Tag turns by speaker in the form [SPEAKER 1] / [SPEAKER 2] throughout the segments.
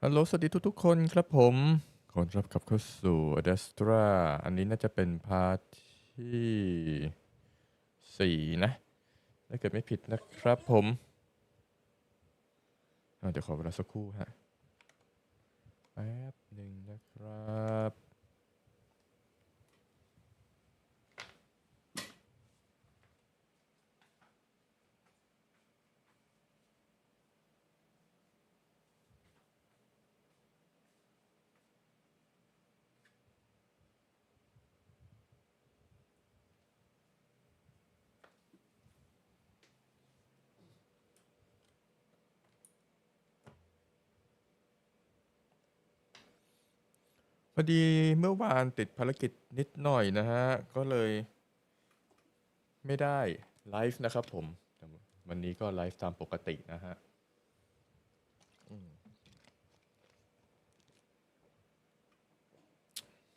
[SPEAKER 1] ฮัลโหลสวัสดีทุกๆคนครับผมขอรับกลับเข้าสู่ a d e s t r a อันนี้น่าจะเป็นพาร์ทที่4นะถ้าเกิดไม่ผิดนะครับผมเดี๋ยวขอเวลาสักครู่ฮะแป๊บหนึ่งนะครับพอดีเมื่อวานติดภารกิจนิดหน่อยนะฮะก็เลยไม่ได้ไลฟ์นะครับผมแต่วันนี้ก็ไลฟ์ตามปกตินะฮะ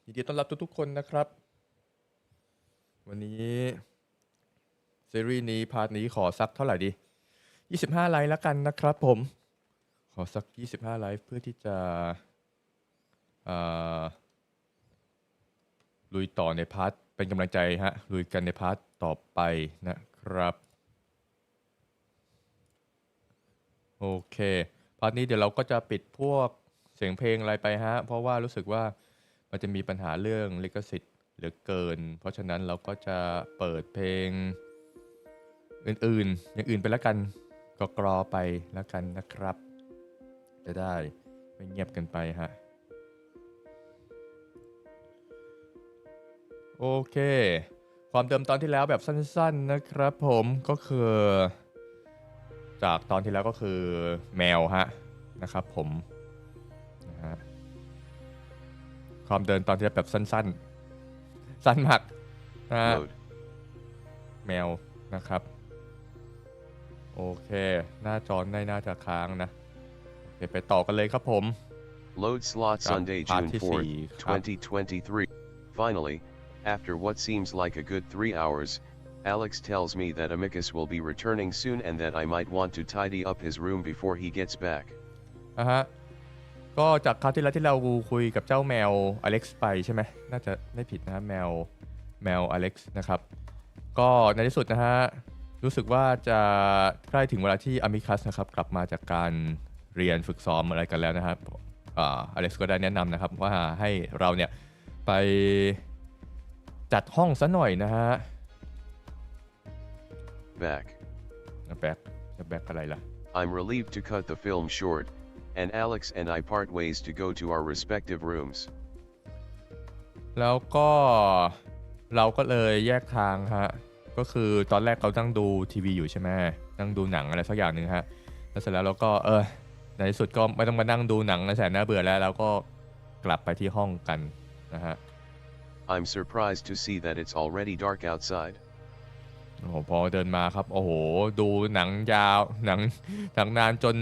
[SPEAKER 1] ยินดีต้อนรับทุกๆคนนะครับวันนี้ซีรีส์นี้พาร์ทนี้ขอสักเท่าไหร่ดี25ไลค์แล้วกันนะครับผมขอสัก25ไลค์เพื่อที่จะอ่าลุยต่อในพาร์ทเป็นกำลังใจฮะลุยกันในพาร์ทต่อไปนะครับโอเคพาร์ทนี้เดี๋ยวเราก็จะปิดพวกเสียงเพลงอะไรไปฮะเพราะว่ารู้สึกว่ามันจะมีปัญหาเรื่องลิขสิทธิ์เหลือเกินเพราะฉะนั้นเราก็จะเปิดเพลงอื่นๆอย่างอื่นไปแล้วกันก็กรอไปแล้วกันนะครับจะได้ไม่เงียบกันไปฮะโอเคความเดิมตอนที่แล้วแบบสั้นๆนะครับผมก็คือจากตอนที่แล้วก็คือแมวฮะนะครับผมนะฮะความเดินตอนที่แล้วแบบสั้นๆสั้นมากนะฮะ
[SPEAKER 2] Load.
[SPEAKER 1] แมวนะครับโอเคหน้าจอน่าจะค้างนะโอเคไปต่อกันเลยครับผม
[SPEAKER 2] Load slot
[SPEAKER 1] กับ
[SPEAKER 2] Sunday,
[SPEAKER 1] พาร์ท
[SPEAKER 2] June
[SPEAKER 1] ที่
[SPEAKER 2] 4th,
[SPEAKER 1] 4ครับ
[SPEAKER 2] 2023. Finally, after what seems like a good 3 hours, Alex tells me that Amicus will be returning soon and that I might want to tidy up his room before he gets back.
[SPEAKER 1] อ่ะฮะก็จากคราวที่แล้วที่เราคุยกับเจ้าแมวอเล็กซ์ไปใช่ไหมน่าจะไม่ผิดนะฮะแมวอเล็กซ์นะครับก็ในที่สุดนะฮะรู้สึกว่าจะใกล้ถึงเวลาที่อามิคัสนะครับกลับมาจากการเรียนฝึกซ้อมอะไรกันแล้วนะครับอเล็กซ์ก็ได้แนะนำนะครับว่าให้เราเนี่ยไปจัดห้องซะหน่อยนะฮะ
[SPEAKER 2] Back.
[SPEAKER 1] แบ็คจะแบ็คอะไรล่ะ
[SPEAKER 2] I'm relieved to cut the film short, and Alex and I part ways to go to our respective rooms.
[SPEAKER 1] แล้วก็เราก็เลยแยกทางฮะก็คือตอนแรกเราตั้งดูทีวีอยู่ใช่ไหมนั่งดูหนังอะไรสักอย่างหนึ่งฮะแล้วเสร็จแล้วเราก็ในที่สุดก็ไม่ต้องมานั่งดูหนังแสนน่าเบื่อแล้วเราก็กลับไปที่ห้องกันนะฮะ
[SPEAKER 2] I'm surprised to see that it's already dark outside.
[SPEAKER 1] โอ้โหพอเดินมาครับโอ้โหดูหนังยาวหนังนานจน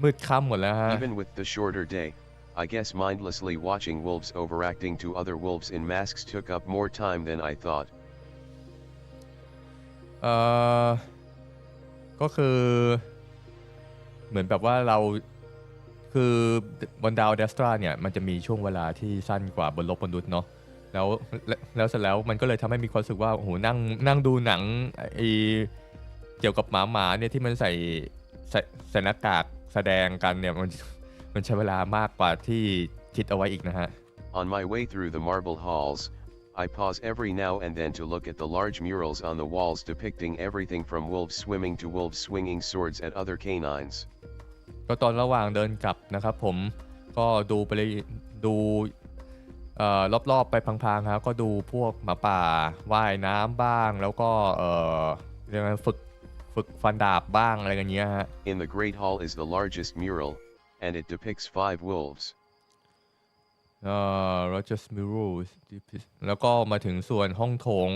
[SPEAKER 1] มืดค่ำหมดแล้วฮะ
[SPEAKER 2] Even with the shorter day, I guess mindlessly watching wolves overacting to other wolves in masks took up more time than I thought.
[SPEAKER 1] เอ่อก็คือเหมือนแบบว่าเราคือบนดาวเดสตราเนี่ยมันจะมีช่วงเวลาที่สั้นกว่าบนโลกมนุษย์เนาะแล้วแล้วเสร็จแล้วมันก็เลยทำให้มีความรู้สึกว่าโอ้โหนั่งดูหนังไอเกี่ยวกับหมาเนี่ยที่มันใส่หน้ากากแสดงกันเนี่ยมันใช้เวลามากกว่าที่คิดเอาไว้อีกนะฮะ
[SPEAKER 2] On my way through the marble halls, I pause every now and then to look at the large murals on the walls depicting everything from wolves swimming to wolves swinging swords at other canines.
[SPEAKER 1] ก็ตอนระหว่างเดินกลับนะครับผมก็ดูไปเลยดูรอบๆไปพังๆครับก็ดูพวกหมาป่าว่ายน้ำบ้างแล้วก็เรียกว่าฝึกฟันดาบบ้างอะไรกันเงี้ยฮะ
[SPEAKER 2] In the Great Hall is the largest mural, and it depicts 5 wolves.
[SPEAKER 1] Rogers Mirrors แล้วก็มาถึงส่วนห้องโถง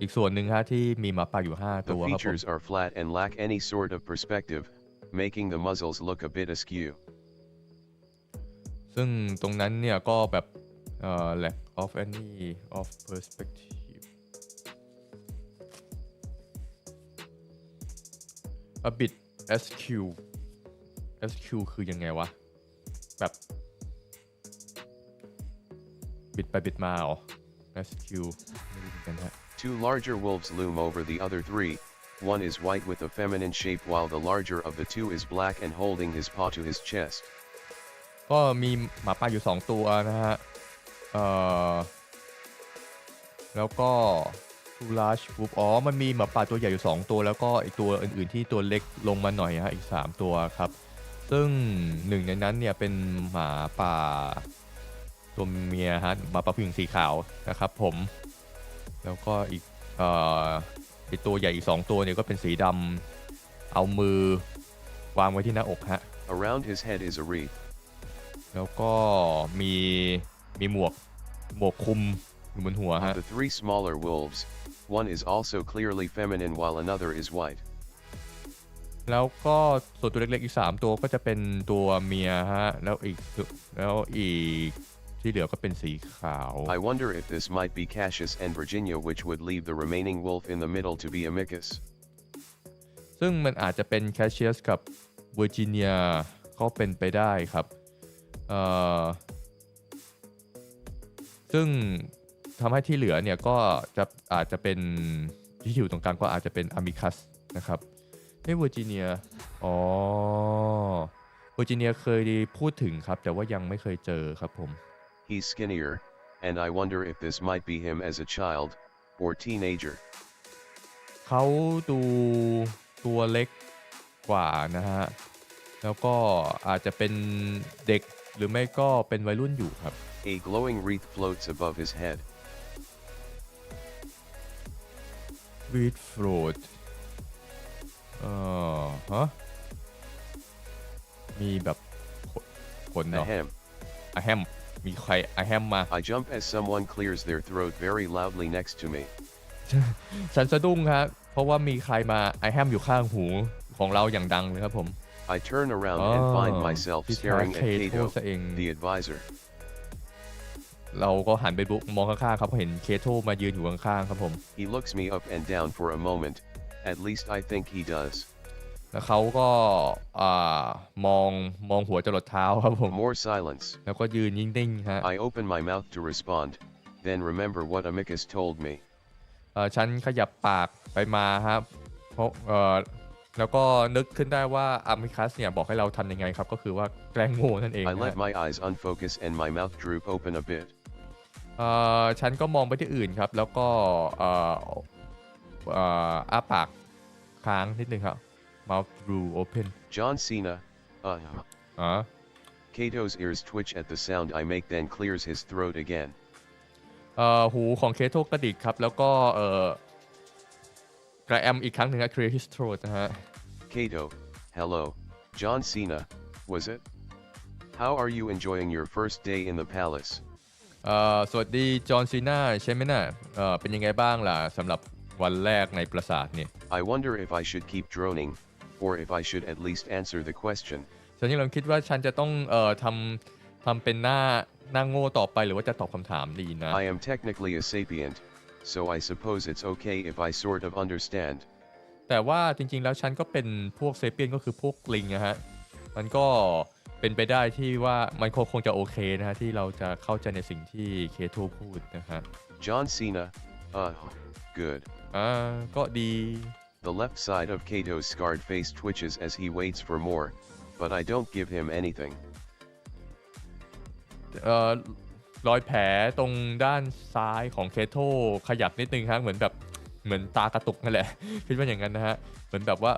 [SPEAKER 1] อีกส่วนหนึ่งฮะที่มีหมาป่าอยู่5
[SPEAKER 2] The
[SPEAKER 1] ตัวครับผม
[SPEAKER 2] features are flat and lack any sort of perspective, making the muzzles look a bit askew.
[SPEAKER 1] ซึ่งตรงนั้นเนี่ยก็แบบlack of any of perspective a bit SQ คือยังไงวะ แบบบิดไปบิดมาอ๋อ SQ ไม่รู้เหมือนกันฮะ
[SPEAKER 2] Two larger wolves loom over the other three. One is white with a feminine shape while the larger of the two is black and holding his paw to his chest.
[SPEAKER 1] ก็มีหมาป่าอยู่2ตัวนะฮะแล้วก็ two large wolf อ๋อมันมีหมาป่าตัวใหญ่อยู่2ตัวแล้วก็อีกตัวอื่นๆที่ตัวเล็กลงมาหน่อยฮะอีก3ตัวครับซึ่งหนึ่งในนั้นเนี่ยเป็นหมาป่าตัวเมียฮะหมาป่าผู้หญิงสีขาวนะครับผมแล้วก็อีกตัวใหญ่อีก2ตัวเนี่ยก็เป็นสีดำเอามือวางไว้ที่หน้าอกฮะ
[SPEAKER 2] Around his head is a wreath.
[SPEAKER 1] แล้วก็มีหมวกคลุมอยู่บนหัวฮะ
[SPEAKER 2] Of the three smaller wolves, one is also clearly feminine while another is white.
[SPEAKER 1] แล้วก็ส่วนตัวเล็กๆอีก3ตัวก็จะเป็นตัวเมียฮะแล้วอีกที่เหลือก็เป็นสีขาว
[SPEAKER 2] I wonder if this might be Cassius and Virginia, which would leave the remaining wolf in the middle to be amicus.
[SPEAKER 1] ซึ่งมันอาจจะเป็นแคชเชียสกับเวอร์จิเนียก็เป็นไปได้ครับซึ่งทำให้ที่เหลือเนี่ยก็อาจจะเป็นที่อยู่ตรงกลางก็อาจจะเป็นอะมิคัสนะครับเวอร์จิเนียเวอร์จิเนียเคยพูดถึงครับแต่ว่ายังไม่เคยเจอครับผม
[SPEAKER 2] He's skinnier, and I wonder if this might be him as a child or teenager.
[SPEAKER 1] เขาดูตัวเล็กกว่านะฮะแล้วก็อาจจะเป็นเด็กหรือไม่ก็เป็นวัยรุ่นอยู่ครับ
[SPEAKER 2] A glowing wreath floats above his head.
[SPEAKER 1] Wreath float ฮะมีแบบขนเนาะ
[SPEAKER 2] A hem.
[SPEAKER 1] มีใครอะแฮมมา
[SPEAKER 2] I jump as someone clears their throat very loudly next to me.
[SPEAKER 1] ฉันสะดุ้งครับเพราะว่ามีใครมาอะแฮมอยู่ข้างหูของเราอย่างดังเลยครับผม
[SPEAKER 2] I turn around and find myself staring at Kato, the advisor.
[SPEAKER 1] เราก็หันไปมองข้างๆครับเห็นเคโทมายืนอยู่ข้างๆครับผม
[SPEAKER 2] He looks me up and down for a moment. At least I think he does.
[SPEAKER 1] แล้วเขาก็มองหัวจรดเท้าครับผม
[SPEAKER 2] More silence.
[SPEAKER 1] แล้วก็ยืนนิ่งๆฮะ
[SPEAKER 2] I open my mouth to respond, then remember what Amicus told me.
[SPEAKER 1] ฉันขยับปากไปมาครับเพราะแล้วก็นึกขึ้นได้ว่าอามิคัสเนี่ยบอกให้เราทำยังไงครับก็คือว่าแกล้งโง่นั่นเอง
[SPEAKER 2] I let my eyes unfocus and my mouth droop open a bit.
[SPEAKER 1] ฉันก็มองไปที่อื่นครับแล้วก็อ้าปากค้างนิดนึงครับ mouth drew open
[SPEAKER 2] John Cena. Kato's ears twitch at the sound I make, then clears his throat again.
[SPEAKER 1] หูของเคโทกระดิกครับแล้วก็กระแอมอีกครั้งหนึ่งครับ clear his throat นะฮะ
[SPEAKER 2] Kato, hello, John Cena, was it? How are you enjoying your first day in the palace?
[SPEAKER 1] สวัสดีจอห์นซีนาใช่ไหมน่ะเป็นยังไงบ้างล่ะสำหรับวันแรกในปราสาทเนี่ย
[SPEAKER 2] I wonder if I should keep droning, or if I should at least answer the question.
[SPEAKER 1] ฉันยังคิดว่าฉันจะต้องทำเป็นหน้าโง่ต่อไปหรือว่าจะตอบคำถามดีนะ
[SPEAKER 2] I am technically a sapient, so I suppose it's okay if I sort of understand.
[SPEAKER 1] แต่ว่าจริงๆแล้วฉันก็เป็นพวกเซเปียนก็คือพวกลิงนะฮะมันก็เป็นไปได้ที่ว่ามันคงจะโอเคนะฮะที่เราจะเข้าใจในสิ่งที่เคโทพูดนะฮะ
[SPEAKER 2] John Cena, good.
[SPEAKER 1] ก็ดี
[SPEAKER 2] The left side of Kato's scarred face twitches as he waits for more, but I don't give him anything.
[SPEAKER 1] รอยแผลตรงด้านซ้ายของเคโทขยับนิดนึงครับเหมือนตากระตุกนั่นแหละ คิดว่าอย่างนั้นนะฮะเหมือนแบบว่า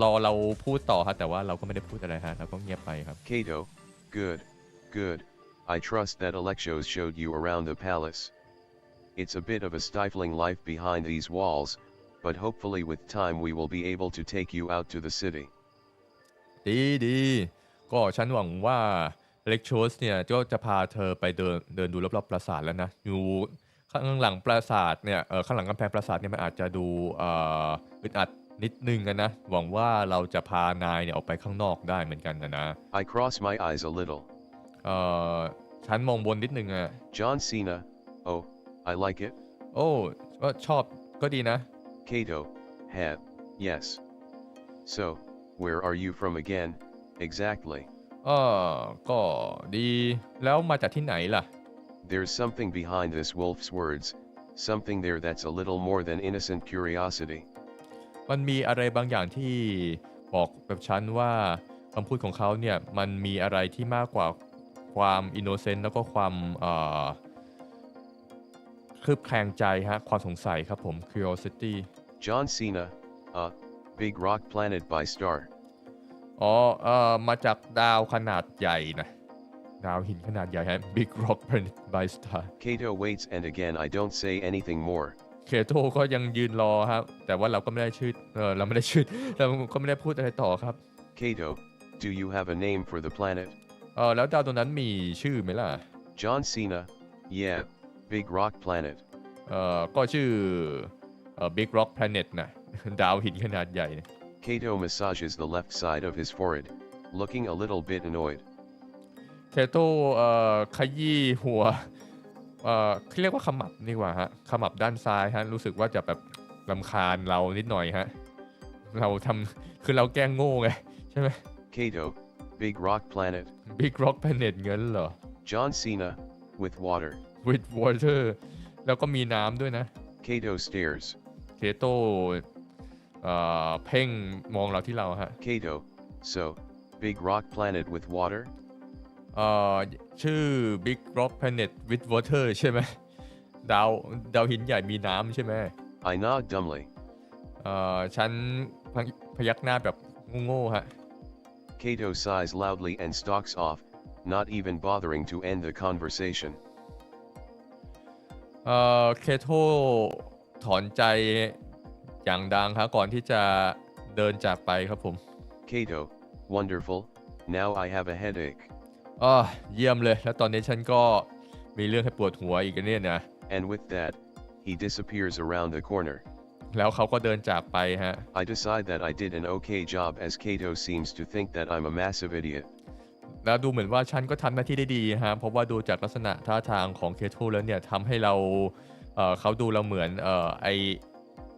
[SPEAKER 1] รอเราพูดต่อครับแต่ว่าเราก็ไม่ได้พูดอะไรฮะเราก็เงียบไปครับ
[SPEAKER 2] Kato, good. I trust that Alexos showed you around the palace. It's a bit of a stifling life behind these walls, but hopefully with time we will be able to take you out to the city.
[SPEAKER 1] ดีก็ฉันหวังว่าเล็กโชสเนี่ยก็จะพาเธอไปเดินดูรอบๆปราสาทแล้วนะอยู่ข้างหลังปราสาทเนี่ยข้างหลังกำแพงปราสาทเนี่ยมันอาจจะดูอึดอัดนิดนึงนะหวังว่าเราจะพานายเนี่ยออกไปข้างนอกได้เหมือนกันนะ
[SPEAKER 2] I cross my eyes a little.
[SPEAKER 1] ฉันมองบนนิดนึงอะ
[SPEAKER 2] John Cena, oh, I like it.
[SPEAKER 1] ก็ชอบก็ดีนะ
[SPEAKER 2] Kato, yes. So, where are you from again, exactly?
[SPEAKER 1] ก็ดีแล้วมาจากที่ไหนล่ะ
[SPEAKER 2] There's something behind this wolf's words, something there that's a little more than innocent curiosity.
[SPEAKER 1] มันมีอะไรบางอย่างที่บอกกับฉันว่าคำพูดของเขาเนี่ยมันมีอะไรที่มากกว่าความอินโนเซนต์แล้วก็ความคลืบแคลงใจฮะความสงสัยครับผม curiosity
[SPEAKER 2] John Cena, a big rock planet by star.
[SPEAKER 1] มาจากดาวขนาดใหญ่นะดาวหินขนาดใหญ่ฮะ big rock planet by star.
[SPEAKER 2] Kato waits and again I don't say anything more.
[SPEAKER 1] เคโตก็ยังยืนรอครับแต่ว่าเราก็ไม่ได้ชื่อเราไม่ได้ชื่อเราก็ไม่ได้พูดอะไรต่อครับ
[SPEAKER 2] Kato, do you have a name for the planet?
[SPEAKER 1] แล้วดาวตรงนั้นมีชื่อไหมล่ะ
[SPEAKER 2] John Cena, yeah, big rock planet.
[SPEAKER 1] ก็ชื่อbig rock planet นะดาวหินขนาดใหญ่
[SPEAKER 2] Kato massages the left side of his forehead, looking a little bit annoyed.
[SPEAKER 1] เคโตขยี้หัวเรียกว่าขมับดีกว่าฮะขมับด้านซ้ายฮะรู้สึกว่าจะแบบรำคาญเรานิดหน่อยฮะเราทำคือเราแกล้งโง่ไงใช่ไหม
[SPEAKER 2] Kato, big rock planet.
[SPEAKER 1] big rock planet เงินเหรอ
[SPEAKER 2] John Cena, with water.
[SPEAKER 1] with water แล้วก็มีน้ำด้วยนะ
[SPEAKER 2] Kato stares.
[SPEAKER 1] เคโตเพ่งมองเราที่เราฮะ
[SPEAKER 2] Kato, so, big rock planet with water?
[SPEAKER 1] ชื่อ big rock planet with water ใช่ไหมดาวหินใหญ่มีน้ำใช่ไหม
[SPEAKER 2] I nod dumbly.
[SPEAKER 1] ฉันพยักหน้าแบบโง่ๆฮะ
[SPEAKER 2] Kato sighs loudly and stalks off, not even bothering to end the conversation.
[SPEAKER 1] เคโตถอนใจอย่างดังครับก่อนที่จะเดินจากไปครับผม
[SPEAKER 2] Kato, wonderful, now I have a headache.
[SPEAKER 1] เยี่ยมเลยแล้วตอนนี้ฉันก็มีเรื่องให้ปวดหัวอีกเนี่ยนะ
[SPEAKER 2] And with that, he disappears around the corner.
[SPEAKER 1] แล้วเขาก็เดินจากไปฮะ
[SPEAKER 2] I decide that I did an okay job as Kato seems to think that I'm a massive idiot.
[SPEAKER 1] แล้วดูเหมือนว่าฉันก็ทำหน้าที่ได้ดีฮะเพราะว่าดูจากลักษณะท่าทางของเคโตแล้วเนี่ยทำให้เขาดูเราเหมือนไ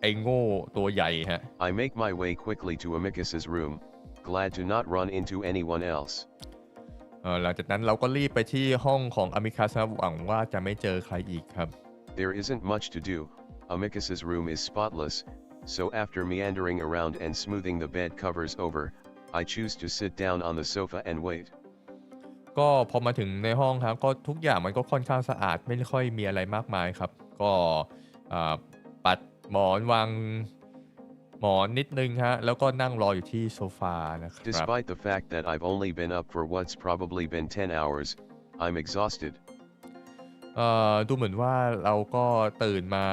[SPEAKER 1] อ้โง่ตัวใหญ่ฮะ
[SPEAKER 2] I make my way quickly to Amicus's room, glad to not run into anyone else.
[SPEAKER 1] หลังจากนั้นเราก็รีบไปที่ห้องของอามิคัสหวังว่าจะไม่เจอใครอีกครับ
[SPEAKER 2] There isn't much to do. Amicus's room is spotless, so after meandering around and smoothing the bed covers over, I choose to sit down on the sofa and wait.
[SPEAKER 1] ก็พอมาถึงในห้องครับก็ทุกอย่างมันก็ค่อนข้างสะอาดไม่ค่อยมีอะไรมากมายครับก็ปัดหมอนวางหมอนนิดนึงฮะแล้วก็นั่งรออยู่ที่โซฟานะครับ
[SPEAKER 2] Despite the fact that I've only been up for what's probably been 10 hours, I'm exhausted.
[SPEAKER 1] ดูเหมือนว่าเราก็ตื่นมา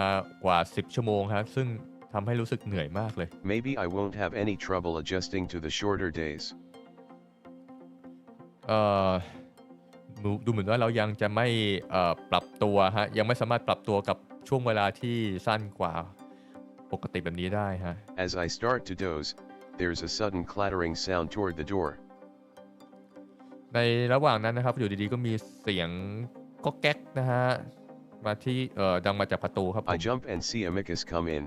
[SPEAKER 1] กว่า10ชั่วโมงครับซึ่งทำให้รู้สึกเหนื่อยมากเลย
[SPEAKER 2] Maybe I won't have any trouble adjusting to the shorter days.
[SPEAKER 1] ดูเหมือนว่าเรายังจะไม่ปรับตัวฮะยังไม่สามารถปรับตัวกับช่วงเวลาที่สั้นกว่าปกติแบบนี้ได้ฮะ
[SPEAKER 2] As I start to doze, there's a sudden clattering sound toward the door.
[SPEAKER 1] ในระหว่างนั้นนะครับอยู่ดีๆก็มีเสียงก็แก๊กนะฮะมาที่ดังมาจากประตูครับผม
[SPEAKER 2] I jump and see Amicus come in,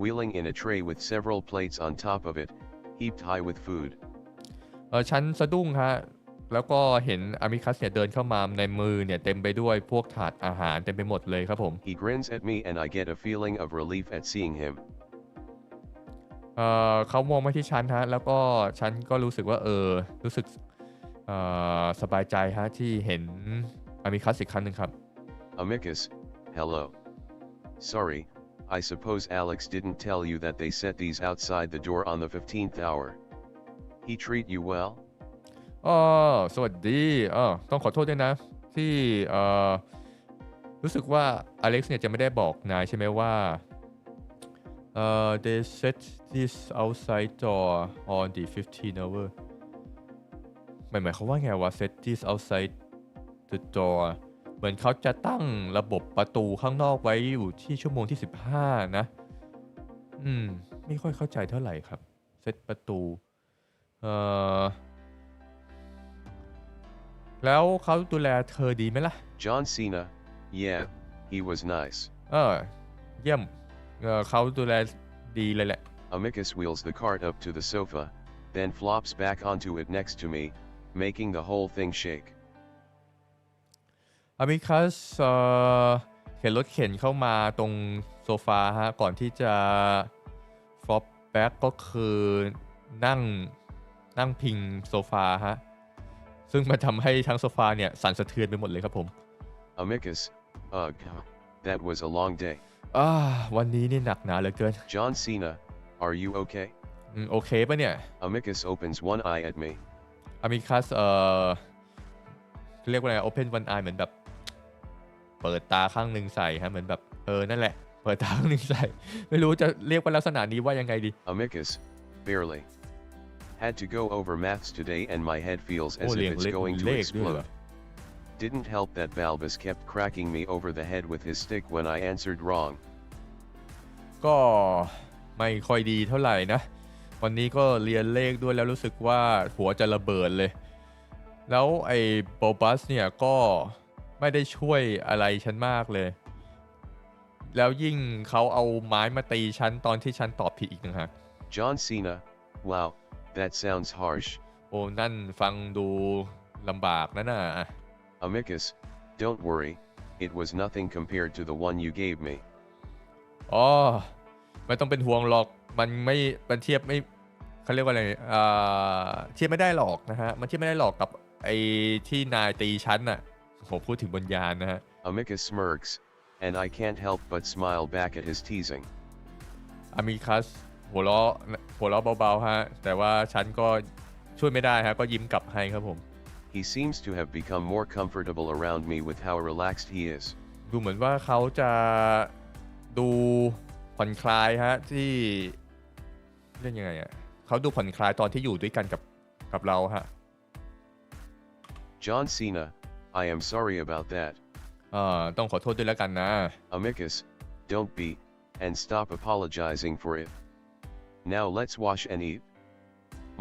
[SPEAKER 2] wheeling in a tray with several plates on top of it, heaped high with food.
[SPEAKER 1] ฉันสะดุ้งฮะแล้วก็เห็นอามิคัสเนี่ยเดินเข้ามาในมือเนี่ยเต็มไปด้วยพวกถาดอาหารเต็มไปหมดเลยครับผม
[SPEAKER 2] He grins at me and I get a feeling of relief at seeing him.
[SPEAKER 1] เขามองมาที่ฉันฮะแล้วก็ฉันก็รู้สึกว่ารู้สึกสบายใจฮะที่เห็นอามิคัสอีกครั้งหนึ่งครับ
[SPEAKER 2] Amicus, hello. Sorry, I suppose Alex didn't tell you that they set these outside the door on the 15th hour. He treat you well?
[SPEAKER 1] สวัสดีต้องขอโทษด้วยนะที่รู้สึกว่าอเล็กซ์เนี่ยจะไม่ได้บอกนายใช่ไหมว่าthey set this outside door on the 15th hour หมายเขาว่าไงว่า set this outside the door เหมือนเขาจะตั้งระบบประตูข้างนอกไว้อยู่ที่ชั่วโมงที่15นะไม่ค่อยเข้าใจเท่าไหร่ครับเซตประตูแล้วเขาดูแลเธอดีไหมล่ะ
[SPEAKER 2] John Cena, yeah, he was nice.
[SPEAKER 1] เยี่ยมเขาดูแลดีเลยแหละ
[SPEAKER 2] Amicus wheels the cart up to the sofa, then flops back onto it next to me, making the whole thing shake.
[SPEAKER 1] อามิคัสเข็นรถเข็นเข้ามาตรงโซฟาฮะก่อนที่จะ flop back ก็คือนั่งพิงโซฟาฮะซึ่งมันทำให้ทั้งโซฟาเนี่ยสั่นสะเทือนไปหมดเลยครับผม
[SPEAKER 2] Amicus, ugh, that was a long day.
[SPEAKER 1] วันนี้นี่หนักหนาเหลือเกิน
[SPEAKER 2] John Cena, are you okay?
[SPEAKER 1] โอเคปะเนี่ย
[SPEAKER 2] Amicus opens one eye at me.
[SPEAKER 1] อามิคัสเรียกว่าอะไร open one eye เหมือนแบบเปิดตาข้างหนึ่งใส่ฮะเหมือนแบบนั่นแหละเปิดตาข้างหนึ่งใส่ไม่รู้จะเรียกว่าลักษณะนี้ว่ายังไงดี
[SPEAKER 2] Amicus, barely. Had to go over maths today and my head feels as if it's going to explode. Didn't help that Balbus kept cracking me over the head with his stick when I answered wrong.
[SPEAKER 1] ก็ไม่ค่อยดีเท่าไหร่นะวันนี้ก็เรียนเลขด้วยแล้วรู้สึกว่าหัวจะระเบิดเลยแล้วไอ้โบบัสเนี่ยก็ไม่ได้ช่วยอะไรฉันมากเลยแล้วยิ่งเขาเอาไม้มาตีฉันตอนที่ฉันตอบผิดอีกนะฮะ
[SPEAKER 2] John Cena, wow, that sounds harsh.
[SPEAKER 1] โอ้นั่นฟังดูลำบากนะน่ะ
[SPEAKER 2] Amicus, don't worry, it was nothing compared to the one you gave me.
[SPEAKER 1] ไม่ต้องเป็นห่วงหรอกมันเทียบไม่เขาเรียกว่าอะไรเทียบไม่ได้หรอกนะฮะมันเทียบไม่ได้หรอกกับไอ้ที่นายตีฉันน่ะผมพูดถึงบนยานนะฮะ
[SPEAKER 2] Amicus smirks, and I can't help but smile back at his teasing.
[SPEAKER 1] อามิคัสหัวเราะเบาๆฮะแต่ว่าฉันก็ช่วยไม่ได้ฮะก็ยิ้มกลับให้ครับผม
[SPEAKER 2] He seems to have become more comfortable around me with how relaxed he is.
[SPEAKER 1] ดูเหมือนว่าเขาจะดูผ่อนคลายฮะที่เรียกยังไงอ่ะเขาดูผ่อนคลายตอนที่อยู่ด้วยกันกับเราฮะ
[SPEAKER 2] John Cena, I am sorry about that.
[SPEAKER 1] ต้องขอโทษด้วยแล้วกันนะ
[SPEAKER 2] Amicus, don't be, and stop apologizing for it. Now let's wash and eat.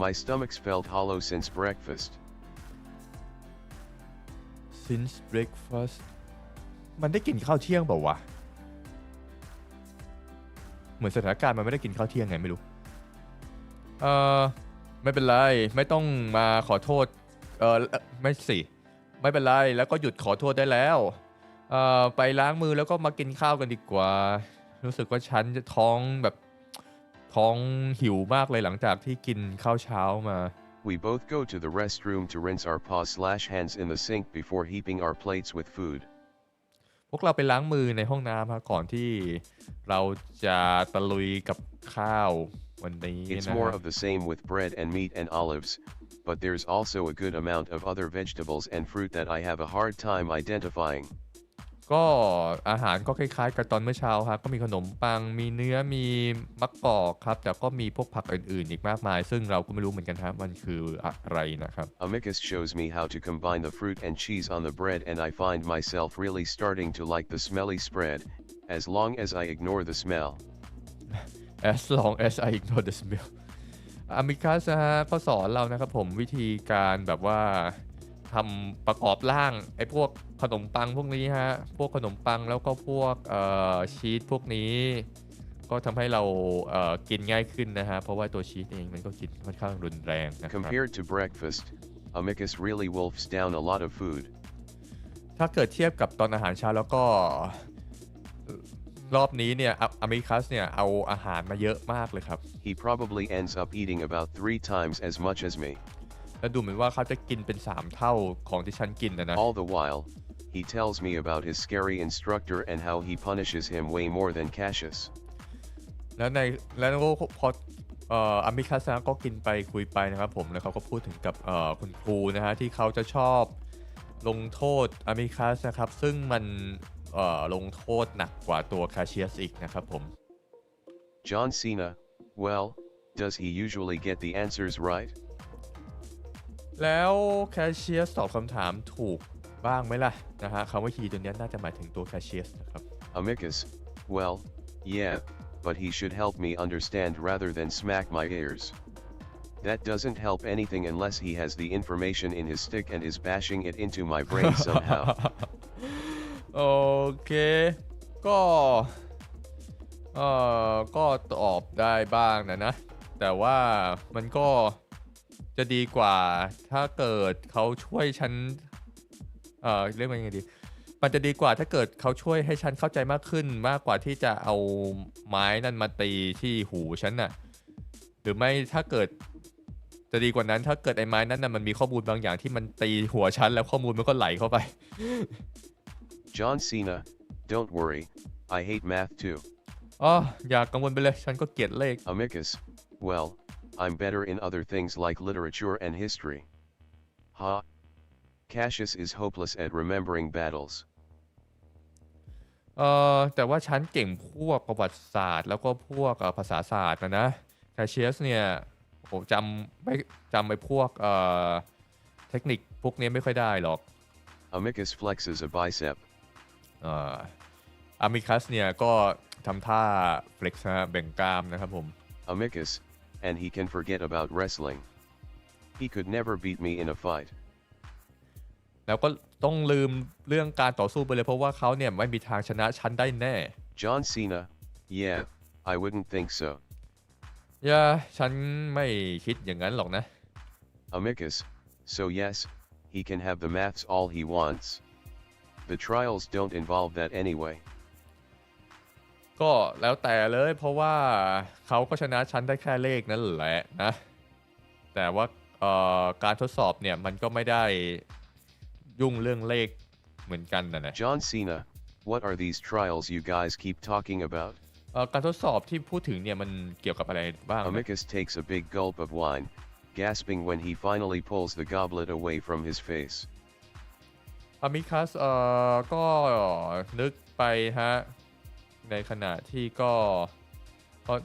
[SPEAKER 2] My stomach's felt hollow since breakfast.
[SPEAKER 1] Since breakfast มันได้กินข้าวเที่ยงเปล่าวะเหมือนสถานการณ์มันไม่ได้กินข้าวเที่ยงไงไม่รู้ไม่เป็นไรไม่ต้องมาขอโทษไม่เป็นไรแล้วก็หยุดขอโทษได้แล้วไปล้างมือแล้วก็มากินข้าวกันดีกว่ารู้สึกว่าฉันจะท้องหิวมากเลยหลังจากที่กินข้าวเช้ามา
[SPEAKER 2] We both go to the restroom to rinse our paws/hands in the sink before heaping our plates with food.
[SPEAKER 1] พวกเราไปล้างมือในห้องน้ำก่อนที่เราจะตะลุยกับข้าววันนี้นะ
[SPEAKER 2] It's more of the same with bread and meat and olives, but there's also a good amount of other vegetables and fruit that I have a hard time identifying.
[SPEAKER 1] ก็อาหารก็คล้ายๆกับตอนเมื่อเช้าครับก็มีขนมปังมีเนื้อมีมะกอกครับแต่ก็มีพวกผักอื่นๆอีกมากมายซึ่งเราก็ไม่รู้เหมือนกันครับมันคืออะไรนะครับ
[SPEAKER 2] Amicus shows me how to combine the fruit and cheese on the bread and I find myself really starting to like the smelly spread, as long as I ignore the smell.
[SPEAKER 1] As long as I ignore the smell อามิคัสนะฮะก็สอนเรานะครับผมวิธีการแบบว่าทำประกอบร่างไอ้พวกขนมปังพวกนี้ฮะพวกขนมปังแล้วก็พวกชีสพวกนี้ก็ทำให้เรากินง่ายขึ้นนะฮะเพราะว่าตัวชีสเองมันก็กินค่อนข้างรุนแรงนะครับ
[SPEAKER 2] Compared to breakfast, Amicus really wolfs down a lot of food.
[SPEAKER 1] ถ้าเกิดเทียบกับตอนอาหารเช้าแล้วก็รอบนี้เนี่ยอามิคัสเนี่ยเอาอาหารมาเยอะมากเลยครับ
[SPEAKER 2] He probably ends up eating about 3 times as much as me.
[SPEAKER 1] แล้วดูเหมือนว่าเขาจะกินเป็น3เท่าของที่ฉันกินนะ
[SPEAKER 2] All the while, he tells me about his scary instructor and how he punishes him way more than Cassius.
[SPEAKER 1] แล้วก็พออามิคัสก็กินไปคุยไปนะครับผมแล้วเขาก็พูดถึงกับคุณครูนะฮะที่เขาจะชอบลงโทษอามิคัสนะครับซึ่งมันลงโทษหนักกว่าตัวคาเชียสอีกนะครับผม
[SPEAKER 2] John Cena, well, does he usually get the answers right?
[SPEAKER 1] แล้วแคชเชียสตอบคำถามถูกบ้างไหมล่ะนะฮะคำว่า he ตัวนี้น่าจะหมายถึงตัวแคชเชียสนะครับ
[SPEAKER 2] Amicus, well, yeah, but he should help me understand rather than smack my ears. That doesn't help anything unless he has the information in his stick and is bashing it into my brain somehow.
[SPEAKER 1] โอเคก็ตอบได้บ้างนะแต่ว่ามันก็ จะดีกว่าถ้าเกิดเขาช่วยฉันเรียกว่ายังไงดีมันจะดีกว่าถ้าเกิดเขาช่วยให้ฉันเข้าใจมากขึ้นมากกว่าที่จะเอาไม้นั่นมาตีที่หูฉันน่ะหรือไม่ถ้าเกิดจะดีกว่านั้นถ้าเกิดไอ้ไม้นั้นน่ะมันมีข้อมูลบางอย่างที่มันตีหัวฉันแล้วข้อมูลมันก็ไหลเข้าไป
[SPEAKER 2] John Cena, don't worry, I hate math too.
[SPEAKER 1] อ๋ออย่ากังวลไปเลยฉันก็เกลียดเลข
[SPEAKER 2] Amicus, well, I'm better in other things like literature and history. Ha. Cassius is hopeless at remembering battles.
[SPEAKER 1] แต่ว่าฉันเก่งพวกประวัติศาสตร์แล้วก็พวกภาษาศาสตร์นะแคชเชียสเนี่ยผมจำไปพวกเทคนิคพวกนี้ไม่ค่อยได้หรอก
[SPEAKER 2] Amicus flexes a bicep.
[SPEAKER 1] อามิคัสเนี่ยก็ทำท่า flex นะแบ่งกล้ามนะครับผม
[SPEAKER 2] Amicus, and he can forget about wrestling. He could never beat me in a fight.
[SPEAKER 1] แล้วก็ต้องลืมเรื่องการต่อสู้ไปเลยเพราะว่าเขาเนี่ยไม่มีทางชนะฉันได้แน่
[SPEAKER 2] John Cena, yeah, I wouldn't think so.
[SPEAKER 1] อย่าฉันไม่คิดอย่างนั้นหรอกนะ
[SPEAKER 2] Amicus, so yes, he can have the maths all he wants. The trials don't involve that anyway.
[SPEAKER 1] ก็แล้วแต่เลยเพราะว่าเขาก็ชนะฉันได้แค่เลขนั่นแหละนะแต่ว่าการทดสอบเนี่ยมันก็ไม่ได้ยุ่งเรื่องเลขเหมือนกันนะ
[SPEAKER 2] John Cena, what are these trials you guys keep talking about?
[SPEAKER 1] การทดสอบที่พูดถึงเนี่ยมันเกี่ยวกับอะไรบ้างนะ
[SPEAKER 2] Amicus takes a big gulp of wine, gasping when he finally pulls the goblet away from his face.
[SPEAKER 1] อามิคัสก็นึกไปฮะในขณะที่ก็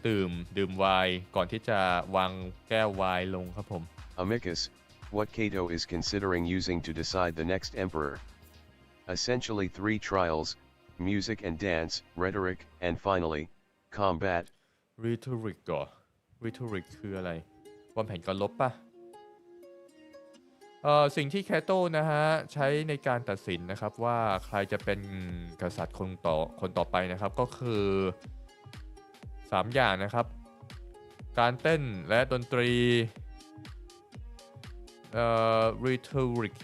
[SPEAKER 1] ดื่มไวน์ก่อนที่จะวางแก้วไวน์ลงครับผม
[SPEAKER 2] Amicus, what Cato is considering using to decide the next emperor. Essentially 3 trials, music and dance, rhetoric, and finally, combat.
[SPEAKER 1] rhetoric ก่อ rhetoric คืออะไรวางแผนการลบป่ะสิ่งที่แคโตนะฮะใช้ในการตัดสินนะครับว่าใครจะเป็นกษัตริย์คนต่อไปนะครับก็คือ3อย่างนะครับการเต้นและดนตรีrhetoric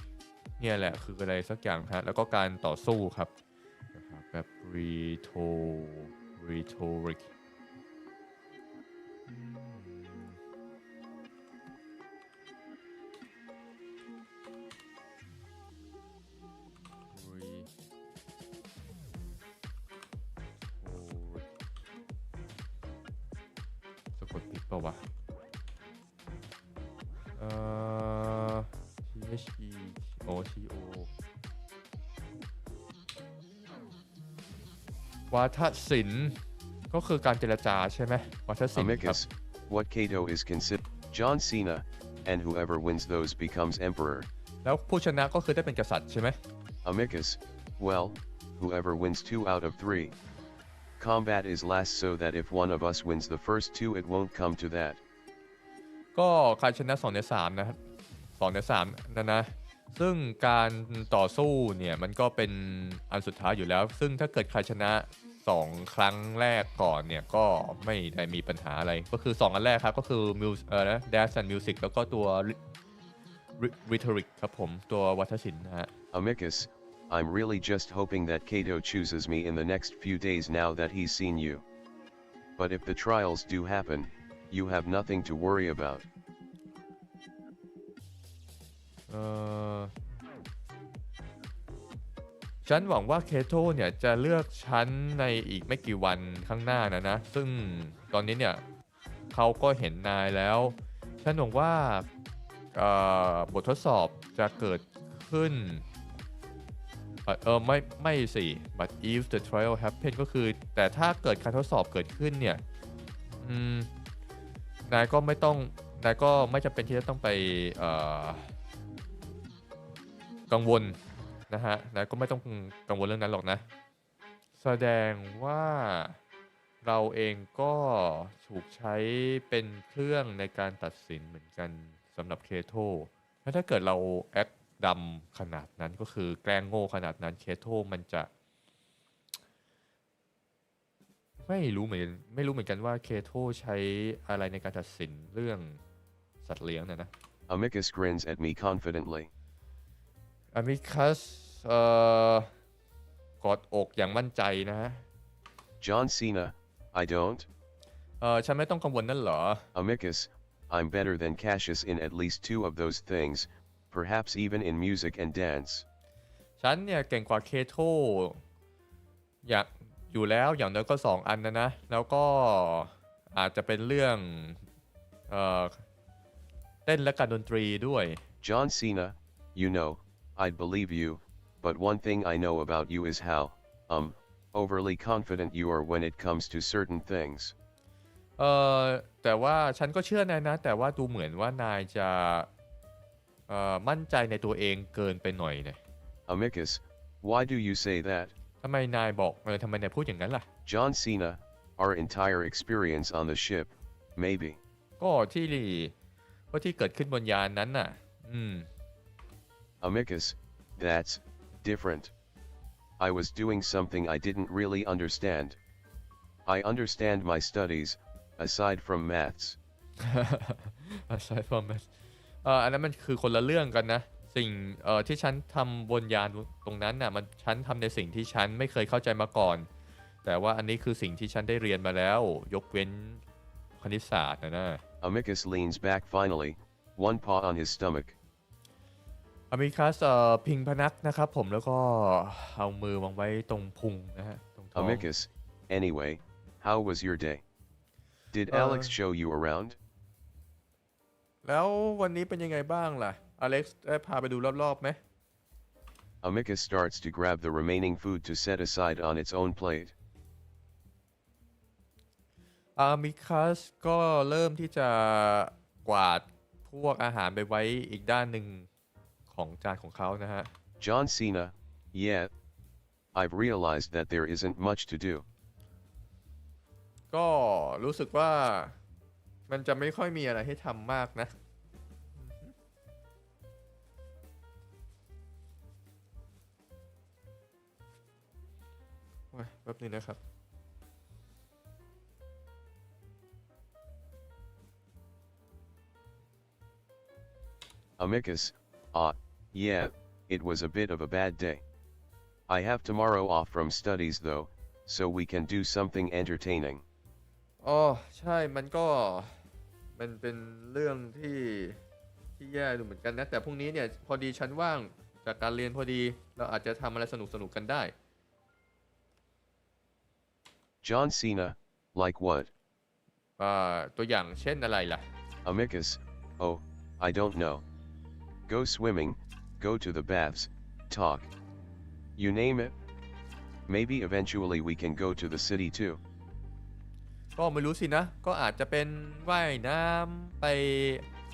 [SPEAKER 1] เนี่ยแหละคืออะไรสักอย่างฮะแล้วก็การต่อสู้ครับแบบ rhetoricสะกดผิดเปล่าวะTHEOTO วาทศิลป์ก็คือการเจรจาใช่ไหมวาทศิลป์ครับ
[SPEAKER 2] Amicus, what Cato is considered. John Cena, and whoever wins those becomes emperor.
[SPEAKER 1] แล้วผู้ชนะก็คือได้เป็นกษัตริย์ใช่ไหม
[SPEAKER 2] Amicus, well, whoever wins 2 out of 3. Combat is last so that if one of us wins the first 2 it won't come to that.
[SPEAKER 1] ก็ใครชนะ2 ใน 3นะครับ2 ใน 3นะซึ่งการต่อสู้เนี่ยมันก็เป็นอันสุดท้ายอยู่แล้วซึ่งถ้าเกิดใครชนะ2 ครั้งแรกก่อนเนี่ยก็ไม่ได้มีปัญหาอะไรก็คือ2 อันแรกครับก็คือdance and music แล้วก็ตัว rhetoric ครับผมตัววัฒนศิลป์นะฮะ
[SPEAKER 2] Amicus, I'm really just hoping that Cato chooses me in the next few days now that he's seen you. But if the trials do happen, you have nothing to worry about.
[SPEAKER 1] ฉันหวังว่าเคโตเนี่ยจะเลือกฉันในอีกไม่กี่วันข้างหน้านะซึ่งตอนนี้เนี่ยเขาก็เห็นนายแล้วฉันหวังว่าบททดสอบจะเกิดขึ้นไม่สิ but if the trial happen ก็คือแต่ถ้าเกิดการทดสอบเกิดขึ้นเนี่ยนายก็ไม่จำเป็นที่จะต้องไปกังวลนะฮะนายก็ไม่ต้องกังวลเรื่องนั้นหรอกนะแสดงว่าเราเองก็ถูกใช้เป็นเครื่องในการตัดสินเหมือนกันสำหรับเคโตแล้วถ้าเกิดเราแอคดำขนาดนั้นก็คือแกล้งโง่ขนาดนั้นเคโตมันจะไม่รู้เหมือนกันว่าเคโตใช้อะไรในการตัดสินเรื่องสัตว์เลี้ยงนะ
[SPEAKER 2] Amicus grins at me confidently.
[SPEAKER 1] Amicus กอดอกอย่างมั่นใจนะฮะ
[SPEAKER 2] John Cena, I don't.
[SPEAKER 1] ฉันไม่ต้องกังวลนั่นเหรอ
[SPEAKER 2] Amicus, I'm better than Cassius in at least 2 of those things, perhaps even in music and dance.
[SPEAKER 1] ฉันเนี่ยเก่งกว่าเคโทอยากอยู่แล้วอย่างน้อยก็2 อันนะแล้วก็อาจจะเป็นเรื่องเอ่อเต้นและการดนตรีด้วย
[SPEAKER 2] John Cena, you know, I'd believe you, but one thing I know about you is how, overly confident you are when it comes to certain things.
[SPEAKER 1] แต่ว่าฉันก็เชื่อนายนะแต่ว่าดูเหมือนว่านายจะมั่นใจในตัวเองเกินไปหน่อยเนี่ย
[SPEAKER 2] Amicus, why do you say that?
[SPEAKER 1] ทำไมนายบอกทำไมนายพูดอย่างนั้นล่ะ
[SPEAKER 2] John Cena, our entire experience on the ship, maybe.
[SPEAKER 1] ก็ที่เกิดขึ้นบนยานนั้นน่ะ
[SPEAKER 2] Amicus, that's different. I was doing something I didn't really understand. I understand my studies, aside from maths.
[SPEAKER 1] aside from maths อันนั้นมันคือคนละเรื่องกันนะสิ่งที่ฉันทำบนยานตรงนั้นน่ะฉันทำในสิ่งที่ฉันไม่เคยเข้าใจมาก่อนแต่ว่าอันนี้คือสิ่งที่ฉันได้เรียนมาแล้วยกเว้นคณิตศาสตร์นะ
[SPEAKER 2] Amicus leans back finally, one paw on his stomach.
[SPEAKER 1] Amicus พิงพนักนะครับผมแล้วก็เอามือวางไว้ตรงพุงนะฮะตรงท้อง
[SPEAKER 2] Amicus, anyway, how was your day? Did Alex show you around?
[SPEAKER 1] แล้ววันนี้เป็นยังไงบ้างล่ะอเล็กซ์ได้พาไปดูรอบๆไหม
[SPEAKER 2] Amicus starts to grab the remaining food to set aside on its own plate.
[SPEAKER 1] Amicus ก็เริ่มที่จะกวาดพวกอาหารไปไว้อีกด้านหนึ่งของจานของเขานะฮะ
[SPEAKER 2] John Cena, yeah. I've realized that there isn't much to do.
[SPEAKER 1] ก็รู้สึกว่ามันจะไม่ค่อยมีอะไรให้ทำมากนะแป๊บนึงนะครับ
[SPEAKER 2] Amicus, yeah, it was a bit of a bad day. I have tomorrow off from studies though, so we can do something entertaining.
[SPEAKER 1] อ๋อใช่มันเป็นเรื่องที่แย่ดูเหมือนกันนะแต่พรุ่งนี้เนี่ยพอดีฉันว่างจากการเรียนพอดีเราอาจจะทำอะไรสนุกกันได้
[SPEAKER 2] John Cena, like what?
[SPEAKER 1] ตัวอย่างเช่นอะไรล่ะ
[SPEAKER 2] Amicus, oh, I don't know. Go swimming, go to the baths, talk. You name it. Maybe eventually we can go to the city too.
[SPEAKER 1] ก็ไม่รู้สินะก็อาจจะเป็นว่ายน้ำไป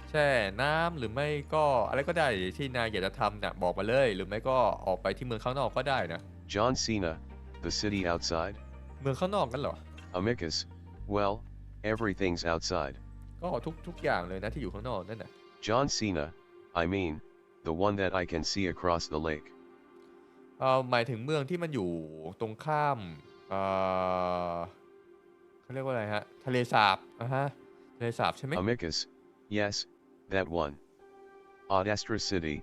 [SPEAKER 1] แช่น้ำหรือไม่ก็อะไรก็ได้ที่นายอยากจะทำนะบอกมาเลยหรือไม่ก็ออกไปที่เมืองข้างนอกก็ได้นะ
[SPEAKER 2] John Cena, the city outside?
[SPEAKER 1] เมืองข้างนอกกันเหรอ
[SPEAKER 2] Amicus, well, everything's outside.
[SPEAKER 1] ก็ทุกอย่างเลยนะที่อยู่ข้างนอกนั่นน่ะ
[SPEAKER 2] John Cena, I mean, the one that I can see across the lake.
[SPEAKER 1] หมายถึงเมืองที่มันอยู่ตรงข้ามเขาเรียกว่าอะไรฮะทะเลสาบฮะทะเลสาบใช่ไหม
[SPEAKER 2] Amicus, yes, that one. Odestra City,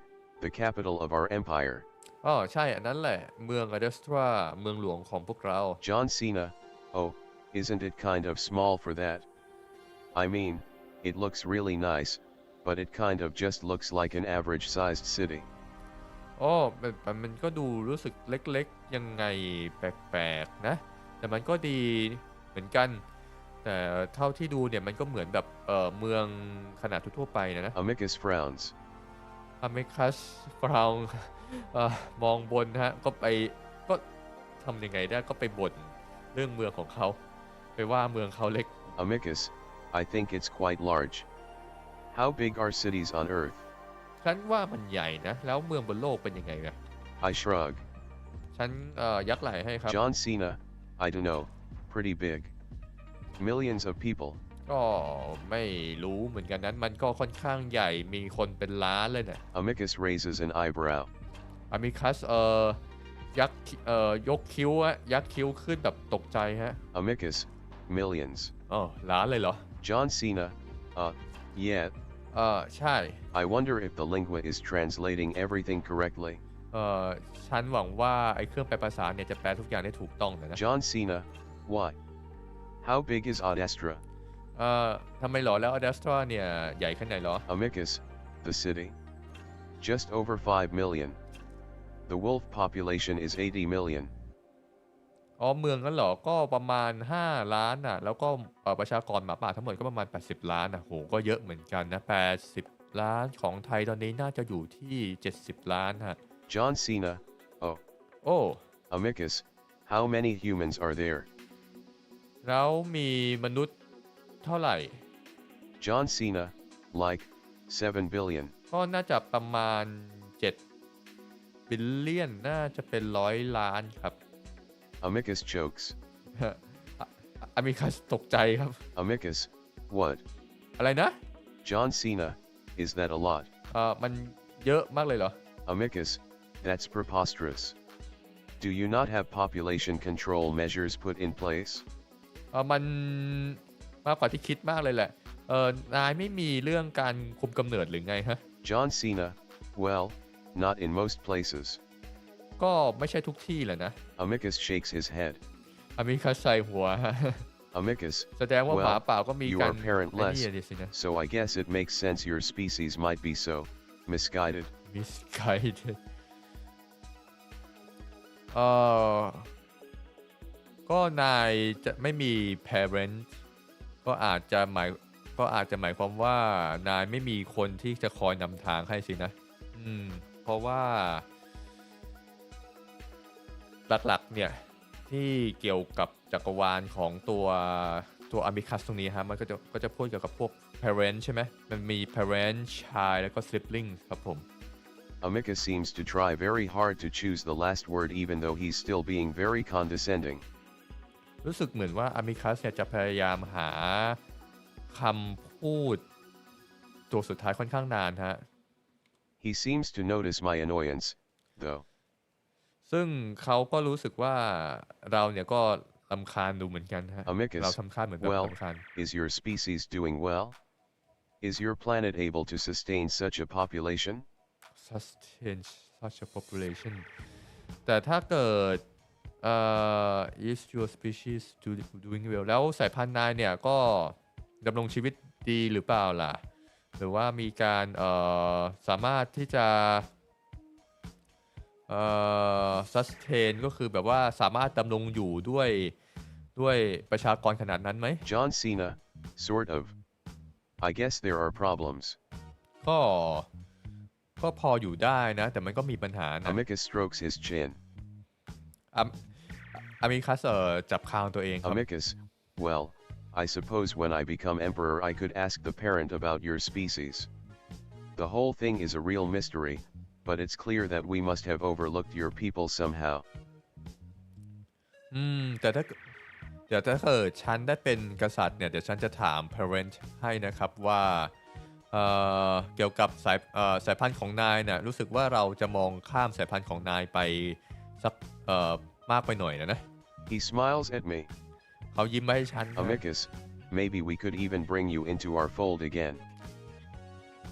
[SPEAKER 2] the capital of our empire.
[SPEAKER 1] อ๋อใช่อันนั้นแหละเมืองอเดสตราเมืองหลวงของพวกเรา
[SPEAKER 2] John Cena, oh, isn't it kind of small for that? I mean, it looks really nice, but it kind of just looks like an average-sized city.
[SPEAKER 1] อ๋อมันก็ดูรู้สึกเล็กๆยังไงแปลกๆนะแต่มันก็ดีเหมือนกันแต่เท่าที่ดูเนี่ยมันก็เหมือนแบบเมืองขนาดทั่วๆไปนะ
[SPEAKER 2] Amicus frowns.
[SPEAKER 1] Amicus frown มองบนฮะก็ทำยังไงได้ก็ไปบ่นเรื่องเมืองของเขาไปว่าเมืองเขาเล็ก
[SPEAKER 2] Amicus, I think it's quite large. How big are cities on Earth?
[SPEAKER 1] ฉันว่ามันใหญ่นะแล้วเมืองบนโลกเป็นยังไงนะ
[SPEAKER 2] I shrug.
[SPEAKER 1] ฉันยักไหล่ให้ครับ
[SPEAKER 2] John Cena, I don't know, pretty big. Millions of people.
[SPEAKER 1] ก็ไม่รู้เหมือนกันนั้นมันก็ค่อนข้างใหญ่มีคนเป็นล้านเลยนะ
[SPEAKER 2] Amicus raises an eyebrow.
[SPEAKER 1] Amicus ยกคิ้วยักคิ้วขึ้นแบบตกใจฮะ
[SPEAKER 2] Amicus, millions.
[SPEAKER 1] อ๋อล้านเลยเหรอ
[SPEAKER 2] John Cena, yeah,
[SPEAKER 1] ใช่
[SPEAKER 2] I wonder if the lingua is translating everything correctly.
[SPEAKER 1] ฉันหวังว่าไอ้เครื่องแปลภาษาเนี่ยจะแปลทุกอย่างได้ถูกต้องนะ
[SPEAKER 2] John Cena, why? How big is Odestra?
[SPEAKER 1] ทำไมหรอแล้วอเดสตราเนี่ยใหญ่แค่ไหนหรอ
[SPEAKER 2] Amicus, the city. Just over 5 million. The wolf population is 80 million.
[SPEAKER 1] เมืองนั้นหรอก็ประมาณ5 ล้านอ่ะแล้วก็ประชากรหมาป่าทั้งหมดก็ประมาณ80 ล้านอ่ะโหก็เยอะเหมือนกันนะ80 ล้านของไทยตอนนี้น่าจะอยู่ที่70 ล้านฮะ
[SPEAKER 2] John Cena, oh. Amicus, how many humans are there?
[SPEAKER 1] แล้วมีมนุษย์เท่าไหร่
[SPEAKER 2] John Cena, like 7 billion.
[SPEAKER 1] ก็น่าจะประมาณ7 บิลเลียนน่าจะเป็น100 ล้านครับ
[SPEAKER 2] Amicus chokes.
[SPEAKER 1] อามิคัสตกใจครับ
[SPEAKER 2] Amicus, what?
[SPEAKER 1] อะไรนะ
[SPEAKER 2] John Cena, is that a lot?
[SPEAKER 1] มันเยอะมากเลยเหรอ
[SPEAKER 2] Amicus, that's preposterous. Do you not have population control measures put in place?
[SPEAKER 1] มันมากกว่าที่คิดมากเลยแหละนายไม่มีเรื่องการคุมกำเนิดหรือไงฮะ
[SPEAKER 2] John Cena, well, not in most places.
[SPEAKER 1] ก็ไม่ใช่ทุกที่แหละนะ
[SPEAKER 2] Amicus shakes his head.
[SPEAKER 1] อามิคัสใส่หัว
[SPEAKER 2] Amicus,
[SPEAKER 1] แสดงว่าหมา
[SPEAKER 2] well,
[SPEAKER 1] ป่าก็มี
[SPEAKER 2] you
[SPEAKER 1] การ
[SPEAKER 2] are parentless,
[SPEAKER 1] นี่สินะ
[SPEAKER 2] so I guess it makes sense your species might be so misguided.
[SPEAKER 1] misguided ก็นายจะไม่มี parent ก็อาจจะหมายความว่านายไม่มีคนที่จะคอยนำทางให้สินะเพราะว่าหลักๆเนี่ยที่เกี่ยวกับจักรวาลของตัวอามิคัสตรงนี้ฮะมันก็จะพูดเกี่ยวกับพวก parent ใช่ไหมมันมี parent child แล้วก็ sibling ครับผม
[SPEAKER 2] Amicus seems to try very hard to choose the last word even though he's still being very condescending.
[SPEAKER 1] รู้สึกเหมือนว่าอามิคัสเนี่ยจะพยายามหาคำพูดตัวสุดท้ายค่อนข้างนานฮะ
[SPEAKER 2] He seems to notice my annoyance, though.
[SPEAKER 1] ซึ่งเขาก็รู้สึกว่าเราเนี่ยก็รำคาญดูเหมือนกันฮะ
[SPEAKER 2] Amicus,
[SPEAKER 1] เราทำคาญเหมือนแบบ
[SPEAKER 2] well,
[SPEAKER 1] รำคาญ
[SPEAKER 2] is your species doing well? Is your planet able to sustain such a population?
[SPEAKER 1] sustain such a population แต่ถ้าเกิดis your species doing well แล้วสายพันธุ์นายเนี่ยก็ดำรงชีวิตดีหรือเปล่าล่ะหรือว่ามีการสามารถที่จะsustain ก็คือแบบว่าสามารถดำรงอยู่ด้วยประชากรขนาดนั้นไหม
[SPEAKER 2] John Cena, sort of. I guess there are problems.
[SPEAKER 1] ก็พออยู่ได้นะแต่มันก็มีปัญหานะ
[SPEAKER 2] Amicus strokes his chin.
[SPEAKER 1] อามิคัสจับคางตัวเองครับ
[SPEAKER 2] Amicus, well, I suppose when I become emperor I could ask the parent about your species. The whole thing is a real mystery, but it's clear that we must have overlooked your people somehow.
[SPEAKER 1] แต่ถ้าเกิดฉันได้เป็นกษัตริย์เนี่ยเดี๋ยวฉันจะถาม parent ให้นะครับว่าเกี่ยวกับสายพันธุ์ของนายเนี่ยรู้สึกว่าเราจะมองข้ามสายพันธุ์ของนายไปสักมากไปหน่อยนะ
[SPEAKER 2] He smiles at me.
[SPEAKER 1] เขายิ้มมาให้ฉัน
[SPEAKER 2] Amicus, maybe we could even bring you into our fold again.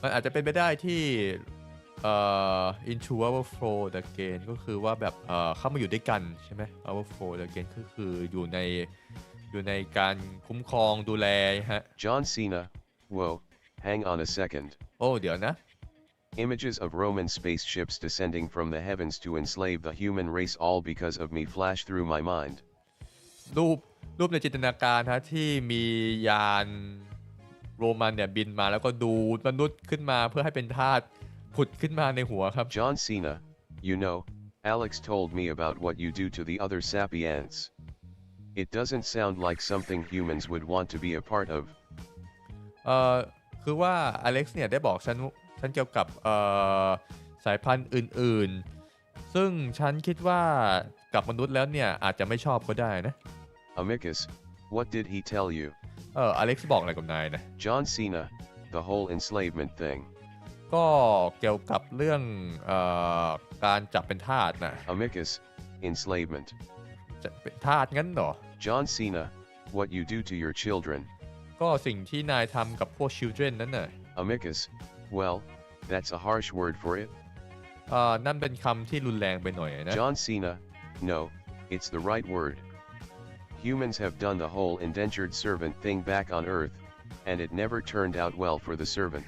[SPEAKER 1] มันอาจจะเป็นไปได้ที่into our fold again ก็คือว่าแบบเข้ามาอยู่ด้วยกันใช่ไหม our fold again ก็คืออยู่ในการคุ้มครองดูแลฮะ
[SPEAKER 2] John Cena, whoa, hang on a second.
[SPEAKER 1] เดี๋ยวนะ
[SPEAKER 2] Images of Roman spaceships descending from the heavens to enslave the human race all because of me flash through my mind.
[SPEAKER 1] รูปในจินตนาการฮะที่มียานโรมันเนี่ยบินมาแล้วก็ดูมนุษย์ขึ้นมาเพื่อให้เป็นทาสผุดขึ้นมาในหัวครับ
[SPEAKER 2] John Cena, you know, Alex told me about what you do to the other sapiens. It doesn't sound like something humans would want to be a part of.
[SPEAKER 1] คือว่าอเล็กซ์เนี่ยได้บอกฉันเกี่ยวกับสายพันธุ์อื่นๆซึ่งฉันคิดว่ากับมนุษย์แล้วเนี่ยอาจจะไม่ชอบก็ได้นะ
[SPEAKER 2] Amicus, what did he tell you?
[SPEAKER 1] อเล็กซ์บอกอะไรกับนายนะ
[SPEAKER 2] John Cena, the whole enslavement thing.
[SPEAKER 1] ก็เกี่ยวกับเรื่องการจับเป็นทาสนะ
[SPEAKER 2] Amicus, enslavement.
[SPEAKER 1] จะเป็นทาสงั้นเหรอ
[SPEAKER 2] John Cena, what you do to your children.
[SPEAKER 1] ก็สิ่งที่นายทำกับพวก children นั้นน่ะ
[SPEAKER 2] Amicus, well, that's a harsh word for it.
[SPEAKER 1] นั่นเป็นคำที่รุนแรงไปหน่อยนะ
[SPEAKER 2] John Cena, no, it's the right word. Humans have done the whole indentured servant thing back on Earth, and it never turned out well for the servant.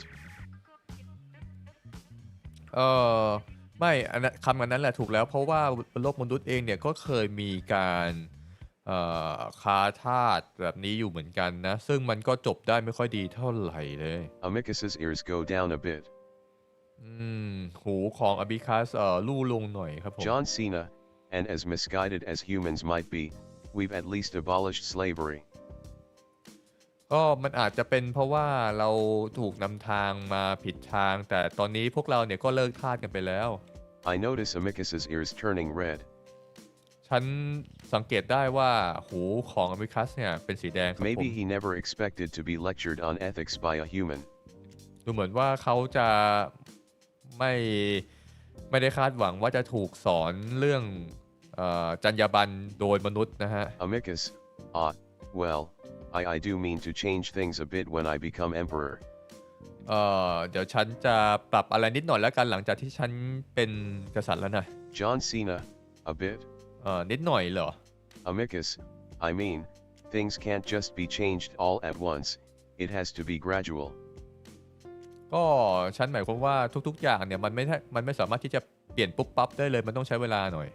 [SPEAKER 1] ไม่คำนั้นแหละถูกแล้วเพราะว่าบนโลกมนุษย์เองเนี่ยก็เคยมีการค้าทาสแบบนี้อยู่เหมือนกันนะซึ่งมันก็จบได้ไม่ค่อยดีเท่าไหร่เลย
[SPEAKER 2] Amicus's ears go down a bit.
[SPEAKER 1] หูของอบิคัสลู่ลงหน่อยครับผม
[SPEAKER 2] John Cena, and as misguided as humans might be, we've at least abolished slavery.
[SPEAKER 1] ก็มันอาจจะเป็นเพราะว่าเราถูกนำทางมาผิดทางแต่ตอนนี้พวกเราเนี่ยก็เลิกทาสกันไปแล้ว
[SPEAKER 2] I notice Amicus's ears turning red.
[SPEAKER 1] ฉันสังเกตได้ว่าหูของอบิคัสเนี่ยเป็นสีแดงครับผม
[SPEAKER 2] Maybe he never expected to be lectured on ethics by a human.
[SPEAKER 1] ดูเหมือนว่าเขาจะไม่ได้คาดหวังว่าจะถูกสอนเรื่องจรรยาบรรณโดยมนุษย์นะฮะ
[SPEAKER 2] Amicus, well, I do mean to change things a bit when I become emperor.
[SPEAKER 1] เดี๋ยวฉันจะปรับอะไรนิดหน่อยแล้วกันหลังจากที่ฉันเป็นกษัตริย์แล้วนะ
[SPEAKER 2] John Cena, a bit?
[SPEAKER 1] นิดหน่อยเหรอ
[SPEAKER 2] Amicus, I mean, things can't just be changed all at once, it has to be gradual.
[SPEAKER 1] ก็ฉันหมายความว่าทุกๆอย่างเนี่ยมันไม่สามารถที่จะเปลี่ยนปุ๊บปั๊บได้เลยมันต้องใช้เวลาหน่อย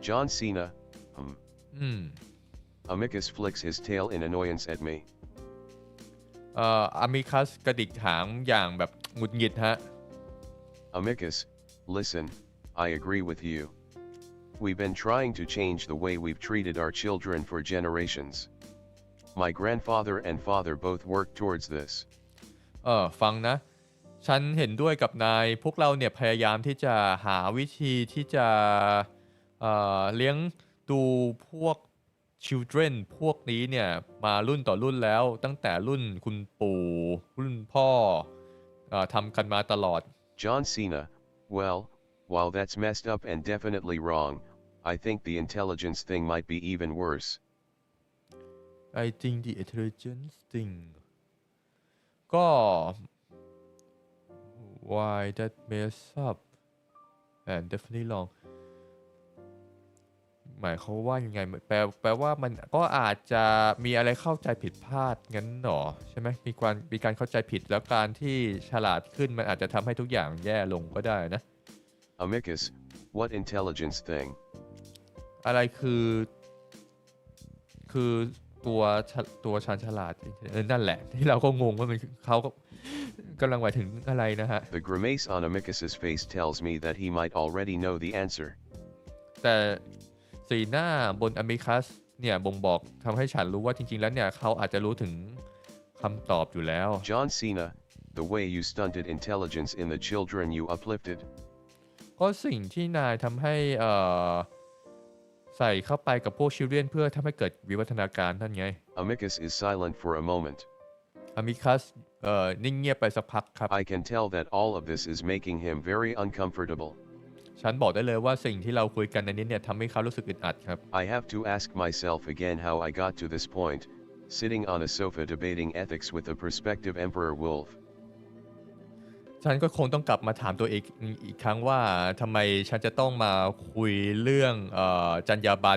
[SPEAKER 2] John Cena, Amicus flicks his tail in annoyance at me.
[SPEAKER 1] อามิคัสกระดิกหางอย่างแบบหงุดหงิดฮะ
[SPEAKER 2] Amicus, listen, I agree with you. We've been trying to change the way we've treated our children for generations. My grandfather and father both worked towards this.
[SPEAKER 1] ฟังนะฉันเห็นด้วยกับนายพวกเราเนี่ยพยายามที่จะหาวิธีที่จะเลี้ยงดูพวก children พวกนี้เนี่ยมารุ่นต่อรุ่นแล้วตั้งแต่รุ่นคุณปู่รุ่นพ่อทำกันมาตลอด
[SPEAKER 2] John Cena, well, while that's messed up and definitely wrong, I think the intelligence thing might be even worse.
[SPEAKER 1] I think the intelligence thing ก็ why that mess up and definitely wrong หมายเขาว่ายังไงแปลว่ามันก็อาจจะมีอะไรเข้าใจผิดพลาดงั้นหรอใช่ไหมมีการเข้าใจผิดแล้วการที่ฉลาดขึ้นมันอาจจะทำให้ทุกอย่างแย่ลงก็ได้นะ
[SPEAKER 2] Amicus, what intelligence thing?
[SPEAKER 1] อะไรคือตัวชาญฉลาดนั่นแหละที่เราก็งงว่ามันเขากำลังหมายถึงอะไรนะฮะ
[SPEAKER 2] The grimace on Amicus's face tells me that he might already know the answer.
[SPEAKER 1] แต่สีหน้าบนอมิคัสเนี่ยบ่งบอกทำให้ฉันรู้ว่าจริงๆแล้วเนี่ยเขาอาจจะรู้ถึงคำตอบอยู่แล้ว
[SPEAKER 2] John Cena, the way you stunted intelligence in the children you uplifted.
[SPEAKER 1] ก็สิ่งที่นายทำให้ใส่เข้าไปกับพวกชิลเลียนเพื่อทำให้เกิดวิวัฒนาการนั่นไง
[SPEAKER 2] Amicus is silent for a moment.
[SPEAKER 1] อมิคัสนิ่งเงียบไปสักพักครับ
[SPEAKER 2] I can tell that all of this is making him very uncomfortable.
[SPEAKER 1] ฉันบอกได้เลยว่าสิ่งที่เราคุยกันในนี้เนี่ยทำให้เขารู้สึกอึดอัดครับ
[SPEAKER 2] I have to ask myself again how I got to this point, sitting on a sofa debating ethics with a prospective Emperor Wolf.
[SPEAKER 1] ฉันก็คงต้องกลับมาถามตัวเองอีกครั้งว่าทำไมฉันจะต้องมาคุยเรื่องจรรยาบร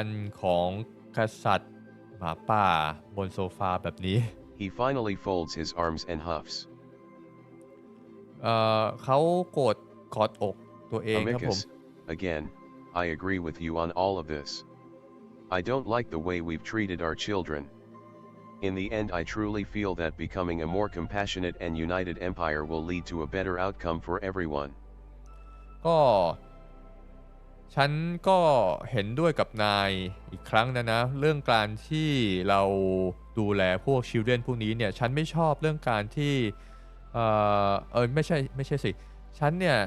[SPEAKER 1] รณของกษัตริย์หมาป่าบนโซฟาแบบนี้
[SPEAKER 2] He finally folds his arms and huffs.
[SPEAKER 1] เขากอดอกตัวเองครับผม
[SPEAKER 2] Amicus, again, I agree with you on all of this. I don't like the way we've treated our children. In the end, I truly feel that becoming a more compassionate and united empire will lead to a better outcome for everyone. ก็ฉันก็เห็นด้วยกับนายอีกครั้งนะเรื่องการที่เราดูแลพวกชิลเดรนพวกนี้เนี่ยฉันไม่ชอบเรื่องการที่ไม่ใช่สิฉันเนี่ย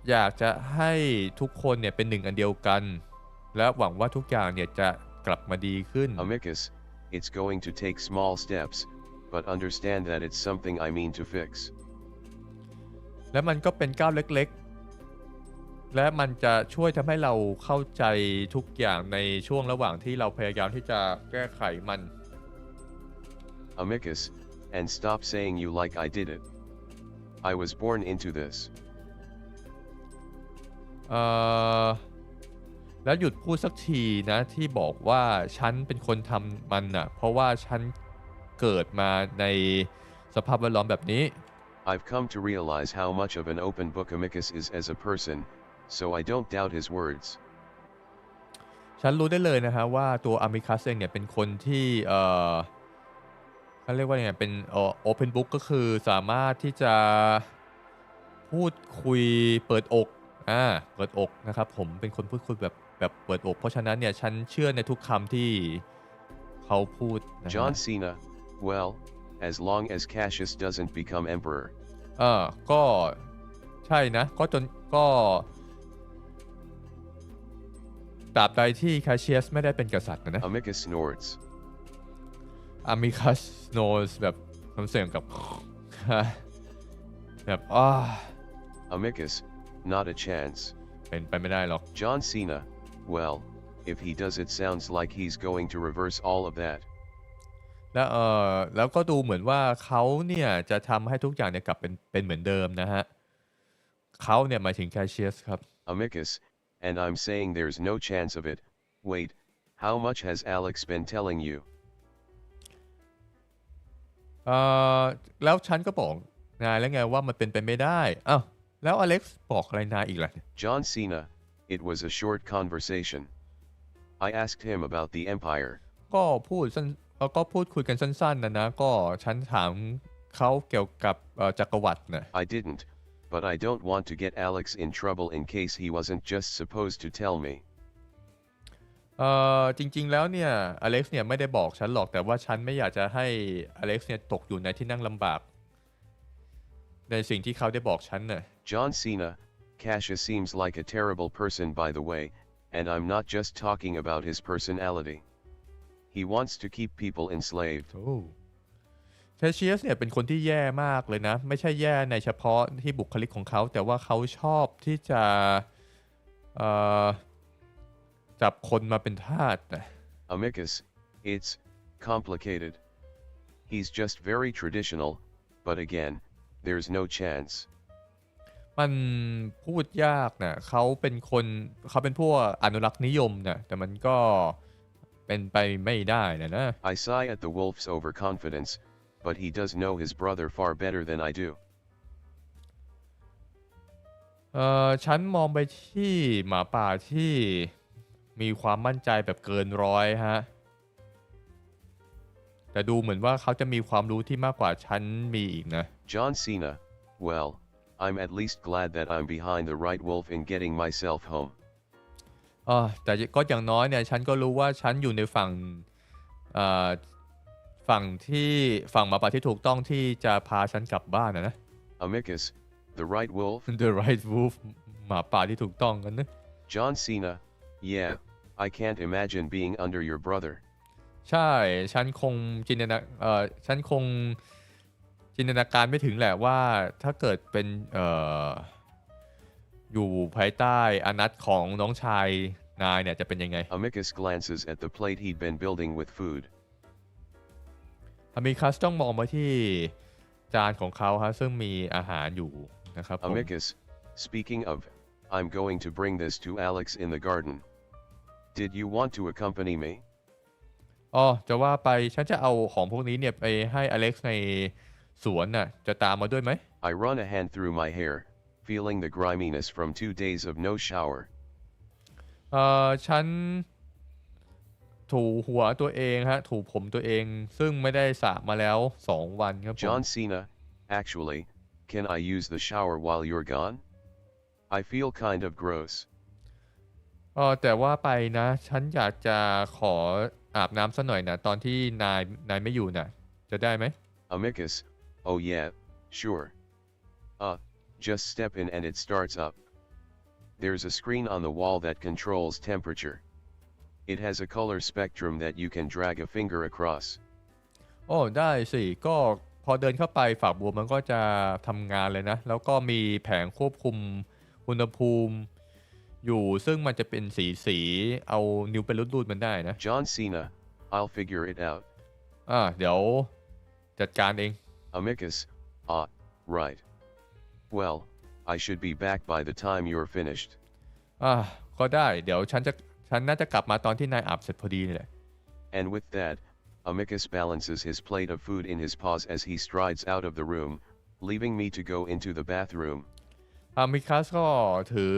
[SPEAKER 2] อยากจะให้ทุกคนเนี่ยเป็นหนึ่งอันเดียวกันและหวังว่าทุกอย่างเนี่ยจะกลับมาดีขึ้น Amicus, it's going to take small steps, but understand that it's something I mean to fix.
[SPEAKER 1] และมันก็เป็นก้าวเล็กๆและมันจะช่วยทำให้เราเข้าใจทุกอย่างในช่วงระหว่างที่เราพยายามที่จะแก้ไขมัน
[SPEAKER 2] Amicus, and stop saying you like I did it. I was born into this.
[SPEAKER 1] แล้วหยุดพูดสักทีนะที่บอกว่าฉันเป็นคนทำมันน่ะเพราะว่าฉันเกิดมาในสภาพแวดล้อมแบบนี้
[SPEAKER 2] I've come to realize how much of an open book Amicus is as a person, so I don't doubt his words.
[SPEAKER 1] ฉันรู้ได้เลยนะฮะว่าตัวอามิคัสเองเนี่ยเป็นคนที่เขาเรียกว่าไงเป็นopen book ก็คือสามารถที่จะพูดคุยเปิดอกเปิดอกนะครับผมเป็นคนพูดคุยแบบเปิดอกเพราะฉะนั้นเนี่ยฉันเชื่อในทุกคำที่เขาพูดนะฮะ
[SPEAKER 2] John Cena, well, as long as Cassius doesn't become emperor.
[SPEAKER 1] ก็ใช่นะก็ตราบใดที่แคชเชียสไม่ได้เป็นกษัตริย์นะ
[SPEAKER 2] Amicus snorts.
[SPEAKER 1] Amicus snores แบบน้ำเสียงกับ แบบ
[SPEAKER 2] Amicus, not a chance.
[SPEAKER 1] เป็นไปไม่ได้หรอก
[SPEAKER 2] John Cena, well, if he does it sounds like he's going to reverse all of that.
[SPEAKER 1] แล้วก็ดูเหมือนว่าเขาเนี่ยจะทำให้ทุกอย่างเนี่ยกลับเป็นเหมือนเดิมนะฮะเขาเนี่ยหมายถึงแคชเชียสครับ
[SPEAKER 2] Amicus, and I'm saying there's no chance of it. Wait, how much has Alex been telling you?
[SPEAKER 1] แล้วฉันก็บอกนายแล้วไงว่ามันเป็นไปไม่ได้แล้วอเล็กซ์บอกอะไรนายอีกล่ะ
[SPEAKER 2] John Cena, it was a short conversation. I asked him about the Empire.
[SPEAKER 1] ก็พูดคุยกันสั้นๆนะก็ฉันถามเขาเกี่ยวกับจักรวรรดินะ
[SPEAKER 2] I didn't, but I don't want to get Alex in trouble in case he wasn't just supposed to tell me.
[SPEAKER 1] จริงๆแล้วเนี่ยอเล็กซ์เนี่ยไม่ได้บอกฉันหรอกแต่ว่าฉันไม่อยากจะให้อเล็กซ์เนี่ยตกอยู่ในที่นั่งลำบากในสิ่งที่เขาได้บอกฉันน่ะ
[SPEAKER 2] John Cena, Cassius seems like a terrible person by the way, and I'm not just talking about his personality. He wants to keep people enslaved.
[SPEAKER 1] แคชเชียสเนี่ยเป็นคนที่แย่มากเลยนะไม่ใช่แย่ในเฉพาะที่บุคลิกของเขาแต่ว่าเขาชอบที่จะจับคนมาเป็นทาสนะ
[SPEAKER 2] Amicus, it's complicated. He's just very traditional, but again, there's no chance.
[SPEAKER 1] มันพูดยากนะเขาเป็นพวกอนุรักษ์นิยมนะแต่มันก็เป็นไปไม่ได้นะ
[SPEAKER 2] I sigh at the wolf's overconfidence, but he does know his brother far better than I do.
[SPEAKER 1] ฉันมองไปที่หมาป่าที่มีความมั่นใจแบบเกินร้อยฮะแต่ดูเหมือนว่าเขาจะมีความรู้ที่มากกว่าฉันมีอีกนะ
[SPEAKER 2] John Cena, well, I'm at least glad that I'm behind the right wolf in getting myself home.
[SPEAKER 1] แต่ก็อย่างน้อยเนี่ยฉันก็รู้ว่าฉันอยู่ในฝั่งหมาป่าที่ถูกต้องที่จะพาฉันกลับบ้านนะ
[SPEAKER 2] Amicus, the right wolf?
[SPEAKER 1] The right wolf หมาป่าที่ถูกต้องกันนะ
[SPEAKER 2] John Cena, yeah, I can't imagine being under your brother.
[SPEAKER 1] ใช่ฉันคงจินตนาการไม่ถึงแหละว่าถ้าเกิดเป็นอยู่ภายใต้อานัตของน้องชายนายเนี่ยจะเป็นยังไง
[SPEAKER 2] Amicus glances at the plate he'd been building with food.
[SPEAKER 1] อามิคัสต้องมองไปที่จานของเขาฮะซึ่งมีอาหารอยู่นะครับผม
[SPEAKER 2] Amicus, speaking of, I'm going to bring this to Alex in the garden. Did you want to accompany me?
[SPEAKER 1] จะว่าไปฉันจะเอาของพวกนี้เนี่ยไปให้อเล็กซ์ในสวนน่ะจะตามมาด้วยไหม
[SPEAKER 2] I run a hand through my hair, feeling the griminess from 2 days of no shower.
[SPEAKER 1] ฉันถูหัวตัวเองฮะถูผมตัวเองซึ่งไม่ได้สระมาแล้ว2 วันครับผม
[SPEAKER 2] John Cena, actually, can I use the shower while you're gone? I feel kind of gross.
[SPEAKER 1] แต่ว่าไปนะฉันอยากจะขออาบน้ำซะหน่อยนะตอนที่นายไม่อยู่น่ะจะได้ไหม
[SPEAKER 2] Amicus, oh yeah, sure. Just step in and it starts up. There's a screen on the wall that controls temperature. It has a color spectrum that you can drag a finger across.
[SPEAKER 1] ได้สิก็พอเดินเข้าไปฝากบัวมันก็จะทำงานเลยนะแล้วก็มีแผงควบคุมอุณหภูมิอยู่ซึ่งมันจะเป็นสีเอานิ้วไปรูดๆมันได้นะ
[SPEAKER 2] John Cena, I'll figure it out.
[SPEAKER 1] เดี๋ยว จัดการเอง
[SPEAKER 2] Amicus, right. Well, I should be back by the time you're finished.
[SPEAKER 1] ก็ได้เดี๋ยวฉันน่าจะกลับมาตอนที่นายอาบเสร็จพอดีนี่แหละ
[SPEAKER 2] And with that, Amicus balances his plate of food in his paws as he strides out of the room, leaving me to go into the bathroom.
[SPEAKER 1] มิคัสก็ถือ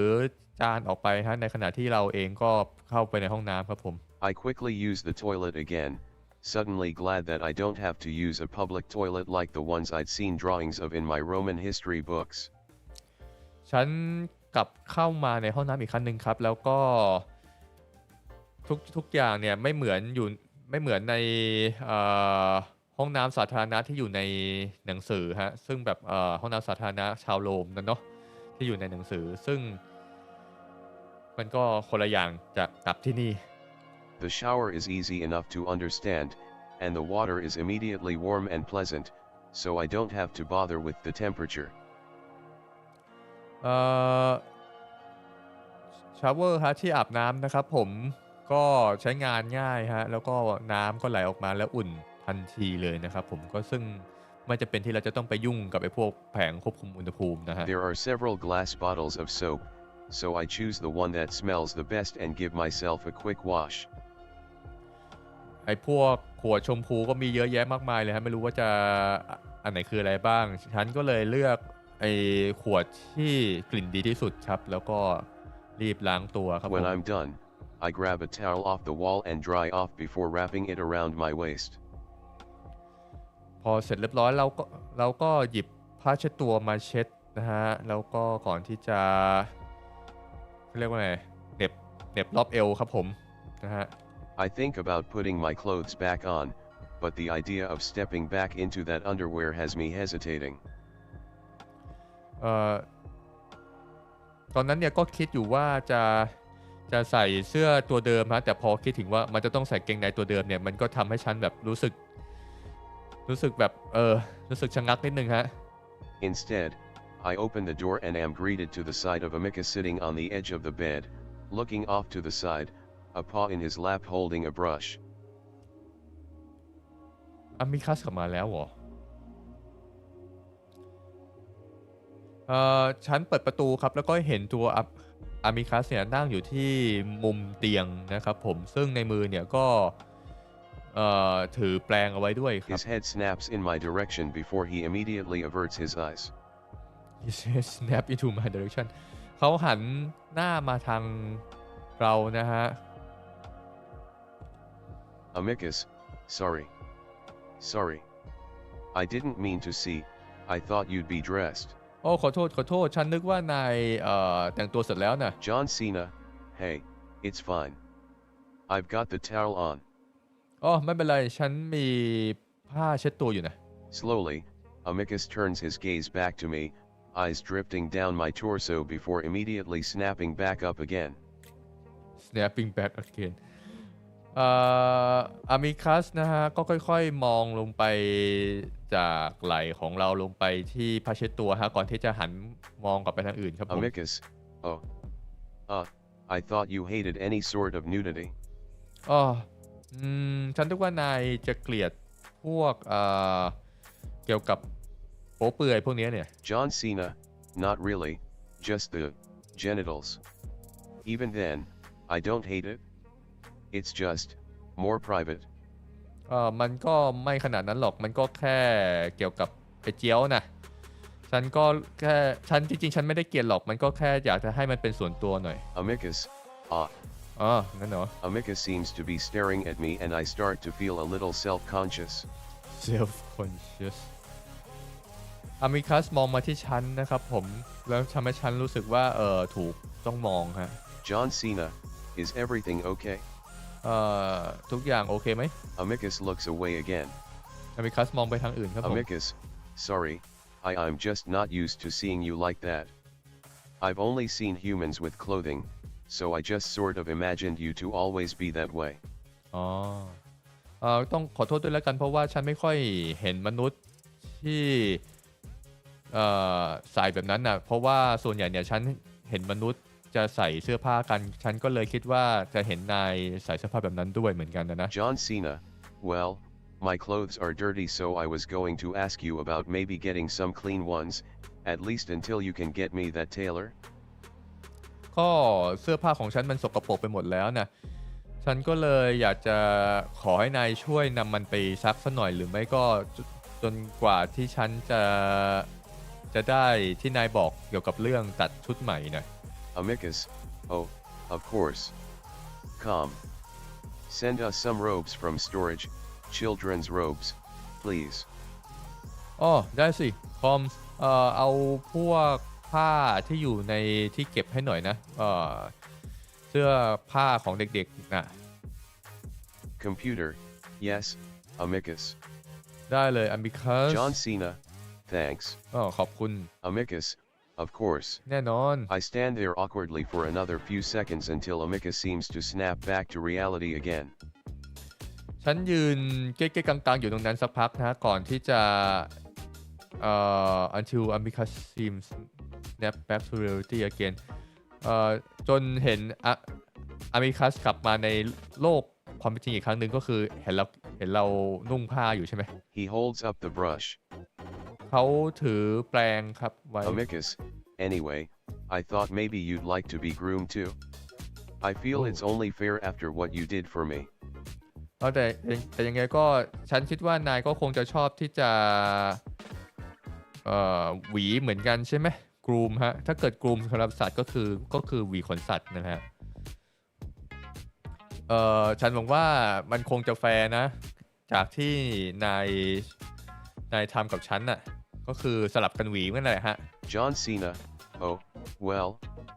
[SPEAKER 1] จานออกไปฮะในขณะที่เราเองก็เข้าไปในห้องน้ำครับผม
[SPEAKER 2] I quickly use the toilet again, suddenly glad that I don't have to use a public toilet like the ones I'd seen drawings of in my Roman history books.
[SPEAKER 1] ฉันกลับเข้ามาในห้องน้ำอีกครั้งหนึ่งครับแล้วก็ทุกอย่างเนี่ยไม่เหมือนในห้องน้ำสาธารณะที่อยู่ในหนังสือฮะซึ่งแบบห้องน้ำสาธารณะชาวโรมนั่นเนาะที่อยู่ในหนังสือซึ่งมันก็คนละอย่างจากกับที่นี่
[SPEAKER 2] The shower is easy enough to understand, and the water is immediately warm and pleasant, so I don't have to bother with the temperature.
[SPEAKER 1] ชาวเวอร์ฮะที่อาบน้ำนะครับผมก็ใช้งานง่ายฮะแล้วก็น้ำก็ไหลออกมาแล้วอุ่นทันทีเลยนะครับผมก็ซึ่งไม่จะเป็นที่เราจะต้องไปยุ่งกับไอ้พวกแผงควบคุมอุณหภูมินะฮะ
[SPEAKER 2] There are several glass bottles of soap, so I choose the one that smells the best and give myself a quick wash.
[SPEAKER 1] ไอ้พวกขวดชมพูก็มีเยอะแยะมากมายเลยฮะไม่รู้ว่าจะอันไหนคืออะไรบ้างฉันก็เลยเลือกไอ้ขวดที่กลิ่นดีที่สุดครับแล้วก็รีบล้างตัวครับ
[SPEAKER 2] When I'm done, I grab a towel off the wall and dry off before wrapping it around my waist.
[SPEAKER 1] พอเสร็จเรียบร้อยเราก็หยิบผ้าเช็ดตัวมาเช็ดนะฮะแล้วก็ก่อนที่จะเรียกว่าไงเหน็บรอบเอวครับผมนะฮะ
[SPEAKER 2] I think about putting my clothes back on, but the idea of stepping back into that underwear has me hesitating.
[SPEAKER 1] ตอนนั้นเนี่ยก็คิดอยู่ว่าจะใส่เสื้อตัวเดิมฮะแต่พอคิดถึงว่ามันจะต้องใส่เกงในตัวเดิมเนี่ยมันก็ทำให้ฉันแบบรู้สึกแบบรู้สึกชะงักนิดนึงฮะ
[SPEAKER 2] Instead, I open the door and am greeted to the sight of Amicus sitting on the edge of the bed, looking off to the side, a paw in his lap holding a brush.
[SPEAKER 1] มิคัสกลับมาแล้วเหรอฉันเปิดประตูครับแล้วก็เห็นตัวมิคัสเนี่ยนั่งอยู่ที่มุมเตียงนะครับผมซึ่งในมือเนี่ยก็ถือแปลงเอาไว้ด้วยครับ
[SPEAKER 2] His head snaps in my direction before he immediately averts his eyes.
[SPEAKER 1] His head snapped into my direction เขาหันหน้ามาทางเรานะฮะ
[SPEAKER 2] Amicus, sorry. I didn't mean to see, I thought you'd be dressed.
[SPEAKER 1] โอ้ขอโทษฉันนึกว่านายแต่งตัวเสร็จแล้วนะ
[SPEAKER 2] John Cena, hey, it's fine. I've got the towel on.
[SPEAKER 1] ไม่เป็นไรฉันมีผ้าเช็ดตัวอยู่นะ
[SPEAKER 2] Slowly, Amicus turns his gaze back to me, eyes drifting down my torso before immediately snapping back up again.
[SPEAKER 1] snapping back again มิคัสนะฮะก็ค่อยๆมองลงไปจากไหล่ของเราลงไปที่ผ้าเช็ดตัวฮะก่อนที่จะหันมองกลับไปทางอื่นครับผม
[SPEAKER 2] Amicus, I thought you hated any sort of nudity.
[SPEAKER 1] ฉันนึกว่านายจะเกลียดพวกเกี่ยวกับโป๊เปลือยพวกนี้เนี่ย
[SPEAKER 2] John Cena, not really, just the genitals. Even then, I don't hate it. It's just more private.
[SPEAKER 1] มันก็ไม่ขนาดนั้นหรอกมันก็แค่เกี่ยวกับไอ้เจียวนะฉันจริงๆฉันไม่ได้เกลียดหรอกมันก็แค่อยากจะให้มันเป็นส่วนตัวหน่อย
[SPEAKER 2] Amicus,
[SPEAKER 1] นั่นเหรอ
[SPEAKER 2] Amicus seems to be staring at me and I start to feel a little self-conscious.
[SPEAKER 1] self-conscious มิคัสมองมาที่ฉันนะครับผมแล้วทำให้ฉันรู้สึกว่าถูกต้องมองฮะ
[SPEAKER 2] John Cena, is everything okay?
[SPEAKER 1] ทุกอย่างโอเคไหม
[SPEAKER 2] Amicus looks away again.
[SPEAKER 1] มิคัสมองไปทางอื่นครับผม
[SPEAKER 2] Amicus, sorry, I'm just not used to seeing you like that. I've only seen humans with clothing, so I just sort of imagined you to always be that way.
[SPEAKER 1] ต้องขอโทษด้วยแล้วกันเพราะว่าฉันไม่ค่อยเห็นมนุษย์ที่ใส่แบบนั้นนะเพราะว่าส่วนใหญ่เนี่ยฉันเห็นมนุษย์จะใส่เสื้อผ้ากันฉันก็เลยคิดว่าจะเห็นนายใส่เสื้อผ้าแบบนั้นด้วยเหมือนกันนะ
[SPEAKER 2] John Cena, well, My clothes are dirty, so I was going to ask you about maybe getting some clean ones, at least until you can get me that tailor.
[SPEAKER 1] ก็เสื้อผ้าของฉันมันสกปรกไปหมดแล้วนะฉันก็เลยอยากจะขอให้นายช่วยนำมันไปซักสักหน่อยหรือไม่ก็จนกว่าที่ฉันจะได้ที่นายบอกเกี่ยวกับเรื่องตัดชุดใหม่นะ
[SPEAKER 2] Amicus, oh, of course. Come. Send us some robes from storage, children's robes, please.
[SPEAKER 1] อ๋อได้สิคอมเอาพวกผ้าที่อยู่ในที่เก็บให้หน่อยนะเสื้อผ้าของเด็กๆนะ
[SPEAKER 2] Computer, yes, Amicus.
[SPEAKER 1] ได้เลย Amicus
[SPEAKER 2] John Cena, thanks.
[SPEAKER 1] ขอบคุณ
[SPEAKER 2] Amicus, of course.
[SPEAKER 1] แน่นอน
[SPEAKER 2] I stand there awkwardly for another few seconds until Amicus seems to snap back to reality again.
[SPEAKER 1] ฉันยืนเก๊กๆกังๆอยู่ตรงนั้นสักพักนะก่อนที่จะuntil Amicus seems snap back to reality again จนเห็นAmicus กลับมาในโลกความเป็นจริงอีกครั้งหนึ่งก็คือเห็นเรานุ่งผ้าอยู่ใช่ไหม
[SPEAKER 2] He holds up the brush.
[SPEAKER 1] เขาถือแปรงครับไว้
[SPEAKER 2] Amicus, anyway, I thought maybe you'd like to be groomed too. I feel it's only fair after what you did for me.
[SPEAKER 1] แต่ยังไงก็ฉันคิดว่านายก็คงจะชอบที่จะหวีเหมือนกันใช่ไหมกรูมฮะถ้าเกิดกรูมสำหรับสัตว์ก็คือหวีขนสัตว์นะฮะฉันหวังว่ามันคงจะแฟร์นะจากที่นายทำกับฉันน่ะก็คือสลับกันหวีนั่นแหละฮะ
[SPEAKER 2] John Cena, oh, well,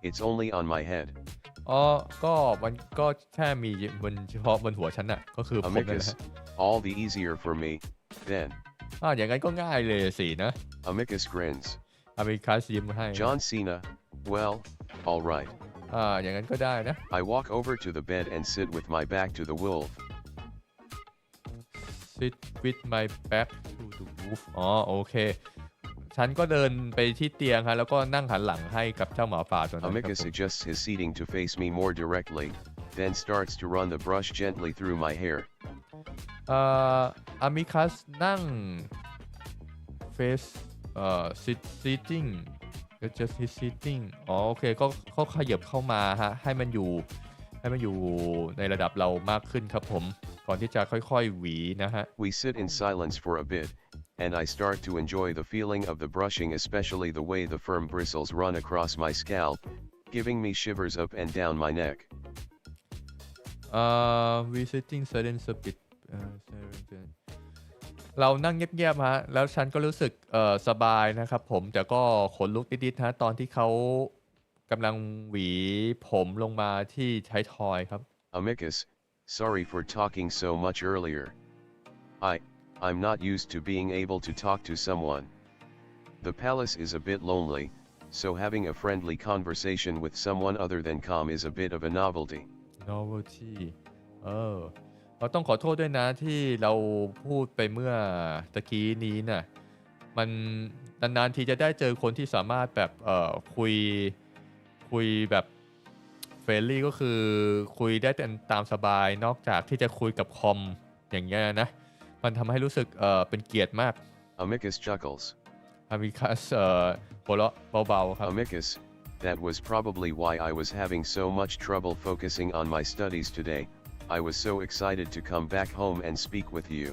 [SPEAKER 2] it's only on my head.
[SPEAKER 1] ก็มันก็แค่มีเฉพาะบนหัวฉันน่ะก็คือผมนั่นแหละ
[SPEAKER 2] Amicus, all the easier for me, then.
[SPEAKER 1] อย่างนั้นก็ง่ายเลยสินะ
[SPEAKER 2] Amicus grins.
[SPEAKER 1] Amicus ยิ้มให้
[SPEAKER 2] John Cena, well, all right.
[SPEAKER 1] อย่างนั้นก็ได้นะ
[SPEAKER 2] I walk over to the bed and sit with my back to the wolf.
[SPEAKER 1] Sit with my back to the wolf โอเคฉันก็เดินไปที่เตียงฮะแล้วก็นั่งหันหลังให้กับเจ้าหมาป่าตัวนั้น
[SPEAKER 2] Amicus adjusts his seating to face me more directly, then starts to run the brush gently through my hair.
[SPEAKER 1] Amicus นั่ง face sitting just his sitting โอเคก็ขยับเข้ามาฮะให้มันอยู่ในระดับเรามากขึ้นครับผมก่อนที่จะค่อยๆหวีนะฮะ
[SPEAKER 2] We sit in silence for a bit, and I start to enjoy the feeling of the brushing, especially the way the firm bristles run across my scalp, giving me shivers up and down my neck.
[SPEAKER 1] We sitting silence a bit เรานั่งเงียบๆฮะแล้วฉันก็รู้สึกสบายนะครับผมแต่ก็ขนลุกนิดๆฮะตอนที่เขากำลังหวีผมลงมาที่ท้ายทอยครับ
[SPEAKER 2] Amicus, sorry for talking so much earlier. I'm not used to being able to talk to someone. The palace is a bit lonely, so having a friendly conversation with someone other than Com is a bit of a novelty.
[SPEAKER 1] Novelty เราต้องขอโทษด้วยนะที่เราพูดไปเมื่อตะกี้นี้น่ะมันนานๆทีจะได้เจอคนที่สามารถแบบคุยแบบเฟรนลี่ก็คือคุยได้ตามสบายนอกจากที่จะคุยกับคอมอย่างเงี้ยนะมันทำให้รู้สึกเป็นเกียรติมาก
[SPEAKER 2] Amicus chuckles.
[SPEAKER 1] Amicus หัวเราะเบาๆครับ
[SPEAKER 2] Amicus, that was probably why I was having so much trouble focusing on my studies today. I was so excited to come back home and speak with you.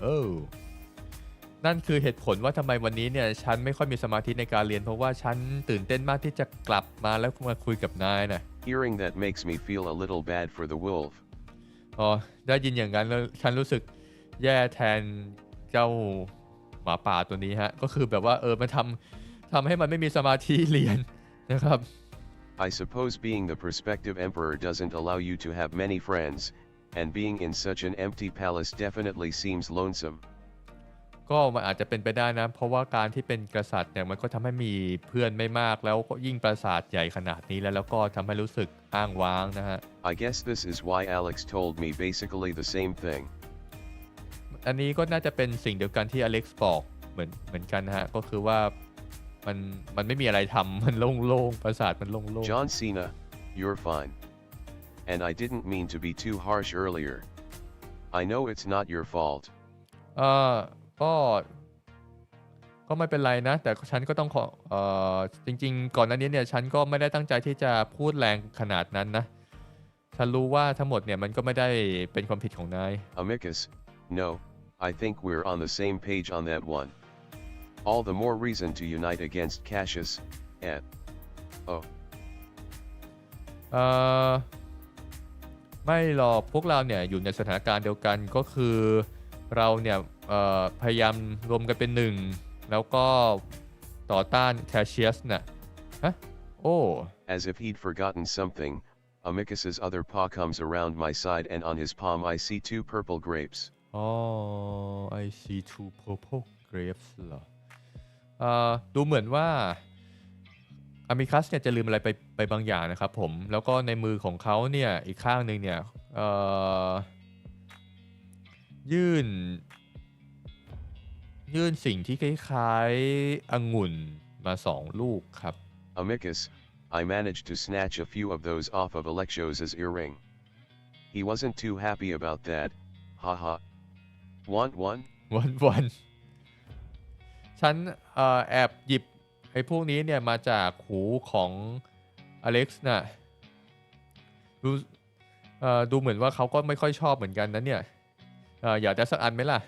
[SPEAKER 1] นั่นคือเหตุผลว่าทำไมวันนี้เนี่ยฉันไม่ค่อยมีสมาธิในการเรียนเพราะว่าฉันตื่นเต้นมากที่จะกลับมาแล้วมาคุยกับนายนะ
[SPEAKER 2] Hearing that makes me feel a little bad for the wolf.
[SPEAKER 1] ได้ยินอย่างนั้นแล้วฉันรู้สึกแย่แทนเจ้าหมาป่าตัวนี้ฮะก็คือแบบว่ามันทำให้มันไม่มีสมาธิเรียนนะครับ
[SPEAKER 2] I suppose being the prospective emperor doesn't allow you to have many friends, and being in such an empty palace definitely seems lonesome.
[SPEAKER 1] ก็มันอาจจะเป็นไปได้นะเพราะว่าการที่เป็นกษัตริย์เนี่ยมันก็ทำให้มีเพื่อนไม่มากแล้วก็ยิ่งปราสาทใหญ่ขนาดนี้แล้วก็ทำให้รู้สึกอ้างว้างนะฮะ
[SPEAKER 2] I guess this is why Alex told me basically the same thing.
[SPEAKER 1] อันนี้ก็น่าจะเป็นสิ่งเดียวกันที่อเล็กซ์บอกเหมือนกันนะฮะก็คือว่ามันไม่มีอะไรทำมันโล่งๆปราสาทมันโล่งๆ
[SPEAKER 2] John Cena, you're fine. And I didn't mean to be too harsh earlier. I know it's not your fault.
[SPEAKER 1] เอ่อก็ก็ไม่เป็นไรนะแต่ฉันก็ต้องขอจริงๆก่อนหน้านี้เนี่ยฉันก็ไม่ได้ตั้งใจที่จะพูดแรงขนาดนั้นนะฉันรู้ว่าทั้งหมดเนี่ยมันก็ไม่ได้เป็นความผิดของนาย
[SPEAKER 2] Amicus, no, I think we're on the same page on that one. All the more reason to unite against Cassius, et. Oh.
[SPEAKER 1] ไม่หรอกพวกเราเนี่ยอยู่ในสถานการณ์เดียวกันก็คือเราเนี่ยพยายามรวมกันเป็นหนึ่งแล้วก็ต่อต้านแคชเชียสน่ะฮะโอ้
[SPEAKER 2] As if he'd forgotten something, Amicus's other paw comes around my side and on his palm I see 2 purple grapes.
[SPEAKER 1] อ๋อ I see 2 purple grapes เหรอดูเหมือนว่าอามิคัสเนี่ยจะลืมอะไรไปบางอย่างนะครับผมแล้วก็ในมือของเขาเนี่ยอีกข้างหนึ่งเนี่ยยื่นสิ่งที่คล้ายๆองุ่นมา2 ลูกครับ
[SPEAKER 2] Amicus, I managed to snatch a few of those off of Alexio's earring. He wasn't too happy about that, haha. Want one?
[SPEAKER 1] วันฉันแอบหยิบไอ้พวกนี้เนี่ยมาจากหูของอเล็กซ์น่ะดูเหมือนว่าเขาก็ไม่ค่อยชอบเหมือนกันนะเนี่ยอยากได้สักอันไหมล่ะ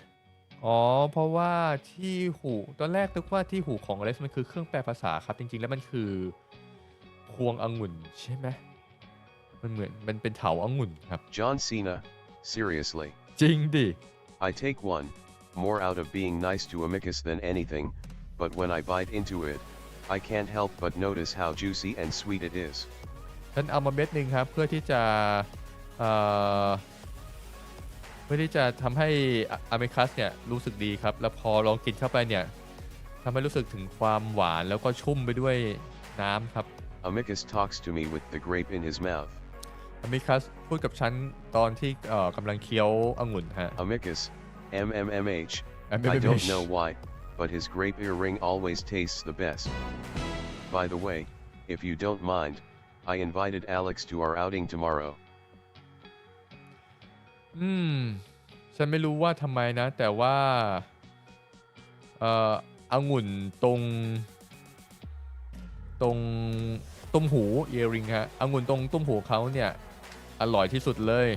[SPEAKER 1] อ๋อเพราะว่าที่หูตอนแรกนึกว่าที่หูของอเล็กซ์มันคือเครื่องแปลภาษาครับจริงๆแล้วมันคือพวงองุ่นใช่ไหมมันเป็นเถาองุ่นครับ
[SPEAKER 2] John Cena, seriously.
[SPEAKER 1] จริงดิ
[SPEAKER 2] I take one, more out of being nice to Amicus than anything, but when I bite into it, I can't help but notice how juicy and sweet it is.
[SPEAKER 1] ฉันเอามาเม็ดหนึ่งครับเพื่อที่จะทำให้อามิคัสเนี่ยรู้สึกดีครับแล้วพอลองกินเข้าไปเนี่ยทำให้รู้สึกถึงความหวานแล้วก็ชุ่มไปด้วยน้ำครับ
[SPEAKER 2] Amicus talks to me with the grape in his mouth.
[SPEAKER 1] อามิคัสพูดกับฉันตอนที่กำลังเคี้ยวองุ่นฮะ
[SPEAKER 2] Amicus, MMMH, I don't know why, but his grape earring always tastes the best. By the way, if you don't mind, I invited Alex to our outing tomorrow.
[SPEAKER 1] ฉันไม่รู้ว่าทำไมนะแต่ว่าองุ่นตรงตุ้มหูเอริงฮะองุ่นตรงตุ้มหูเขาเนี่ยอร่อยที่สุดเลย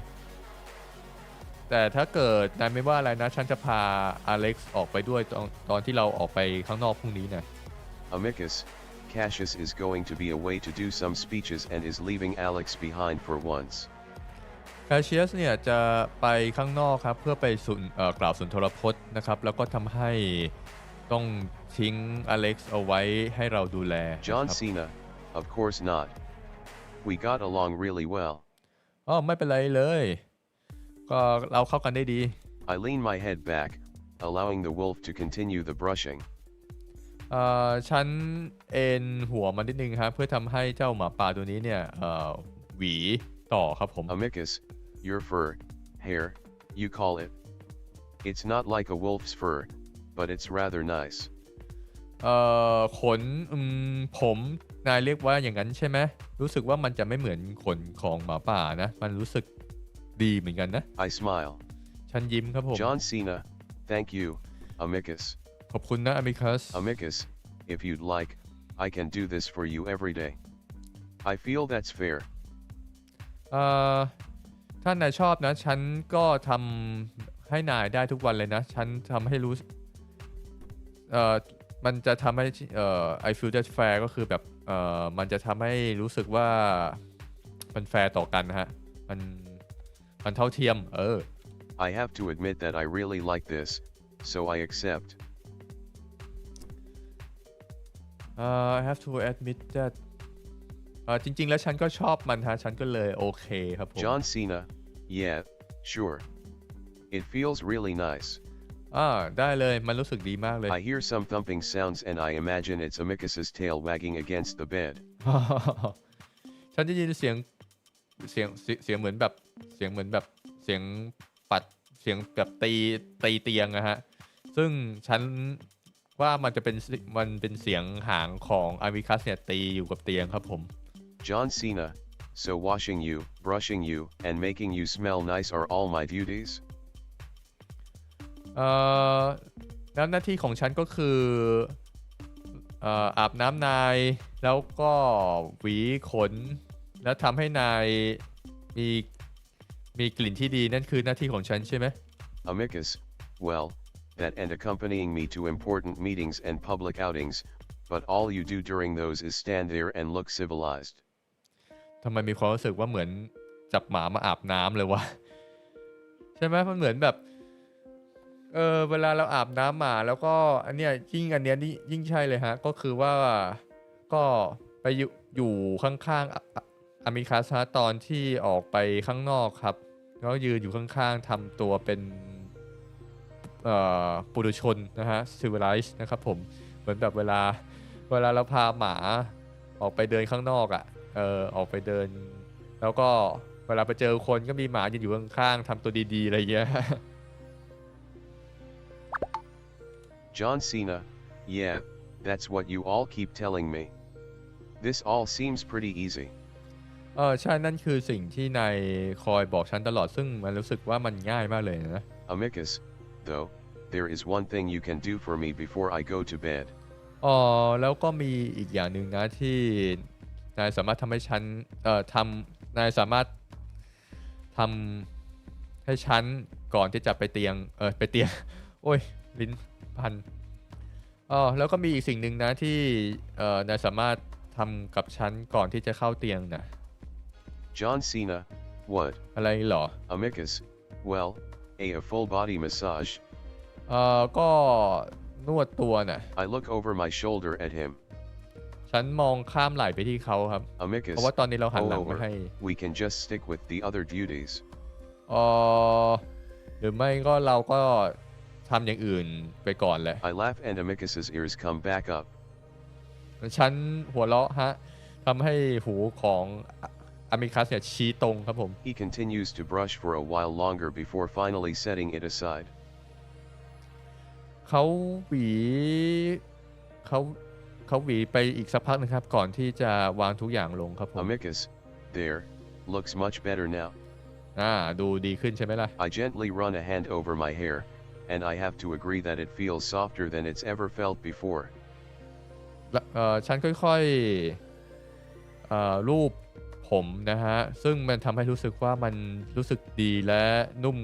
[SPEAKER 1] แต่ถ้าเกิดนายไม่ว่าอะไรนะฉันจะพาอเล็กซ์ออกไปด้วยตอนที่เราออกไปข้างนอกพรุ่งนี้นะ
[SPEAKER 2] Amicus, Cassius is going to be away to do some speeches and is leaving Alex behind for once.
[SPEAKER 1] คาเชียสเนี่ยจะไปข้างนอกครับเพื่อไปกล่าวสุนทรพจน์นะครับแล้วก็ทำให้ต้องทิ้งอเล็กซ์เอาไว้ให้เราดูแล
[SPEAKER 2] John Cena, of course not. We got along really well.
[SPEAKER 1] ไม่เป็นไรเลยก็เราเข้ากันได้ดี
[SPEAKER 2] I lean my head back, allowing the wolf to continue the brushing.
[SPEAKER 1] ฉันเอ็นหัวมันนิดนึงครับเพื่อทำให้เจ้าหมาป่าตัวนี้เนี่ยหวีต่อครับผม
[SPEAKER 2] Amicus, your fur, hair, you call it. It's not like a wolf's fur, but it's rather nice.
[SPEAKER 1] ขนผมนายเรียกว่าอย่างนั้นใช่ไหมรู้สึกว่ามันจะไม่เหมือนขนของหมาป่านะมันรู้สึกดีเหมือนกันนะ
[SPEAKER 2] I smile.
[SPEAKER 1] ฉันยิ้มครับผม
[SPEAKER 2] John Cena, thank you, Amicus.
[SPEAKER 1] ขอบคุณนะอามิคัส
[SPEAKER 2] Amicus, if you'd like, I can do this for you every day. I feel that's fair.
[SPEAKER 1] ถ้านายชอบนะฉันก็ทำให้นายได้ทุกวันเลยนะฉันทำให้รู้มันจะทำให้I feel that's fair ก็คือแบบมันจะทำให้รู้สึกว่ามันแฟร์ต่อกันนะฮะมันเท่าเทียม
[SPEAKER 2] I have to admit that I really like this, so I accept.
[SPEAKER 1] I have to admit that จริงๆแล้วฉันก็ชอบมันฮะฉันก็เลยโอเคครับผม
[SPEAKER 2] John Cena, yeah, sure. It feels really nice.
[SPEAKER 1] ได้เลยมันรู้สึกดีมากเลย
[SPEAKER 2] I hear some thumping sounds and I imagine it's Amicus's tail wagging against the bed.
[SPEAKER 1] ฉันได้ยินเสียงเหมือนแบบเสียงปัดเสียงแบบตีเตียงนะฮะซึ่งฉันว่ามันเป็นเสียงหางของอามิคัสเนี่ยตีอยู่กับเตียงครับผม
[SPEAKER 2] John Cena, so washing you, brushing you, and making you smell nice are all my duties?
[SPEAKER 1] เอ่อแล้วหน้าที่ของฉันก็คืออาบน้ำนายแล้วก็หวีขนแล้วทำให้นายมีมีกลิ่นที่ดีนั่นคือหน้าที่ของฉันใช่ไหม
[SPEAKER 2] Amicus, well, that and accompanying me to important meetings and public outings, but all you do during those is stand there and look civilized.
[SPEAKER 1] ทำไมมีความรู้สึกว่าเหมือนจับหมามาอาบน้ำเลยวะใช่ไหมมันเหมือนแบบเวลาเราอาบน้ำหมาแล้วก็อันเนี้ยอันเนี้ยนี่ยิ่งใช่เลยฮะก็คือว่าก็ไปอยู่ข้างๆอามิคาซะตอนที่ออกไปข้างนอกครับแล้วยืนอยู่ข้างๆทำตัวเป็นปุถุชนนะฮะ civilized นะครับผมเหมือนแบบเวลาเราพาหมาออกไปเดินข้างนอกออกไปเดินแล้วก็เวลาไปเจอคนก็มีหมายืนอยู่ข้างๆทำตัวดีๆอะไรเงี้ย
[SPEAKER 2] John Cena, yeah, that's what you all keep telling me. This all seems pretty easy.
[SPEAKER 1] ใช่นั่นคือสิ่งที่นายคอยบอกฉันตลอดซึ่งมันรู้สึกว่ามันง่ายมากเลยนะ
[SPEAKER 2] Amicus, though, there is one thing you can do for me before I go to bed.
[SPEAKER 1] แล้วก็มีอีกอย่างหนึ่งนะที่นายสามารถทำให้ฉันนายสามารถทำให้ฉันก่อนที่จะไปเตียงโอ้ยลิ้นพันแล้วก็มีอีกสิ่งหนึ่งนะที่นายสามารถทำกับฉันก่อนที่จะเข้าเตียงนะ
[SPEAKER 2] John Cena, what?
[SPEAKER 1] อะไรหรอ
[SPEAKER 2] Amicus, well, a full body massage.
[SPEAKER 1] ก็นวดตัวน่ะ
[SPEAKER 2] I look over my shoulder at him.
[SPEAKER 1] ฉันมองข้ามไหล่ไปที่เขาครับ
[SPEAKER 2] Amicus,
[SPEAKER 1] เพราะว่าตอนนี้เราหันหลัง
[SPEAKER 2] over,
[SPEAKER 1] มาให้
[SPEAKER 2] we can just stick with the other duties.
[SPEAKER 1] หรือไม่ก็เราก็ทำอย่างอื่นไปก่อนแหละ
[SPEAKER 2] I laugh and Amicus's ears come back up.
[SPEAKER 1] ฉันหัวเราะฮะทำให้หูของอามิคัสเนี่ยชี้ตรงครับผม
[SPEAKER 2] He continues to brush for a while longer before finally setting it aside.
[SPEAKER 1] เขาหวีเขาหวีไปอีกสักพักนึงครับก่อนที่จะวางทุกอย่างลงครับผม
[SPEAKER 2] Amicus, there, looks much better now.
[SPEAKER 1] ดูดีขึ้นใช่ไหมล่ะ
[SPEAKER 2] I gently run a hand over my hair, and I have to agree that it feels softer than it's ever felt before.
[SPEAKER 1] ฉันค่อยๆรูปผมนะฮะซึ่งมันทำให้รู้สึกว่ามันรู้สึกดีและนุ่ม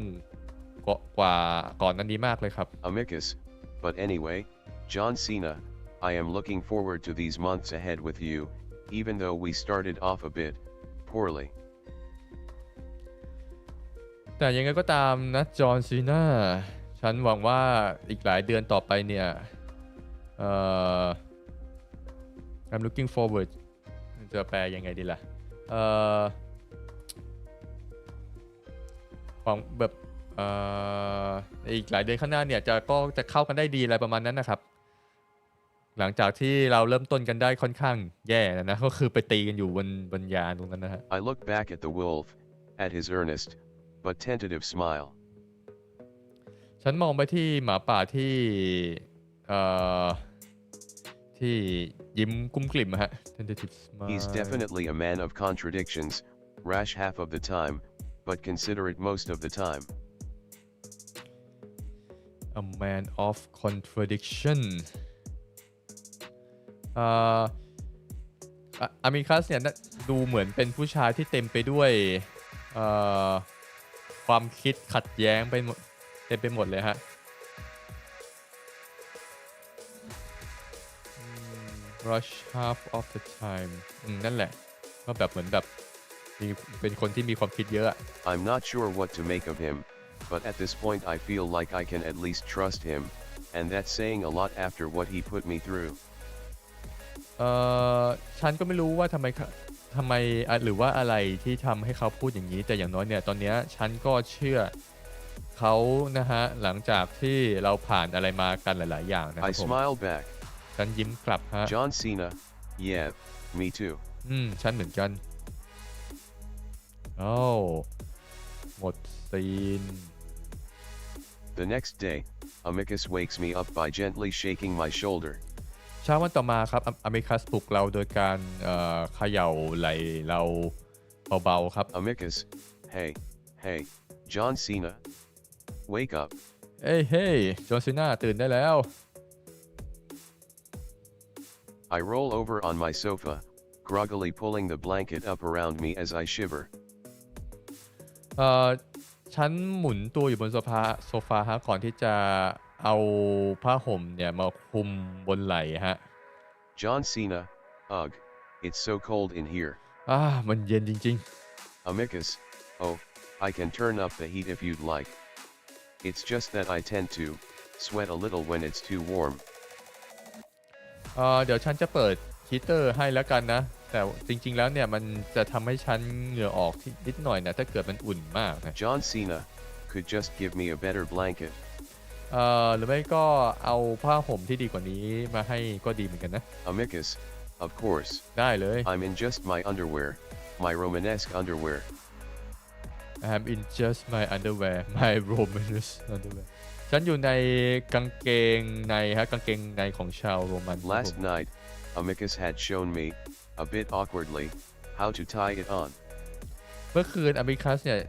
[SPEAKER 1] กว่าก่อนนั้นนี้มากเลยครับ
[SPEAKER 2] Amicus, but anyway, John Cena, I am looking forward to these months ahead with you, even though we started off a bit poorly.
[SPEAKER 1] แต่ยังไงก็ตามนะจอห์นซีนาฉันหวังว่าอีกหลายเดือนต่อไปเนี่ยI'm looking forward จะแปลยังไงดีล่ะหวังแบบอีกหลายเดือนข้างหน้าเนี่ยก็จะเข้ากันได้ดีอะไรประมาณนั้นนะครับหลังจากที่เราเริ่มต้นกันได้ค่อนข้างแย่นะก็คือไปตีกันอยู่บนยานตรงนั้นนะฮะ
[SPEAKER 2] I look back at the wolf, at his earnest, but tentative smile.
[SPEAKER 1] ฉันมองไปที่หมาป่าที่ยิ้มกุ้มกลิ่มฮะ tentative smile.
[SPEAKER 2] He's definitely a man of contradictions, rash half of the time, but considerate most of the time.
[SPEAKER 1] A man of contradiction. อามิคัสเนี่ยดูเหมือนเป็นผู้ชายที่เต็มไปด้วยความคิดขัดแย้งไปหมดเต็มไปหมดเลยฮะrush half of the time นั่นแหละก็แบบเหมือนแบบเป็นคนที่มีความคิดเยอะ
[SPEAKER 2] I'm not sure what to make of him, but at this point I feel like I can at least trust him, and that's saying a lot after what he put me through.
[SPEAKER 1] ฉันก็ไม่รู้ว่าทำไมหรือว่าอะไรที่ทำให้เขาพูดอย่างนี้แต่อย่างน้อยเนี่ยตอนนี้ฉันก็เชื่อเขานะฮะหลังจากที่เราผ่านอะไรมากันหลายๆอย่างนะครับ
[SPEAKER 2] I smile back.
[SPEAKER 1] ฉันยิ้มกลับฮะ
[SPEAKER 2] John Cena, yeah, me too.
[SPEAKER 1] ฉันเหมือนกันหมดซีน
[SPEAKER 2] The next day, Amicus wakes me up by gently shaking my shoulder.
[SPEAKER 1] เช้าวันต่อมาครับอามิคัสปลุกเราโดยการเขย่าไหล่เราเบาๆครับ
[SPEAKER 2] Amicus, hey, John Cena, wake up.
[SPEAKER 1] เอ้ยเฮ้ยจอห์นซีนาตื่นได้แล้ว
[SPEAKER 2] I roll over on my sofa, groggily pulling the blanket up around me as I shiver.
[SPEAKER 1] ฉันหมุนตัวอยู่บนโซฟาฮะก่อนที่จะเอาผ้าห่มเนี่ยมาคลุมบนไหล่ฮะ
[SPEAKER 2] John Cena, ugh, it's so cold in here.
[SPEAKER 1] มันเย็นจริง
[SPEAKER 2] Amicus, oh, I can turn up the heat if you'd like. It's just that I tend to sweat a little when it's too warm.
[SPEAKER 1] เดี๋ยวฉันจะเปิดฮีเตอร์ให้แล้วกันนะ แต่จริงๆแล้วเนี่ยมันจะทำให้ฉันเหงื่อออกนิดหน่อยนะถ้าเกิดมันอุ่นมากนะ
[SPEAKER 2] John Cena, could just give me a better blanket.
[SPEAKER 1] หรือไม่ก็เอาผ้าห่มที่ดีกว่านี้มาให้ก็ดีเหมือนกันนะ
[SPEAKER 2] Amicus, of course.
[SPEAKER 1] ได้เลย
[SPEAKER 2] I'm in just my underwear, my Romanesque underwear.
[SPEAKER 1] I'm in just my underwear my Romanes underwear ฉันอยู่ในกางเกงในฮะกางเกงในของชาวโรมัน
[SPEAKER 2] Last night, Amicus had shown me, a bit awkwardly, how to tie it on.
[SPEAKER 1] เมื่อคืนอเมริคัสเนี่ย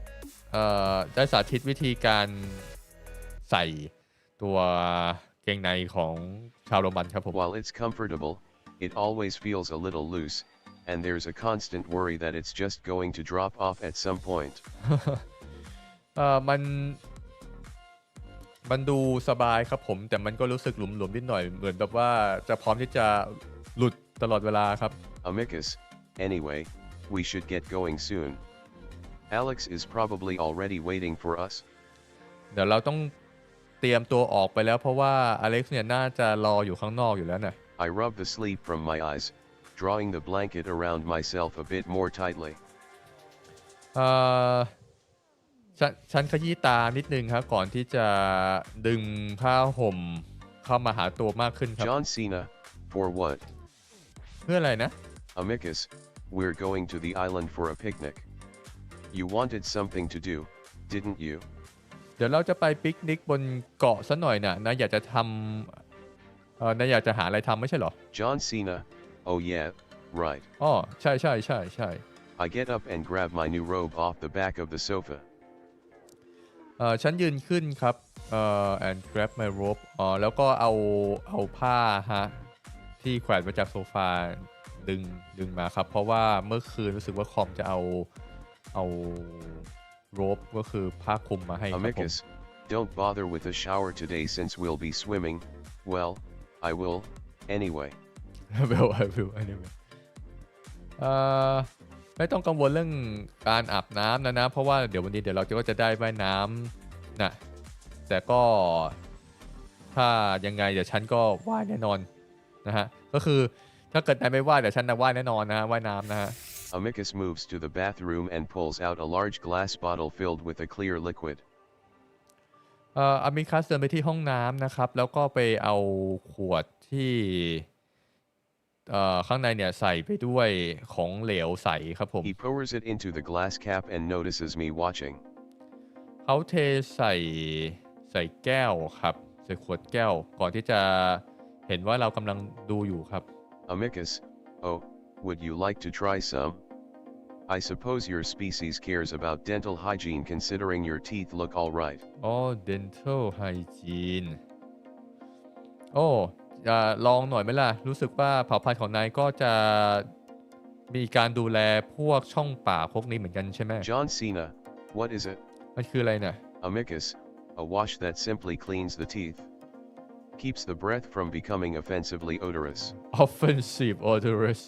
[SPEAKER 1] ได้สาธิตวิธีการใส่ตัวเกงในของชาวโรมันครับผม
[SPEAKER 2] While it's comfortable, it always feels a little loose, and there's a constant worry that it's just going to drop off at some point.
[SPEAKER 1] มันดูสบายครับผมแต่มันก็รู้สึกหลวมๆนิดหน่อยเหมือนแบบว่าจะพร้อมที่จะหลุดตลอดเวลาครับ
[SPEAKER 2] Amicus, anyway, we should get going soon. Alex is probably already waiting for us.
[SPEAKER 1] เดี๋ยวเราต้องเตรียมตัวออกไปแล้วเพราะว่าอเล็กซ์เนี่ยน่าจะรออยู่ข้างนอกอยู่แล้วนะ
[SPEAKER 2] I rub the sleep from my eyes, drawing the blanket around myself a bit more tightly.
[SPEAKER 1] ฉันขยี้ตานิดนึงครับก่อนที่จะดึงผ้าห่มเข้ามาหาตัวมากขึ้นครับ
[SPEAKER 2] John Cena, for what?
[SPEAKER 1] เพื่ออะไรนะ
[SPEAKER 2] Amicus, we're going to the island for a picnic. You wanted something to do, didn't you?
[SPEAKER 1] เดี๋ยวเราจะไปปิกนิกบนเกาะซะหน่อยนะอยากจะทำอยากจะหาอะไรทำไม่ใช่เหรอ
[SPEAKER 2] John Cena, oh yeah, right.
[SPEAKER 1] ใช่
[SPEAKER 2] I get up and grab my new robe off the back of the sofa.
[SPEAKER 1] ฉันยืนขึ้นครับand grab my robe แล้วก็เอาผ้าฮะที่แขวนมาจากโซฟาดึงมาครับเพราะว่าเมื่อคืนรู้สึกว่าคอมจะเอาrobe ก็คือผ้าคลุมมาให้ครับผม
[SPEAKER 2] Amicus, don't bother with a shower today since we'll be swimming. Well, I will, anyway.
[SPEAKER 1] Well, I will anyway. ไม่ต้องกังวลเรื่องการอาบน้ำนะเพราะว่าเดี๋ยววันนี้เราก็จะได้ว่ายน้ำนะแต่ก็ถ้ายังไงเดี๋ยวฉันก็ว่ายแน่นอนนะฮะก็คือถ้าเกิดนายไม่ว่ายเดี๋ยวฉันว่ายแน่นอนนะว่ายน้ำนะฮะ
[SPEAKER 2] Amicus moves to the bathroom and pulls out a large glass bottle filled with a clear liquid.
[SPEAKER 1] อามิคัสเดินไปที่ห้องน้ำนะครับแล้วก็ไปเอาขวดที่ข้างในเนี่ยใส่ไปด้วยของเหลวใสครับผม
[SPEAKER 2] He pours it into the glass cap and notices me watching.
[SPEAKER 1] เขาเทใส่แก้วครับใส่ขวดแก้วก่อนที่จะเห็นว่าเรากำลังดูอยู่ครับ
[SPEAKER 2] Amicus, oh, would you like to try some? I suppose your species cares about dental hygiene considering your teeth look all right.
[SPEAKER 1] dental hygiene ลองหน่อยไหมล่ะรู้สึกว่าเผ่าพันธุ์ของนายก็จะมีการดูแลพวกช่องปากพวกนี้เหมือนกันใช่ไหม
[SPEAKER 2] John Cena, what is it?
[SPEAKER 1] มันคืออะไรนะ
[SPEAKER 2] Amicus, a wash that simply cleans the teeth. Keeps the breath from becoming offensively odorous.
[SPEAKER 1] offensive odorous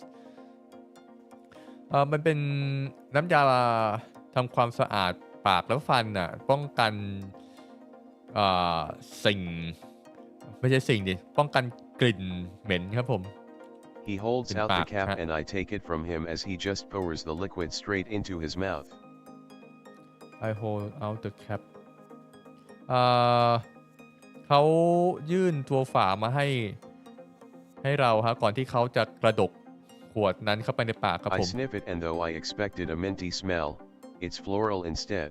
[SPEAKER 1] มันเป็นน้ำยาทำความสะอาดปากและฟันน่ะป้องกันสิ่งไม่ใช่สิ่งดิป้องกันกลิ่นเหม็นครับผม
[SPEAKER 2] He holds out the cap and I take it from him as he just pours the liquid straight into his mouth.
[SPEAKER 1] I hold out the cap เขายื่นตัวฝามาให้เราฮะก่อนที่เขาจะกระดกขวดนั้นเข้าไปในปากครับผม
[SPEAKER 2] I sniff it and though I expected a minty smell, it's floral instead.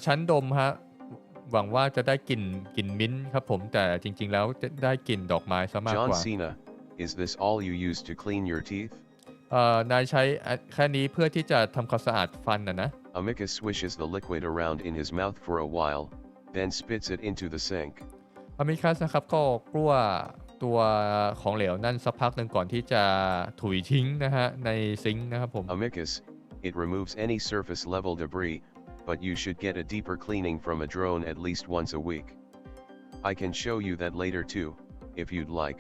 [SPEAKER 1] ฉันดมฮะหวังว่าจะได้กลิ่นมิ้นท์ครับผมแต่จริงๆแล้วจะได้กลิ่นดอกไม้ซะมากกว่า
[SPEAKER 2] John Cena, is this all you use to clean your teeth?
[SPEAKER 1] นายใช้แค่นี้เพื่อที่จะทำความสะอาดฟันนะ
[SPEAKER 2] Amicus swishes the liquid around in his mouth for a while, then spits it into the sink.
[SPEAKER 1] อามิคัสนะครับก็กลั้วตัวของเหลวนั่นสักพักหนึ่งก่อนที่จะถุยทิ้งนะฮะในซิงค์นะครับผม
[SPEAKER 2] Amicus, it removes any surface level debris, but you should get a deeper cleaning from a drone at least once a week. I can show you that later too, if you'd like.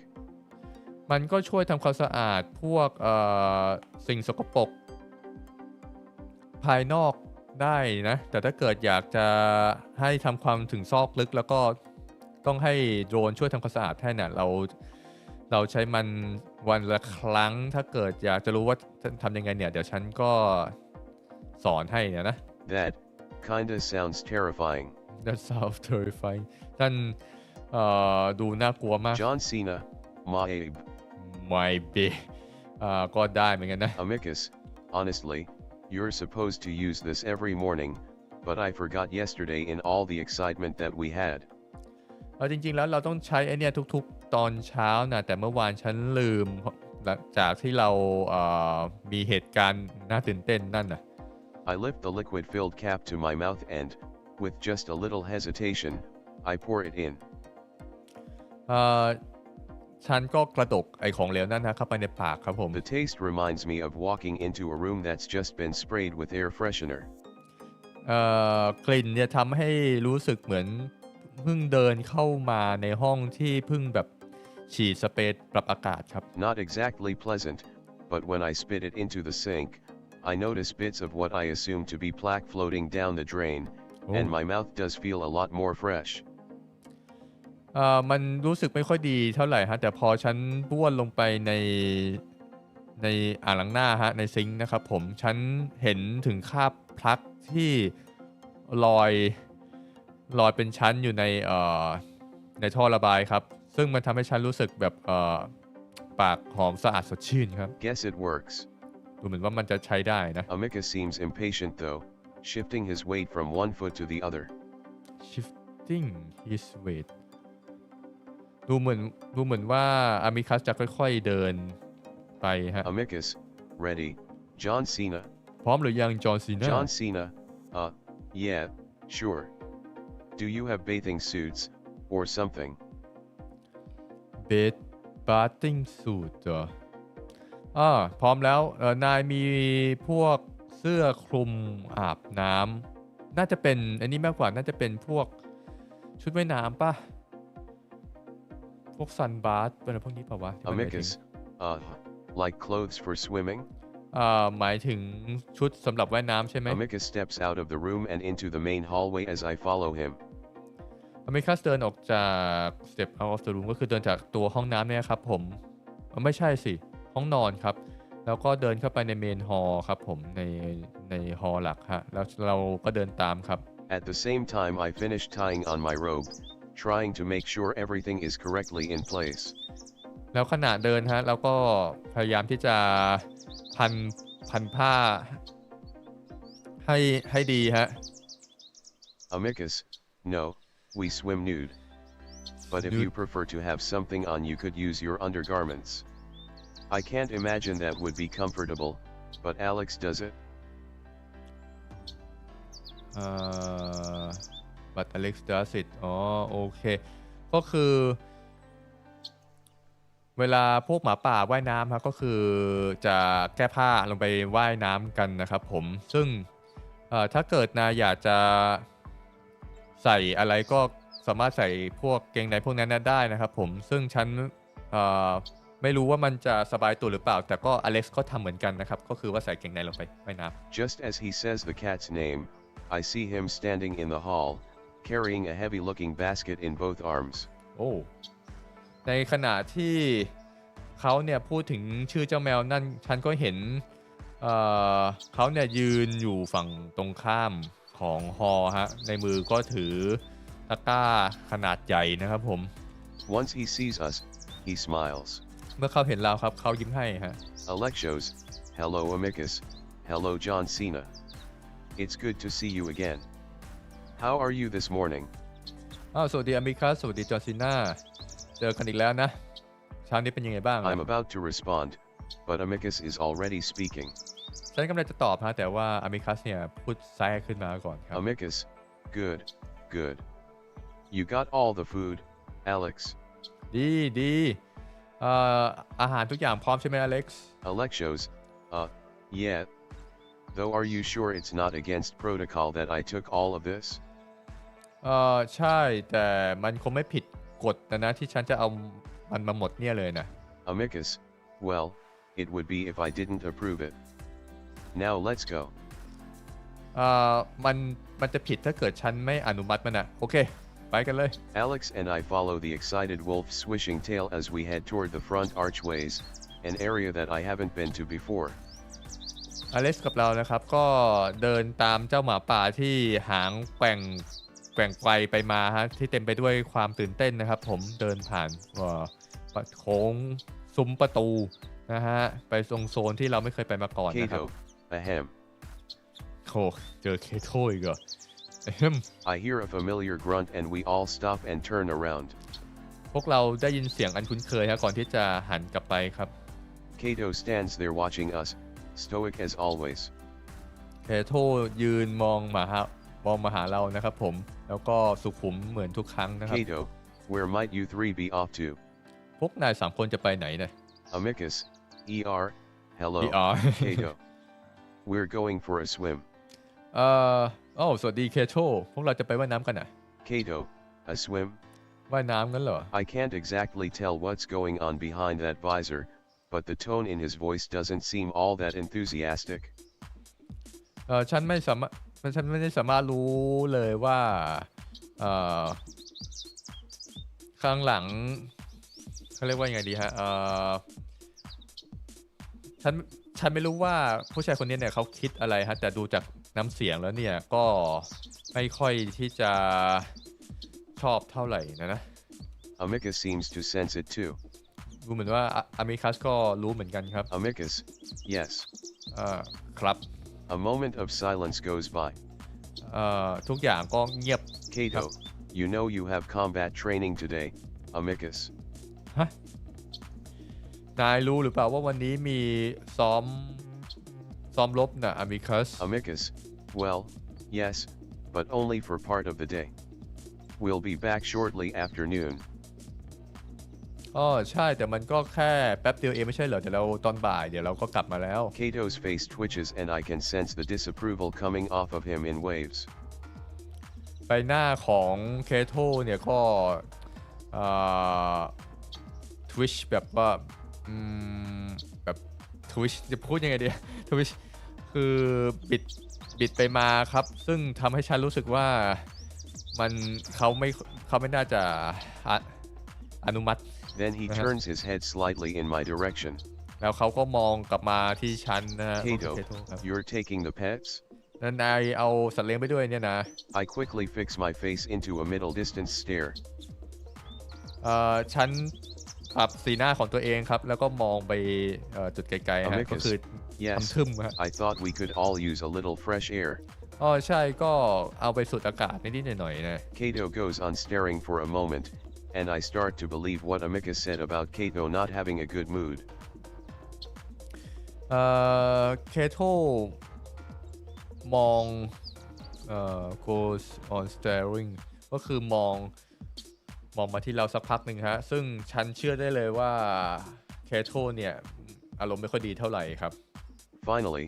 [SPEAKER 1] มันก็ช่วยทำความสะอาดพวกสิ่งสกปรกภายนอกได้นะแต่ถ้าเกิดอยากจะให้ทำความถึงซอกลึกแล้วก็ต้องให้โดรนช่วยทำความสะอาดให้เนี่ยเราใช้มันวันละครั้งถ้าเกิดอยากจะรู้ว่าทำยังไงเนี่ยเดี๋ยวฉันก็สอนให้เนี่ยนะ
[SPEAKER 2] That kinda sounds terrifying.
[SPEAKER 1] That sounds terrifying ท่านดูน่ากลัวมาก
[SPEAKER 2] John Cena, Maebe.
[SPEAKER 1] My be ก็ได้เหมือนกันนะ
[SPEAKER 2] Amicus, honestly, you're supposed to use this every morning, but I forgot yesterday in all the excitement that we had.
[SPEAKER 1] จริงๆแล้วเราต้องใช้ไอเนี่ยทุกๆตอนเช้านะแต่เมื่อวานฉันลืมจากที่เรามีเหตุการณ์น่าตื่นเต้นนั่นน่ะ
[SPEAKER 2] I lift the liquid-filled cap to my mouth and, with just a little hesitation, I pour it in.
[SPEAKER 1] ฉันก็กระดกไอของเหลวนั่นนะเข้าไปในปากครับผม
[SPEAKER 2] The taste reminds me of walking into a room that's just been sprayed with air freshener.
[SPEAKER 1] กลิ่นเนี่ยทำให้รู้สึกเหมือนเพิ่งเดินเข้ามาในห้องที่เพิ่งแบบฉีดสเปรย์ปรับอากาศครับ
[SPEAKER 2] Not exactly pleasant, but when I spit it into the sink, I notice bits of what I assume to be plaque floating down the drain, and my mouth does feel a lot more fresh.
[SPEAKER 1] มันรู้สึกไม่ค่อยดีเท่าไหร่ฮะแต่พอฉันบ้วนลงไปในอ่างล้างหน้าฮะในซิงค์นะครับผมฉันเห็นถึงคราบพลักที่ลอยเป็นชั้นอยู่ในท่อระบายครับซึ่งมันทำให้ฉันรู้สึกแบบปากหอมสะอาดสดชื่นครับ
[SPEAKER 2] Guess it works.
[SPEAKER 1] ดูเหมือนว่ามันจะใช้ได้นะ
[SPEAKER 2] Amicus seems impatient though, shifting his weight from one foot to the other.
[SPEAKER 1] shifting his weight ดูเหมือนว่าอามิคัสจะค่อยๆเดินไปฮะ
[SPEAKER 2] Amicus, ready, John Cena.
[SPEAKER 1] พร้อมหรือยังจอห์นซีนา
[SPEAKER 2] John Cena, yeah, sure. Do you have bathing suits, or something?
[SPEAKER 1] bathing suit เหรอพร้อมแล้วนายมีพวกเสื้อคลุมอาบน้ำน่าจะเป็นอันนี้มากกว่าน่าจะเป็นพวกชุดว่ายน้ำป่ะพวกซันบาร์เป็นอะไรพวกนี้ป่ะวะ
[SPEAKER 2] Amicus, like clothes for swimming?
[SPEAKER 1] หมายถึงชุดสำหรับว่ายน้ำใช่ไหม
[SPEAKER 2] Amicus steps out of the room and into the main hallway as I follow him.
[SPEAKER 1] Amicus เดินออกจาก step out of the room ก็คือเดินจากตัวห้องน้ำเนี่ยครับผมไม่ใช่สิห้องนอนครับแล้วก็เดินเข้าไปในเมนฮอลล์ครับผมในฮอลล์หลักฮะแล้วเราก็เดินตามครับ
[SPEAKER 2] At the same time I finish tying on my robe, trying to make sure everything is correctly in place.
[SPEAKER 1] แล้วขณะเดินฮะเราก็พยายามที่จะพันผ้าให้ดีฮะ
[SPEAKER 2] Amicus, no, we swim nude. But if you prefer to have something on you could use your undergarments. I can't imagine that would be comfortable, but Alex does it.
[SPEAKER 1] But Alex does it โอเคก็คือเวลาพวกหมาป่าว่ายน้ำครับก็คือจะแก้ผ้าลงไปว่ายน้ำกันนะครับผมซึ่งถ้าเกิดนายอยากจะใส่อะไรก็สามารถใส่พวกเกงในพวกนั้นได้นะครับผมซึ่งฉันไม่รู้ว่ามันจะสบายตัวหรือเปล่าแต่ก็อเล็กซ์ก็ทำเหมือนกันนะครับก็คือว่าใส่เกงในลงไปว่ายน้ำ
[SPEAKER 2] Just as he says the cat's name, I see him standing in the hall, carrying a heavy-looking basket in both arms.
[SPEAKER 1] โอ้ในขณะที่เขาเนี่ยพูดถึงชื่อเจ้าแมวนั่นฉันก็เห็นเขาเนี่ยยืนอยู่ฝั่งตรงข้ามของฮอฮะในมือก็ถือตะกร้าขนาดใหญ่นะครับผม
[SPEAKER 2] Once he sees us, he smiles.
[SPEAKER 1] เมื่อเขาเห็นเราครับเขายิ้มให้ฮะ
[SPEAKER 2] Alexos, hello Amicus, hello John Cena. It's good to see you again. How are you this morning?
[SPEAKER 1] สวัสดีอเมริกาสวัสดีจอร์ซีนาเจอกันอีกแล้วนะเช้านี้เป็นยังไงบ้าง
[SPEAKER 2] I'm about to respond, but Amicus is already speaking.
[SPEAKER 1] ฉันกำลังจะตอบฮะแต่ว่าอเมริกาเนี่ยพูดแทรกขึ้นมาก่อนครับ
[SPEAKER 2] Amicus, good, good. You got all the food, Alex.
[SPEAKER 1] ดีอาหารทุกอย่างพร้อมใช่ไหมอเล็กซ์
[SPEAKER 2] Alexos, yeah. Though are you sure it's not against protocol that I took all of this?
[SPEAKER 1] ใช่แต่มันคงไม่ผิดกฎนะที่ฉันจะเอามันมาหมดเนี่ยเลยนะ
[SPEAKER 2] Amicus, well, it would be if I didn't approve it. Now let's go.
[SPEAKER 1] มันจะผิดถ้าเกิดฉันไม่อนุมัติมันนะโอเคไปกันเลย
[SPEAKER 2] Alex and I follow the excited wolf swishing tail as we head toward the front archways, an area that I haven't been to before.
[SPEAKER 1] อเล็กซ์กับเรานะครับก็เดินตามเจ้าหมาป่าที่หางแกว่งไกวไปมาฮะที่เต็มไปด้วยความตื่นเต้นนะครับผมเดินผ่านโค้งซุ้มประตูนะฮะไปตรงโซนที่เราไม่เคยไปมาก่อนนะครับ
[SPEAKER 2] Kato, ahem.
[SPEAKER 1] โอ้เจอเคโทอีกเหรอ
[SPEAKER 2] I hear a familiar grunt and we all stop and turn around.
[SPEAKER 1] พวกเราได้ยินเสียงอันคุ้นเคยฮะก่อนที่จะหันกลับไปครับ
[SPEAKER 2] Kato stands there watching us, stoic as always.
[SPEAKER 1] เคโทยืนมองมาหาเรานะครับผมแล้วก็สุขุมเหมือนทุกครั้งนะครับ
[SPEAKER 2] Kato, where might you three be off to?
[SPEAKER 1] พวกนาย3 คนจะไปไหนเนี่ย
[SPEAKER 2] Amicus, ER, hello,
[SPEAKER 1] ER
[SPEAKER 2] Kato. We're going for a swim.
[SPEAKER 1] สวัสดีเคโทพวกเราจะไปว่ายน้ำกันอ่ะ
[SPEAKER 2] Kato, a swim?
[SPEAKER 1] ว่ายน้ำกันเหรอ
[SPEAKER 2] I can't exactly tell what's going on behind that visor, but the tone in his voice doesn't seem all that enthusiastic.
[SPEAKER 1] ฉันไม่ได้สามารถรู้เลยว่าข้างหลังเขาเรียกว่ายังไงดีฮะฉันไม่รู้ว่าผู้ชายคนนี้เนี่ยเขาคิดอะไรฮะแต่ดูจากน้ำเสียงแล้วเนี่ยก็ไม่ค่อยที่จะชอบเท่าไหร่นะ
[SPEAKER 2] Amicus seems to sense it too.
[SPEAKER 1] ดูเหมือนว่าอามิคัสก็รู้เหมือนกันครับ
[SPEAKER 2] Amicus, yes.
[SPEAKER 1] ครับ
[SPEAKER 2] A moment of silence goes by.
[SPEAKER 1] ทุกอย่างก็เงียบ
[SPEAKER 2] Kato, you know you have combat training today, Amicus.
[SPEAKER 1] ฮะนายรู้หรือเปล่าว่าวันนี้มีซ้อมรบนะอามิคัส
[SPEAKER 2] Amicus, well, yes, but only for part of the day. We'll be back shortly after noon.
[SPEAKER 1] ใช่แต่มันก็แค่แป๊บเดียวเองไม่ใช่เหรอแต่เราตอนบ่ายเดี๋ยวเราก็กลับมาแล้ว
[SPEAKER 2] Kato's face twitches and I can sense the disapproval coming off of him in waves.
[SPEAKER 1] ใบหน้าของเคโทเนี่ยก็ทวิชแบบว่าแบบทวิชจะพูดยังไงดีทวิชคือบิดไปมาครับซึ่งทำให้ฉันรู้สึกว่าเขาไม่น่าจะอนุมัติ
[SPEAKER 2] Then he turns his head slightly in my direction.
[SPEAKER 1] แล้วเขาก็มองกลับมาที่ฉันนะฮะ
[SPEAKER 2] Kato, you're taking the pets?
[SPEAKER 1] แล้วนายเอาสัตว์เลี้ยงไปด้วยเนี่ยนะ
[SPEAKER 2] I quickly fix my face into a middle distance stare.
[SPEAKER 1] ฉันปรับสีหน้าของตัวเองครับแล้วก็มองไปจุดไกลๆฮะก็คือ
[SPEAKER 2] Yes,
[SPEAKER 1] ทึมฮะ
[SPEAKER 2] I thought we could all use a little fresh air.
[SPEAKER 1] ใช่ก็เอาไปสูดอากาศนิดๆหน่อยๆนะ
[SPEAKER 2] Kato goes on staring for a moment, and I start to believe what Amicus said about Kato not having a good mood.
[SPEAKER 1] เคโทมอง goes on staring ก็คือมองมาที่เราสักพักหนึ่งฮะซึ่งฉันเชื่อได้เลยว่าเคโทเนี่ยอารมณ์ไม่ค่อยดีเท่าไหร่ครับ
[SPEAKER 2] Finally,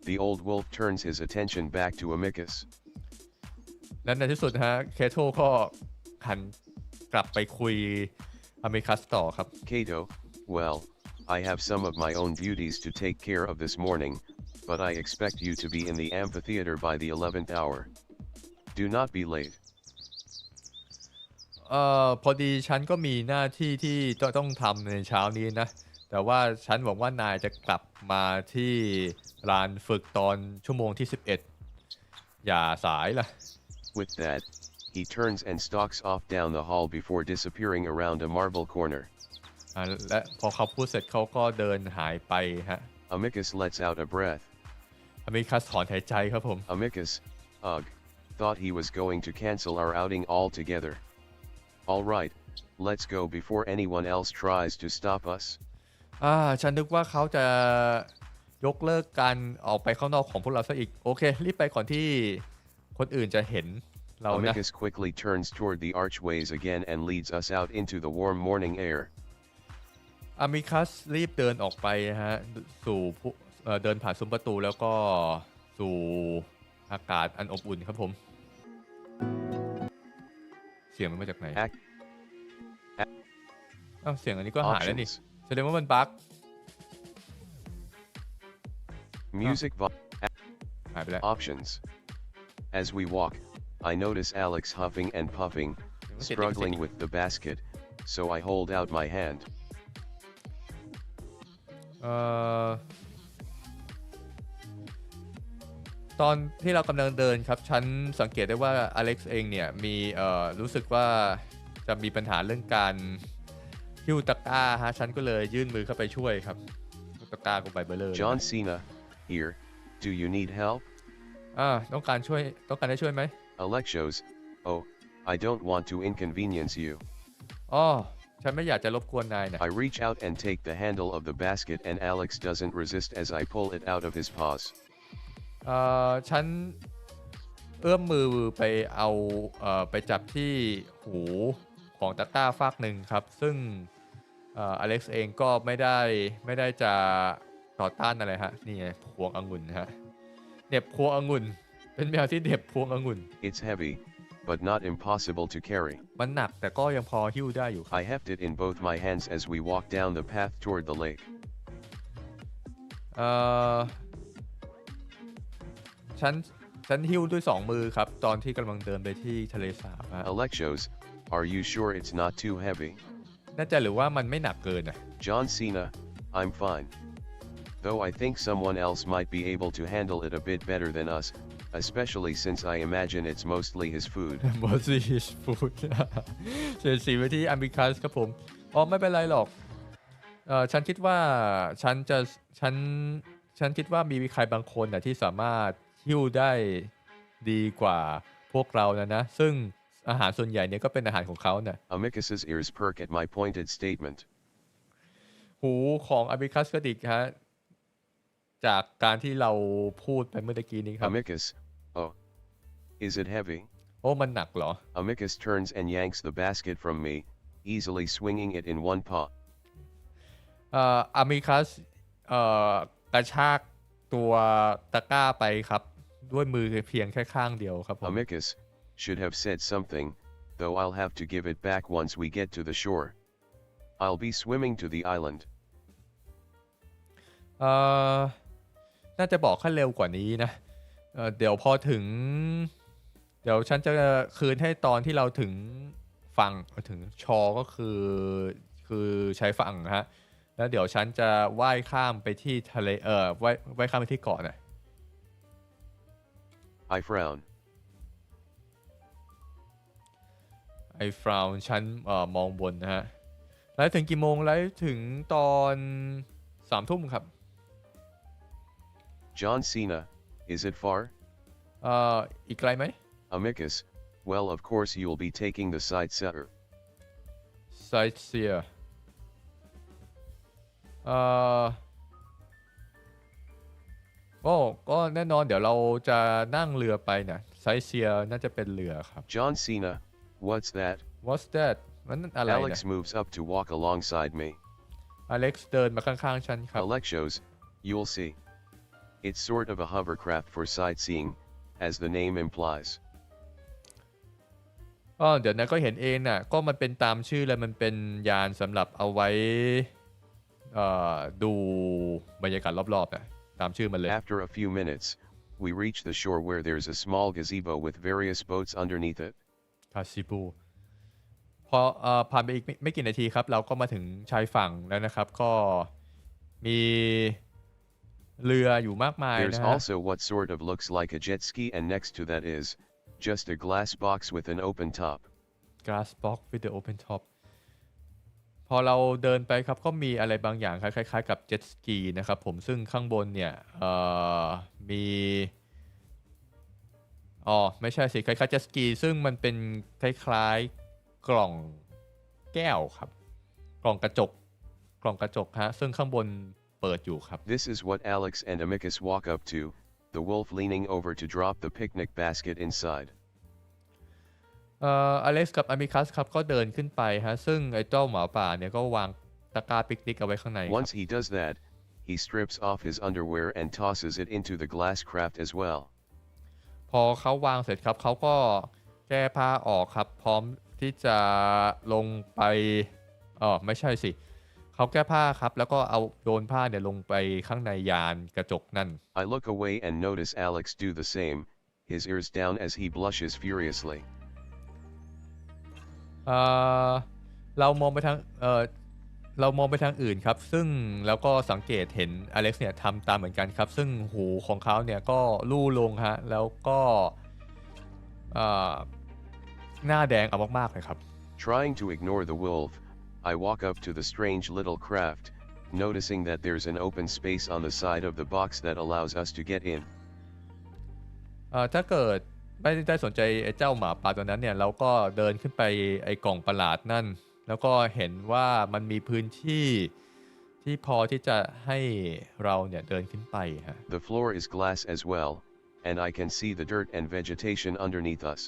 [SPEAKER 2] the old wolf turns his attention back to Amicus.
[SPEAKER 1] และในที่สุดฮะเคโทก็หันกลับไปคุยอเมริคัสต่อครับ
[SPEAKER 2] Kato, well, I have some of my own duties to take care of this morning, but I expect you to be in the amphitheater by the 11th hour. Do not be late.
[SPEAKER 1] พอดีฉันก็มีหน้าที่ที่ต้องทำในเช้านี้นะแต่ว่าฉันหวังว่านายจะกลับมาที่ลานฝึกตอนชั่วโมงที่11อย่าสายล่ะ
[SPEAKER 2] With that, he turns and stalks off down the hall before disappearing around a marble corner.
[SPEAKER 1] และพอเขาพูดเสร็จเขาก็เดินหายไปฮะ
[SPEAKER 2] Amicus lets out a breath.
[SPEAKER 1] อเมริคัสถอนหายใจครับผม
[SPEAKER 2] Amicus, ugh, thought he was going to cancel our outing altogether. All right, let's go before anyone else tries to stop us.
[SPEAKER 1] ฉันนึกว่าเขาจะยกเลิกการออกไปข้างนอกของพวกเราซะอีกโอเครีบไปก่อนที่คนอื่นจะเห็น เรานะ
[SPEAKER 2] Amicus quickly turns toward the archways again and leads us out into the warm morning air.
[SPEAKER 1] อามิคัสรีบเดินออกไปฮะสู่เดินผ่านซุ้มประตูแล้วก็สู่อากาศอันอบอุ่นครับผมเสียงมันมาจากไหนอ้าวเสียงอันนี้ก็หายแล้วนี่แสดงว่ามันบั๊ก
[SPEAKER 2] Music
[SPEAKER 1] หายไปแล้ว
[SPEAKER 2] Options. As we walk, I notice Alex huffing and puffing, struggling with the basket, so I hold out my hand.
[SPEAKER 1] ตอนที่เรากำลังเดินครับฉันสังเกตได้ว่าอเล็กซ์เองเนี่ยมีรู้สึกว่าจะมีปัญหาเรื่องการหิ้วตะกร้าฮะฉันก็เลยยื่นมือเข้าไปช่วยครับตะกร้าก็ใบเบลเลอร์
[SPEAKER 2] John Cena, here. Do you need help?
[SPEAKER 1] ต้องการให้ช่วยไหม
[SPEAKER 2] Alexos, oh, I don't want to inconvenience you.
[SPEAKER 1] ฉันไม่อยากจะรบกวนนายนะ
[SPEAKER 2] I reach out and take the handle of the basket and Alex doesn't resist as I pull it out of his paws.
[SPEAKER 1] ฉันเอื้อมมือไปเอาไปจับที่หูของตะกร้าฟากหนึ่งครับซึ่งอเล็กซ์เองก็ไม่ได้จะต่อต้านอะไรฮะนี่ไงพวงองุ่นฮะเหน็บพวงองุ่นเป็นแมวที่เหน็บพวงองุ่น
[SPEAKER 2] It's heavy, but not impossible to carry.
[SPEAKER 1] มันหนักแต่ก็ยังพอหิ้วได้อยู่
[SPEAKER 2] I heft it in both my hands as we walk down the path toward the lake. ฉันหิ้วด้วย2 มือครับตอนที่กำลังเดินไปที่ทะเลสาบ Alexos, are you sure it's not too heavy?
[SPEAKER 1] น่าจะหรือว่ามันไม่หนักเกินอ่ะ
[SPEAKER 2] John Cena, I'm fine. Though I think someone else might be able to handle it a bit better than us, especially since I imagine it's mostly his food.
[SPEAKER 1] mostly his food เสียสีไปที่อเมริคัสครับผมไม่เป็นไรหรอกฉันคิดว่าฉันคิดว่ามีใครบางคนที่สามารถหิ้วได้ดีกว่าพวกเรานะซึ่งอาหารส่วนใหญ่เนี่ยก็เป็นอาหารของเขาน่ะ
[SPEAKER 2] Amicus's ears perk at my pointed statement.
[SPEAKER 1] หูของอเมริคัสก็ดิกฮะจากการที่เราพูดไปเมื่อกี้นี้ครับ
[SPEAKER 2] Amicus, oh, is it heavy?
[SPEAKER 1] มันหนักเหรอ
[SPEAKER 2] Amicus turns and yanks the basket from me, easily swinging it in one paw.
[SPEAKER 1] อเมริคัสกระชากตัวตะกร้าไปครับด้วยมือเพียงแค่ข้างเดียวครับผม
[SPEAKER 2] Amicus should have said something, though I'll have to give it back once we get to the shore. I'll be swimming to the island.
[SPEAKER 1] น่าจะบอกขั้นเร็วกว่านี้นะเดี๋ยวพอถึงเดี๋ยวฉันจะคืนให้ตอนที่เราถึงฝั่งถึงชอก็คือชายฝั่งฮะแล้วเดี๋ยวฉันจะว่ายข้ามไปที่ทะเลว่ายข้ามไปที่เกาะน่ะ
[SPEAKER 2] I frown.
[SPEAKER 1] I frown ฉันมองบนนะฮะไลฟ์ถึงกี่โมงไลฟ์ถึงตอน3 ทุ่มครับ
[SPEAKER 2] John Cena, is it far?
[SPEAKER 1] อีกไกลไหม
[SPEAKER 2] Amicus, well of course you'll be taking the sightseer.
[SPEAKER 1] Sightseer ก็แน่นอนเดี๋ยวเราจะนั่งเรือไปนะไซเซียน่าจะเป็นเรือครับ
[SPEAKER 2] John Cena, what's that?
[SPEAKER 1] What's that มันอะไรนะ
[SPEAKER 2] Alex moves up to walk alongside me.
[SPEAKER 1] Alex เดินมาข้างๆฉันครับ
[SPEAKER 2] Alexos, you'll see. It's sort of a hovercraft for sightseeing, as the name implies.
[SPEAKER 1] เดี๋ยวนะก็เห็นเองน่ะก็มันเป็นตามชื่อเลยมันเป็นยานสำหรับเอาไว้ดูบรรยากาศรอบๆนะตามชื่อมันเลย
[SPEAKER 2] After a few minutes, we reach the shore where there's a small gazebo with various boats underneath it.
[SPEAKER 1] คาซิบูพอผ่านไปอีกไม่กี่นาทีครับเราก็มาถึงชายฝั่งแล้วนะครับก็มีเรืออยู่มากมายนะ
[SPEAKER 2] There's
[SPEAKER 1] ฮะ
[SPEAKER 2] also what sort of looks like a jet ski and next to that is just a glass box with an open top.
[SPEAKER 1] Glass box with the open top พอเราเดินไปครับก็มีอะไรบางอย่างคล้ายๆกับเจ็ตสกีนะครับผมซึ่งข้างบนเนี่ยมีไม่ใช่สิคล้ายๆเจ็ตสกีซึ่งมันเป็นคล้ายๆกล่องแก้วครับกล่องกระจกฮะซึ่งข้างบนเปิดอยู่ครับ
[SPEAKER 2] This is what Alex and Amicus walk up to, the wolf leaning over to drop the picnic basket inside.
[SPEAKER 1] อเล็กซ์กับอามิคัสครับก็เดินขึ้นไปฮะซึ่งไอ้เจ้าหมาป่าเนี่ยก็วางตะกร้าปิกนิกเอาไว้ข้างในครับ
[SPEAKER 2] Once he does that, he strips off his underwear and tosses it into the glass craft as well.
[SPEAKER 1] พอเขาวางเสร็จครับเขาก็แก้ผ้าออกครับพร้อมที่จะลงไปไม่ใช่สิเขาแก้ผ้าครับแล้วก็เอาโยนผ้าเนี่ยลงไปข้างในยานกระจกนั่น
[SPEAKER 2] I look away and notice Alex do the same, his ears down as he blushes furiously.
[SPEAKER 1] เอ่อเรามองไปทางเรามองไปทางอื่นครับซึ่งแล้วก็สังเกตเห็นอเล็กซ์เนี่ยทำตามเหมือนกันครับซึ่งหูของเขาเนี่ยก็ลู่ลงฮะแล้วก็หน้าแดงเอามากๆเลยครับ
[SPEAKER 2] Trying to ignore the wolf, I walk up to the strange little craft, noticing that there's an open space on the side of the box that allows us to get in.
[SPEAKER 1] ถ้าเกิดไม่ได้สนใจไอ้เจ้าหมาป่าตัวนั้นเนี่ยเราก็เดินขึ้นไปไอ้กล่องประหลาดนั่นแล้วก็เห็นว่ามันมีพื้นที่ที่พอที่จะให้เราเนี่ยเดินขึ้นไปฮะ
[SPEAKER 2] The floor is glass as well, and I can see the dirt and vegetation underneath us.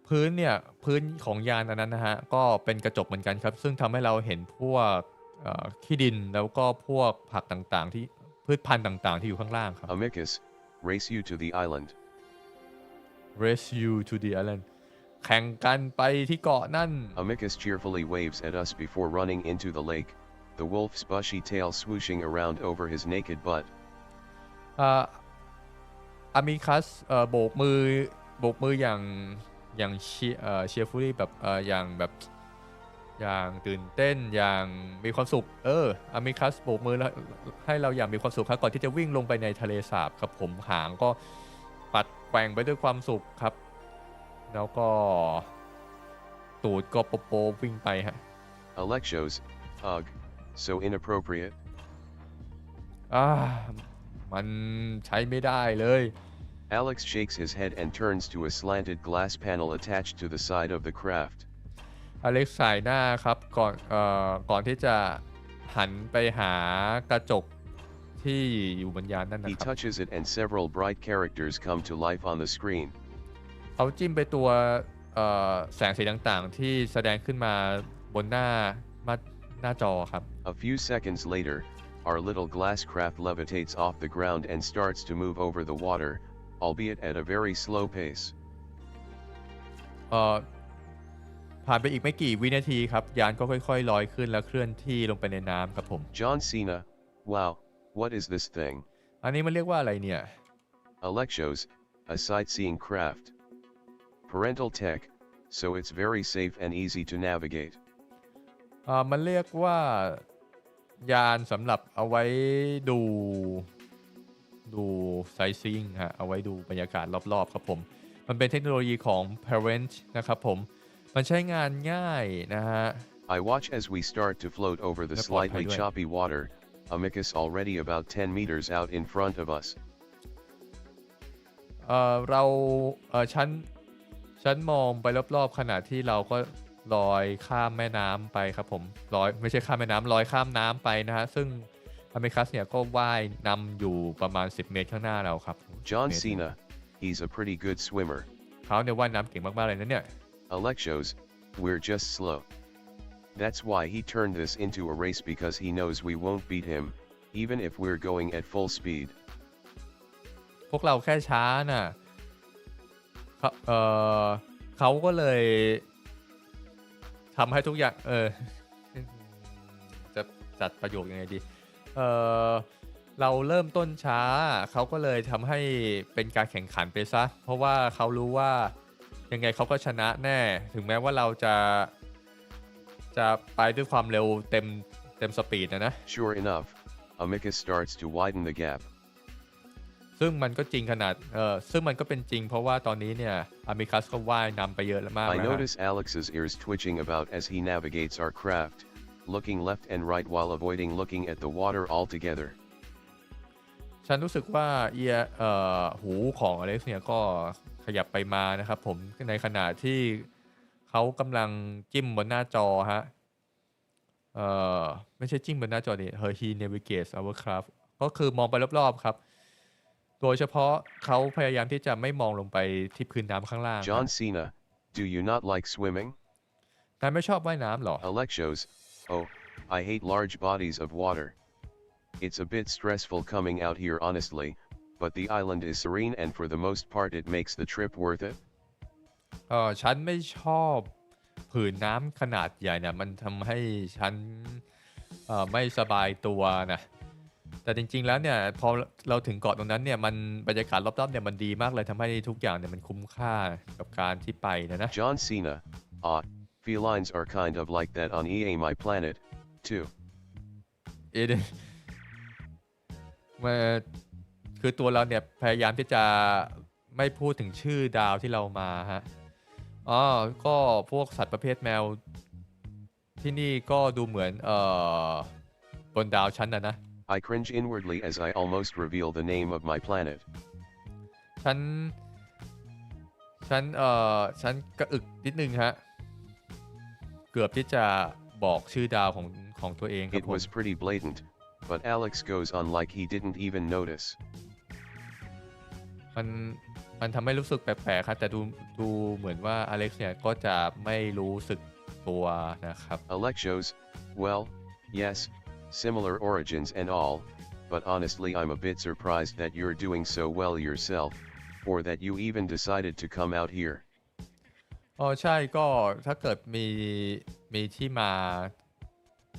[SPEAKER 1] พื้นของยานอันนั้นนะฮะก็เป็นกระจกเหมือนกันครับซึ่งทำให้เราเห็นพวกขี้ดินแล้วก็พวกผักต่างๆที่พืชพันธุ์ต่างๆที่อยู่ข้างล่างครับ
[SPEAKER 2] Amicus, race you to the island.
[SPEAKER 1] Race you to the island แข่งกันไปที่เกาะนั่น
[SPEAKER 2] Amicus cheerfully waves at us before running into the lake, the wolf's bushy tail swooshing around over his naked butt.
[SPEAKER 1] อามิคัสโบกมืออย่างเชียร์ฟูลี่แบบอย่างตื่นเต้นอย่างมีความสุขอามิคัสโบกมือแล้วให้เราอย่างมีความสุขครับก่อนที่จะวิ่งลงไปในทะเลสาบครับผมหางก็ปัดแกว่งไปด้วยความสุขครับแล้วก็ตูดก็โปวิ่งไปฮะ
[SPEAKER 2] Alexos, ugh, so inappropriate.
[SPEAKER 1] มันใช้ไม่ได้เลย
[SPEAKER 2] Alex shakes his head and turns to a slanted glass panel attached to the side of the craft.
[SPEAKER 1] อเล็กซ์สายหน้าครับก่อนที่จะหันไปหากระจกที่อยู่บนยานนั่นนะ
[SPEAKER 2] He
[SPEAKER 1] ครับ
[SPEAKER 2] touches it and several bright characters come to life on the screen.
[SPEAKER 1] เขาจิ้มไปตัวแสงสีต่างๆที่แสดงขึ้นมาบนหน้าจอครับ
[SPEAKER 2] A few seconds later, our little glass craft levitates off the ground and starts to move over the water, albeit at a very slow pace.
[SPEAKER 1] ผ่านไปอีกไม่กี่วินาทีครับยานก็ค่อยๆลอยขึ้นและเคลื่อนที่ลงไปในน้ำครับผม
[SPEAKER 2] John Cena, wow, what is this thing?
[SPEAKER 1] อันนี้มันเรียกว่าอะไรเนี่ย
[SPEAKER 2] Alexos, a sightseeing craft. Parental tech, so it's very safe and easy to navigate.
[SPEAKER 1] มันเรียกว่ายานสำหรับเอาไว้ดูไซซิ่งฮะเอาไว้ดูบรรยากาศรอบๆครับผมมันเป็นเทคโนโลยีของ Parent นะครับผมมันใช้งานง่ายนะฮะ
[SPEAKER 2] I watch as we start to float over the slightly choppy water, Amicus already about 10 meters out in front of us.
[SPEAKER 1] ฉันมองไปรอบๆขณะที่เราก็ลอยข้ามแม่น้ำไปครับผมไม่ใช่ข้ามแม่น้ำลอยข้ามน้ำไปนะฮะซึ่งอเมริคัสเนี่ยก็ว่ายนำอยู่ประมาณ10 เมตรข้างหน้าเราครับ
[SPEAKER 2] John Cena, he's a pretty good swimmer.
[SPEAKER 1] เขาเนี่ยว่ายน้ำเก่งมากๆเลยนะเนี่ย
[SPEAKER 2] Alexos, we're just slow. That's why he turned this into a race because he knows we won't beat him, even if we're going at full speed.
[SPEAKER 1] พวกเราแค่ช้าน่ะเขาก็เลยทำให้ทุกอย่างจะจัดประโยคยังไงดีเราเริ่มต้นช้าเขาก็เลยทำให้เป็นการแข่งขันไปซะเพราะว่าเขารู้ว่ายังไงเขาก็ชนะแน่ถึงแม้ว่าเราจะไปด้วยความเร็วเต็มสปีดนะ
[SPEAKER 2] Sure enough, Amicus starts to widen the gap.
[SPEAKER 1] ซึ่งมันก็จริงซึ่งมันก็เป็นจริงเพราะว่าตอนนี้เนี่ยอามิคัสก็ว่ายนำไปเยอะมาก
[SPEAKER 2] I notice Alex's ears twitching about as he navigates our craft, looking left and right while avoiding looking at the water altogether.
[SPEAKER 1] ฉันรู้สึกว่าหูของอเล็กซ์เนี่ยก็ขยับไปมานะครับผมในขณะที่เขากำลังจิ้มบนหน้าจอฮะไม่ใช่จิ้มบนหน้าจอดิhe navigates our craft ก็คือมองไปรอบๆครับโดยเฉพาะเขาพยายามที่จะไม่มองลงไปที่พื้นน้ำข้างล่าง
[SPEAKER 2] John Cena, Do you not like swimming?
[SPEAKER 1] นายไม่ชอบว่ายน้ำหรอ
[SPEAKER 2] Alexos, oh, I hate large bodies of water. It's a bit stressful coming out here honestly, but the island is serene and for the most part it makes the trip worth it.
[SPEAKER 1] ฉันไม่ชอบผืนน้ำขนาดใหญ่เนี่ยมันทำให้ฉันไม่สบายตัวนะแต่จริงๆแล้วเนี่ยพอเราถึงเกาะตรงนั้นเนี่ยมันบรรยากาศรอบๆเนี่ยมันดีมากเลยทำให้ทุกอย่างเนี่ยมันคุ้มค่ากับการที่ไปนะ
[SPEAKER 2] John Cena, felines are kind of like that on EA My Planet, too.
[SPEAKER 1] มาคือตัวเราเนี่ยพยายามที่จะไม่พูดถึงชื่อดาวที่เรามาฮะก็พวกสัตว์ประเภทแมวที่นี่ก็ดูเหมือนบนดาวชั้นนะ
[SPEAKER 2] I cringe inwardly as I almost reveal the name of my planet.
[SPEAKER 1] ฉันกระอึกนิดนึงฮะเกือบที่จะบอกชื่อดาวของตัวเองครับ
[SPEAKER 2] It was pretty blatant, but Alex goes on like he didn't even notice.
[SPEAKER 1] มันทำให้รู้สึกแปลกๆครับแต่ดูเหมือนว่าอเล็กซ์เนี่ยก็จะไม่รู้สึกตัวนะครับ
[SPEAKER 2] Alexos, well, yes, similar origins and all, but honestly I'm a bit surprised that you're doing so well yourself, or that you even decided to come out here.
[SPEAKER 1] ใช่ก็ถ้าเกิดมีที่มา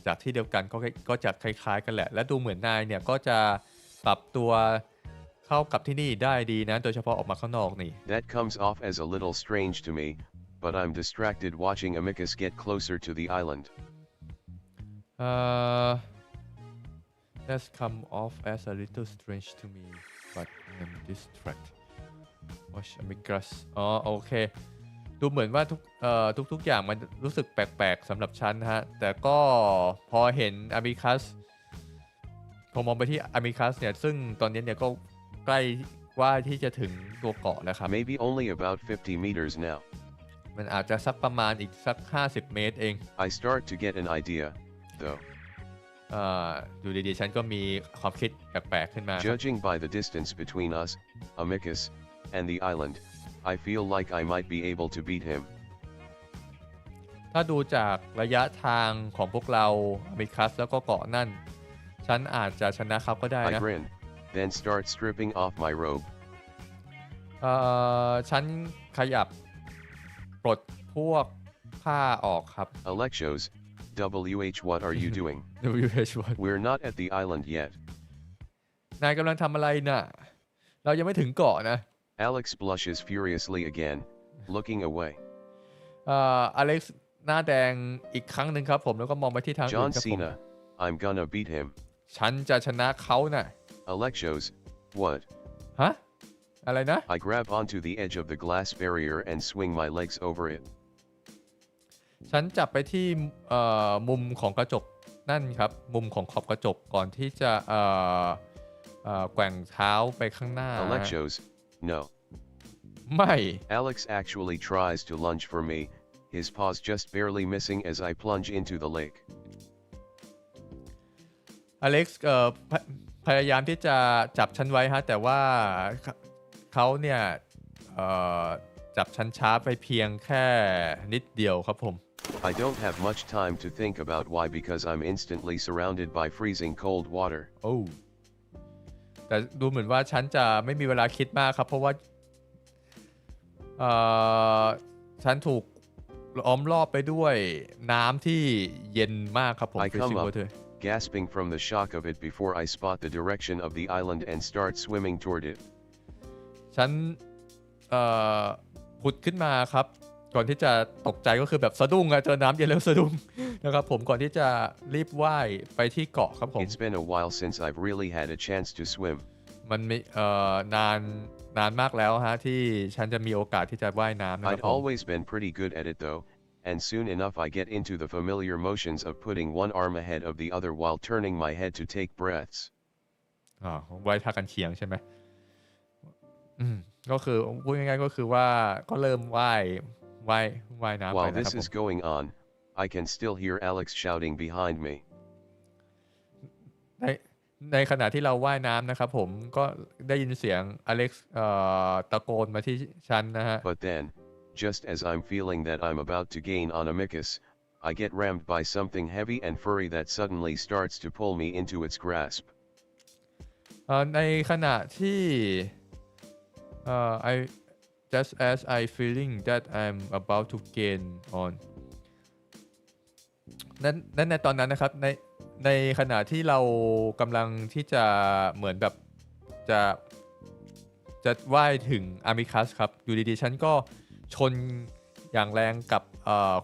[SPEAKER 1] จากที่เดียวกันก็จะคล้ายๆกันแหละและดูเหมือนนายเนี่ยก็จะปรับตัวเข้ากับที่นี่ได้ดีนะโดยเฉพาะออกมาข้างนอกนี่
[SPEAKER 2] That comes off as a little strange to me, but I'm distracted watching Amicus get closer to the island.
[SPEAKER 1] That's come off as a little strange to me, but I'm distracted. Watch Amicus โอเคดูเหมือนว่าทุกอย่างมันรู้สึกแปลกๆสำหรับฉันฮะแต่ก็พอเห็น Amicus พอมองไปที่ Amicus เนี่ยซึ่งตอนนี้เนี่ยก็ใกล้ว่าที่จะถึงตัวเกาะแล้วครับ
[SPEAKER 2] Maybe only about 50 meters now.
[SPEAKER 1] มันอาจจะสักประมาณอีกสัก50 เมตรเอง
[SPEAKER 2] I start to get an idea, though.
[SPEAKER 1] ดูดีๆฉันก็มีความคิดแปลกๆขึ้นมา
[SPEAKER 2] Judging by the distance between us, Amicus, and the island, I feel like I might be able to beat him.
[SPEAKER 1] ถ้าดูจากระยะทางของพวกเรา Amicus แล้วก็เกาะนั่นฉันอาจจะชนะเขาก็ได้นะ
[SPEAKER 2] I grin, then start stripping off my robe.
[SPEAKER 1] ฉันขยับปลดพวกผ้าออกครับ
[SPEAKER 2] Alexos, WH what are you doing?
[SPEAKER 1] WH1
[SPEAKER 2] We're not at the island yet.
[SPEAKER 1] นายกำลังทำอะไรน่ะเรายังไม่ถึงเกาะนะ
[SPEAKER 2] Alex blushes furiously again, looking away.
[SPEAKER 1] อเล็กซ์หน้าแดงอีกครั้งหนึ่งครับผมแล้วก็มองไปที่ทางอื่
[SPEAKER 2] John
[SPEAKER 1] นครับผม
[SPEAKER 2] Cena, I'm gonna beat him.
[SPEAKER 1] ฉันจะชนะเขาน่ะ
[SPEAKER 2] Alexos, what?
[SPEAKER 1] ฮะอะไรนะ
[SPEAKER 2] I grab onto the edge of the glass barrier and swing my legs over it.
[SPEAKER 1] ฉันจับไปที่มุมของกระจกนั่นครับมุมของขอบกระจกก่อนที่จะแกว่งเท้าไปข้างหน้า
[SPEAKER 2] Alexos, no.
[SPEAKER 1] ไม่
[SPEAKER 2] Alex actually tries to lunge for me, his paws just barely missing as I plunge into the lake.
[SPEAKER 1] อเล็กซ์พยายามที่จะจับฉันไว้ฮะแต่ว่าเขาเนี่ยจับฉันช้าไปเพียงแค่นิดเดียวครับผม
[SPEAKER 2] I don't have much time to think about why because I'm instantly surrounded by freezing cold water.
[SPEAKER 1] โอ้แต่ดูเหมือนว่าฉันจะไม่มีเวลาคิดมากครับเพราะว่าฉันถูกล้อมรอบไปด้วยน้ำที่เย็นมากครับผม
[SPEAKER 2] I come up, gasping from the shock of it before I spot the direction of the island and start swimming toward it.
[SPEAKER 1] ฉันผุดขึ้นมาครับก่อนที่จะตกใจก็คือแบบสะดุ้งเจอน้ำเย็นแล้วสะดุ้งนะครับผมก่อนที่จะรีบว่ายไปที่เกาะครับผม
[SPEAKER 2] It's been a while since I've really had a chance to swim.
[SPEAKER 1] มันมีนานมากแล้วฮะที่ฉันจะมีโอกาสที่จะว่ายน้ำนะครับ
[SPEAKER 2] I'd always been pretty good at it though, and soon enough I get into the familiar motions of putting one arm ahead of the other while turning my head to take breaths.
[SPEAKER 1] ว่ายท่ากันเคียงใช่ไหมก็คือพูดง่ายๆก็คือว่าก็เริ่มว่ายน้ำไป
[SPEAKER 2] While
[SPEAKER 1] นะครับ
[SPEAKER 2] this is going on, I can still hear Alex shouting behind me.
[SPEAKER 1] ในขณะที่เราว่ายน้ำนะครับผมก็ได้ยินเสียงอเล็กซ์ตะโกนมาที่ฉันนะฮะ
[SPEAKER 2] But then, Just as I'm feeling that I'm about to gain on Amicus, I get rammed by something heavy and furry that suddenly starts to pull me into its grasp.
[SPEAKER 1] ในขณะที่ I just as I feeling that I'm about to gain on นั้นในตอนนั้นนะครับในขณะที่เรากำลังที่จะเหมือนแบบจะว่ายถึงอามิคัสครับอยู่ดีๆฉันก็ชนอย่างแรงกับ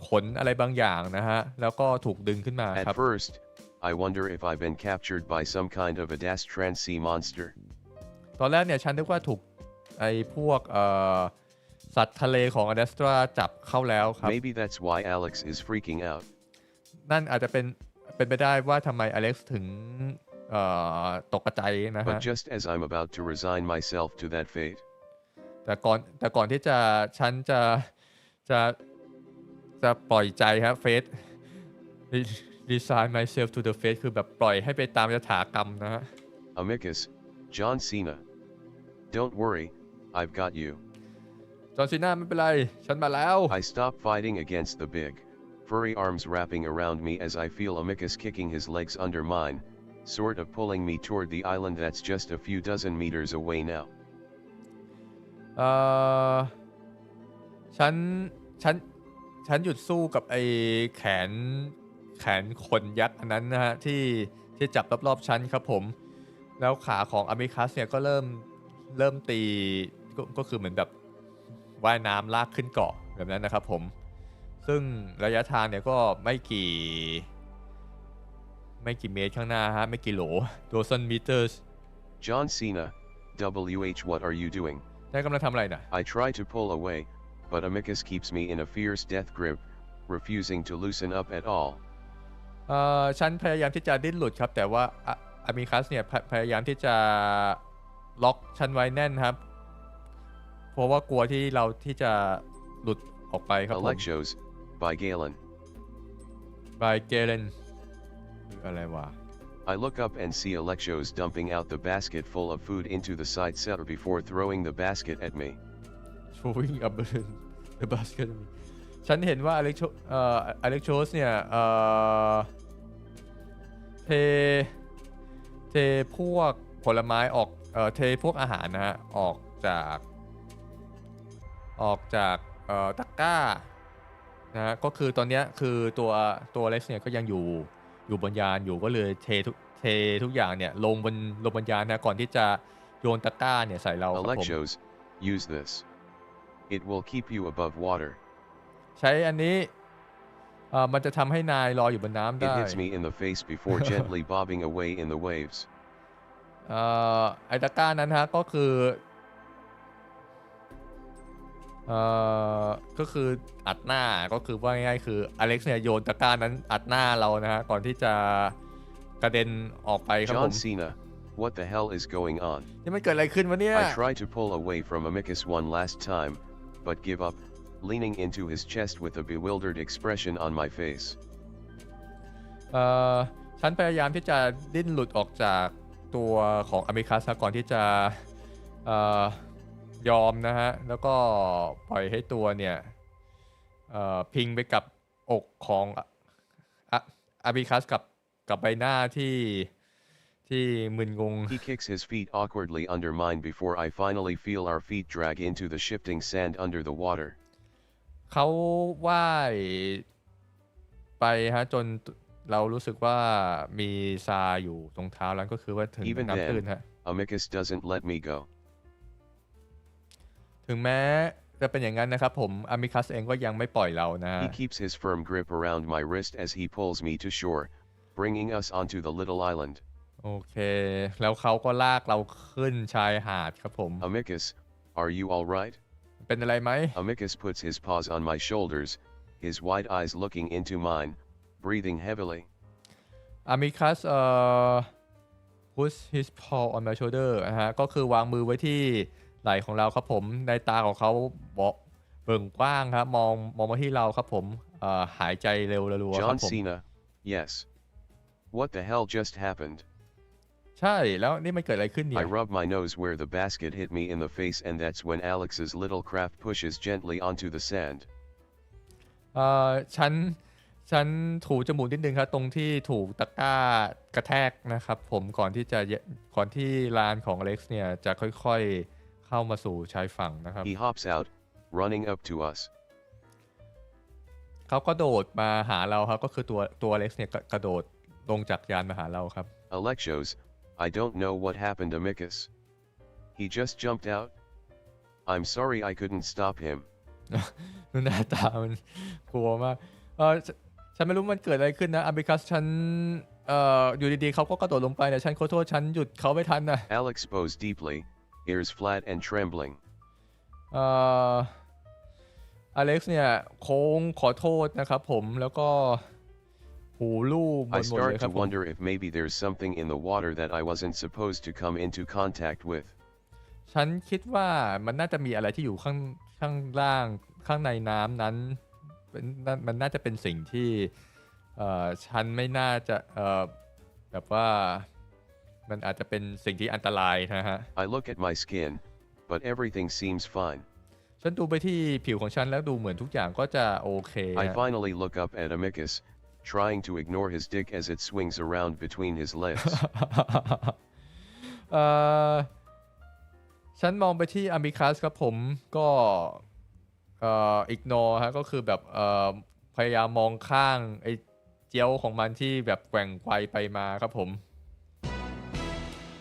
[SPEAKER 1] ขนอะไรบางอย่างนะฮะแล้วก็ถูกดึงขึ้นมาครับ
[SPEAKER 2] At first, I wonder if I've been captured by some kind of a Dastran sea monster.
[SPEAKER 1] ตอนแรกเนี่ยฉันนึกว่าถูกไอ้พวกสัตว์ทะเลของอเดสตราจับเข้าแล้วครับ
[SPEAKER 2] Maybe that's why Alex is freaking out.
[SPEAKER 1] นั่นอาจจะเป็นไปได้ว่าทำไมอเล็กซ์ถึงตกใจนะฮะ
[SPEAKER 2] But just as I'm about to resign myself to that fate,
[SPEAKER 1] แต่ก่อนที่ฉันจะปล่อยใจครับเฟส resign myself to the fate คือแบบปล่อยให้ไปตามยถากรรมนะฮะ
[SPEAKER 2] Amicus, John Cena. Don't worry, I've got you.
[SPEAKER 1] จอห์นซีนาไม่เป็นไรฉันมาแล้ว
[SPEAKER 2] I stop fighting against the big, furry arms wrapping around me as I feel Amicus kicking his legs under mine, sort of pulling me toward the island that's just a few dozen meters away now. ฉันหยุดสู้กับไอ้แขนขนยักษ์อันนั้นนะฮะที่จับรอบๆฉันครับผมแล้วขาของอามิคัสเนี่ยก็เริ่มตีก็คือเหมือนแบบว่ายน้ำลากขึ้นเกาะแบบนั้นนะครับผมซึ่งระยะทางเนี่ยก็ไม่กี่เมตรข้างหน้าฮะไม่กี่โหล dozen meters John Cena, WH what are you doing?
[SPEAKER 1] นายกำลังทำอะไรนะ
[SPEAKER 2] I try to pull away, but Amicus keeps me in a fierce death grip, refusing to loosen up at all.
[SPEAKER 1] ฉันพยายามที่จะดิ้นหลุดครับแต่ว่าอามิคัสเนี่ยพยายามที่จะล็อกฉันไว้แน่นครับเพราะว่ากลัวที่จะหลุดออกไปครับผม
[SPEAKER 2] Electros, by Galen.
[SPEAKER 1] by Galen คืออะไรวะ
[SPEAKER 2] I look up and see Electros dumping out the basket full of food into the side cellar before throwing the basket at me.
[SPEAKER 1] throwing up the basket ฉันเห็นว่าอเล็กโชสเนี่ยเทพวกผลไม้ออกเทพวกอาหารนะฮะออกจากตะกร้านะฮะก็คือตอนนี้คือตัวเล็กเนี่ยก็ยังอยู่บนยานอยู่ก็เลยเททุกอย่างเนี่ยลงบนยานนะก่อนที่จะโยนตะกร้าเนี่ยใส่เราครับผม
[SPEAKER 2] Electros, use this. It will keep you above water.
[SPEAKER 1] ใช้อันนี้มันจะทำให้นายลอยอยู่บนน้ำได้
[SPEAKER 2] It hits me in the face before gently bobbing away in the waves.
[SPEAKER 1] ไอตะกร้านั้นฮะก็คืออัดหน้าก็คือว่าง่ายๆคืออเล็กซ์เนี่ยโยนตะกร้านั้นอัดหน้าเรานะฮะก่อนที่จะกระเด็นออกไปครับผม
[SPEAKER 2] John Cena, what the hell is going on?
[SPEAKER 1] นี่มันเกิดอะไรขึ้นวะเนี่ย
[SPEAKER 2] I try to pull away from Amicus one last time, but give up, leaning into his chest with a bewildered expression on my face.
[SPEAKER 1] ฉันพยายามที่จะดิ้นหลุดออกจากตัวของอามิคัสก่อนที่จะยอมนะฮะแล้วก็ปล่อยให้ตัวเนี่ยพิงไปกับอกของอามิคัสกับใบหน้าที่มึนงง
[SPEAKER 2] He kicks his feet awkwardly under mine before I finally feel our feet drag into the shifting sand under the water.
[SPEAKER 1] เขาว่ายไปฮะจนเรารู้สึกว่ามีทรายอยู่ตรงเท้าแล้วก็คือว่าถึง
[SPEAKER 2] Even
[SPEAKER 1] น้ำตื้น
[SPEAKER 2] then,
[SPEAKER 1] ฮะ
[SPEAKER 2] Amicus doesn't let me go.
[SPEAKER 1] ถึงแม้จะเป็นอย่างนั้นนะครับผมอามิคัสเองก็ยังไม่ปล่อยเรานะ
[SPEAKER 2] He keeps his firm grip around my wrist as he pulls me to shore, bringing us onto the little island.
[SPEAKER 1] โอเคแล้วเขาก็ลากเราขึ้นชายหาดครับผม
[SPEAKER 2] Amicus, are you all right?
[SPEAKER 1] เป็นอะไรไหม
[SPEAKER 2] Amicus puts his paws on my shoulders, his wide eyes looking into mine, breathing heavily.
[SPEAKER 1] อามิคัสpush his paw on my shoulder นะฮะก็คือวางมือไว้ที่ไหล่ของเราครับผมในตาของเขาบอกเบิ่งกว้างครับมองมาที่เราครับผมหายใจเร็วรัวๆครั
[SPEAKER 2] John
[SPEAKER 1] บผม
[SPEAKER 2] Cena, yes. What the hell just happened?
[SPEAKER 1] ฉ ช่แล้วนี่มันเกิดอะไรขึ้นเนี่ย
[SPEAKER 2] I rub my nose where the basket hit me in the face and that's when Alex's little craft pushes gently onto the sand.
[SPEAKER 1] ฉันถูจมูกนิดนึงครับตรงที่ถูกตะกร้ากระแทกนะครับผมก่อนที่ลานของอเล็กซ์เนี่ยจะค่อยๆเข้ามาสู่ชายฝั่งนะครับ
[SPEAKER 2] He hops out, running up to us.
[SPEAKER 1] เขาก็โดดมาหาเราครับก็คือตัวอเล็กซ์เนี่ยกระโดดลงจากยานมาหาเราครับ
[SPEAKER 2] Alexos, I don't know what happened amicus. He just jumped out. I'm sorry I couldn't stop him.
[SPEAKER 1] หน้าตามันกลัวมากฉันไม่รู้มันเกิดอะไรขึ้นนะอาบิคัสฉันอยู่ดีๆเขาก็กระโดดลงไปแต่ฉันขอโทษฉันหยุดเขาไม่ทันนะ
[SPEAKER 2] Alex posed deeply, ears flat and trembling.
[SPEAKER 1] อเล็กซ์เนี่ยโค้งขอโทษนะครับผมแล้วก็หูลู่หม
[SPEAKER 2] I
[SPEAKER 1] ดเลย
[SPEAKER 2] start
[SPEAKER 1] ครั
[SPEAKER 2] to
[SPEAKER 1] บผม
[SPEAKER 2] wonder if maybe there's something in the water that I wasn't supposed to come into contact with.
[SPEAKER 1] ฉันคิดว่ามันน่าจะมีอะไรที่อยู่ข้างล่างข้างในน้ำนั้นมันน่าจะเป็นสิ่งที่ฉันไม่น่าจะแบบว่ามันอาจจะเป็นสิ่งที่อันตรายนะฮะ
[SPEAKER 2] I look at my skin, but everything seems fine.
[SPEAKER 1] ฉันดูไปที่ผิวของฉันแล้วดูเหมือนทุกอย่างก็จะโอเค
[SPEAKER 2] I finally look up at amicus, trying to ignore his dick as it swings around between his legs.
[SPEAKER 1] ฉันมองไปที่อามิคัสครับผมก็ignore ฮะก็คือแบบพยายามมองข้างไอ้เจียวของมันที่แบบแกว่งไกวไปมาครับผม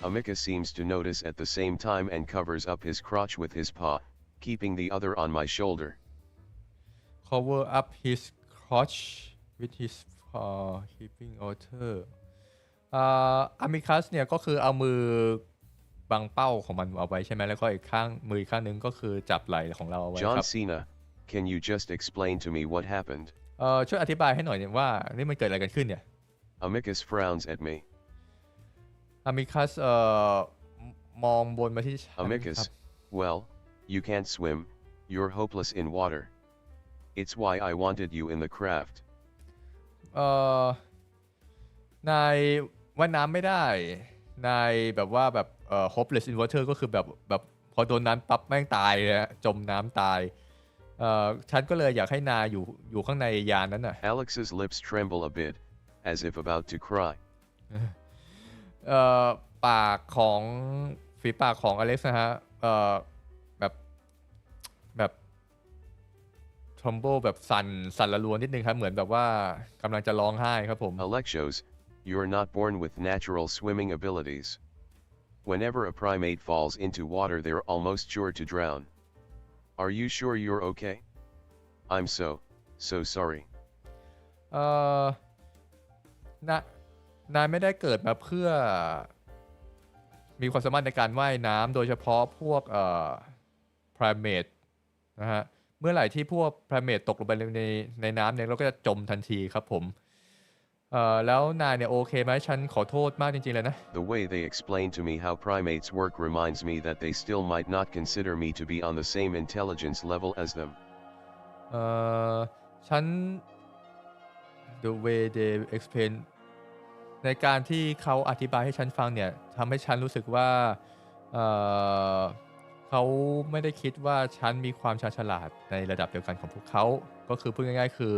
[SPEAKER 2] Amicus seems to notice at the same time and covers up his crotch with his paw, keeping the other on my shoulder.
[SPEAKER 1] cover up his crotch with his paw keeping other อามิคัสเนี่ยก็คือเอามือบังเป้าของมันเอาไว้ใช่ไหมแล้วก็อีกมืออีกข้างนึงก็คือจับไหล่ของเราเอาไว้ครับ
[SPEAKER 2] John Cena, can you just explain to me what happened?
[SPEAKER 1] ช่วยอธิบายให้หน่อยเนี่ยว่านี่มันเกิดอะไรกันขึ้นเนี่ย
[SPEAKER 2] Amicus frowns at me.
[SPEAKER 1] อามิคัสมองบนมาที่ฉัน
[SPEAKER 2] Amicus, well, you can't swim, you're hopeless in water. It's why I wanted you in the craft.
[SPEAKER 1] นายว่ายน้ำไม่ได้นายแบบว่าแบบhopeless in water ก็คือแบบพอโดนน้ำปั๊บแม่งตายเลยจมน้ำตายฉันก็เลยอยากให้นายอยู่ข้างในยานนั้นน่ะ
[SPEAKER 2] Alex's lips tremble a bit, as if about to cry.
[SPEAKER 1] ปากของฝีปากของอเล็กซ์นะฮะแบบtremble แบบสั่นระรัวนิดนึงครับเหมือนแบบว่ากำลังจะร้องไห้ครับผม
[SPEAKER 2] Alexos, you're not born with natural swimming abilities. Whenever a primate falls into water they're almost sure to drown. Are you sure you're okay? I'm so sorry. นายไม่ได้เกิดมาเพื่อมีความสามารถในการว่ายน้ำโดยเฉพาะพวกprimate นะฮะเมื่อไหร่ที่พวก primate ตกลงไปในน้ำเนี่ยเราก็จะจมทันทีครับผมแล้วนายเนี่ยโอเคไหมฉันขอโทษมากจริงๆเลยนะ The way they explain to me how primates work reminds me that they still might not consider me to be on the same intelligence level as them.
[SPEAKER 1] ฉัน the way they explain ในการที่เขาอธิบายให้ฉันฟังเนี่ยทำให้ฉันรู้สึกว่าเขาไม่ได้คิดว่าฉันมีความชาญฉลาดในระดับเดียวกันของพวกเขาก็คือพูดง่ายๆคือ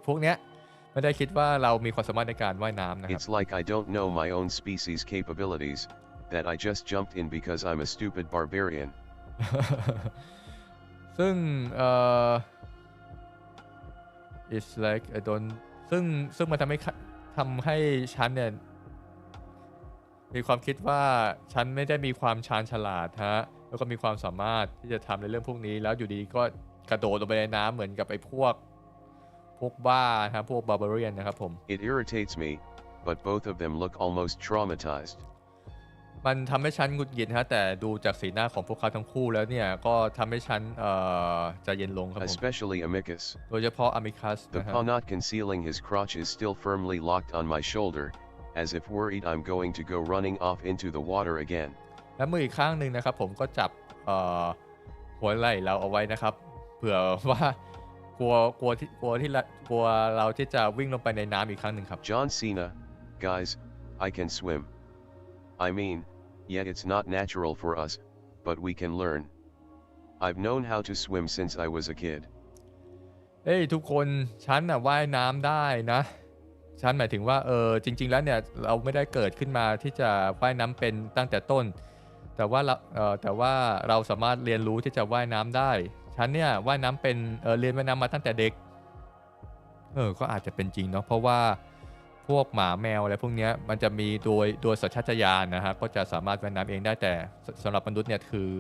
[SPEAKER 1] พวกเนี้ยไม่ได้คิดว่าเรามีความสามารถในการว่ายน้ำนะครับ
[SPEAKER 2] It's like I don't know my own species' capabilities, that I just jumped in because I'm a stupid barbarian.
[SPEAKER 1] ซึ่งit's like I don't ซึ่งมันทำให้ฉันเนี่ยมีความคิดว่าฉันไม่ได้มีความชาญฉลาดฮะแล้วก็มีความสามารถที่จะทำในเรื่องพวกนี้แล้วอยู่ดีก็กระโดดลงไปในน้ำเหมือนกับไอ้พวกบ้าครับพวก barbarian นะครับผม
[SPEAKER 2] It irritates me, but both of them look almost traumatized.
[SPEAKER 1] มันทำให้ฉันหงุดหงิดฮะแต่ดูจากสีหน้าของพวกเขาทั้งคู่แล้วเนี่ยก็ทำให้ฉันใจเย็นลงครับผม
[SPEAKER 2] Especially amicus.
[SPEAKER 1] โดยเฉพาะ amicus
[SPEAKER 2] The
[SPEAKER 1] นะฮะ
[SPEAKER 2] paw not concealing his crotch is still firmly locked on my shoulder, as if worried I'm going to go running off into the water again.
[SPEAKER 1] และมืออีกข้างหนึ่งนะครับผมก็จับหัวไหล่เราเอาไว้นะครับเผื่อว่ากลัวเราที่จะวิ่งลงไปในน้ำอีกครั้งหนึ่งครับ
[SPEAKER 2] John Cena, guys, I can swim. I mean, yet it's not natural for us, but we can learn. I've known how to swim since I was a kid.
[SPEAKER 1] เฮ้ยทุกคนฉันน่ะว่ายน้ำได้นะฉันหมายถึงว่าจริงๆแล้วเนี่ยเราไม่ได้เกิดขึ้นมาที่จะว่ายน้ำเป็นตั้งแต่ต้นแต่ว่าเราสามารถเรียนรู้ที่จะว่ายน้ำได้ฉันเนี่ยว่ายน้ำเป็นเรียนว่ายน้ำมาตั้งแต่เด็กก็อาจจะเป็นจริงเนาะเพราะว่าพวกหมาแมวอะไรพวกนี้มันจะมีโดยสัญชาตญาณนะฮะก็จะสามารถว่ายน้ำเองได้แต่สำหรับมนุษย์เนี่ยคือ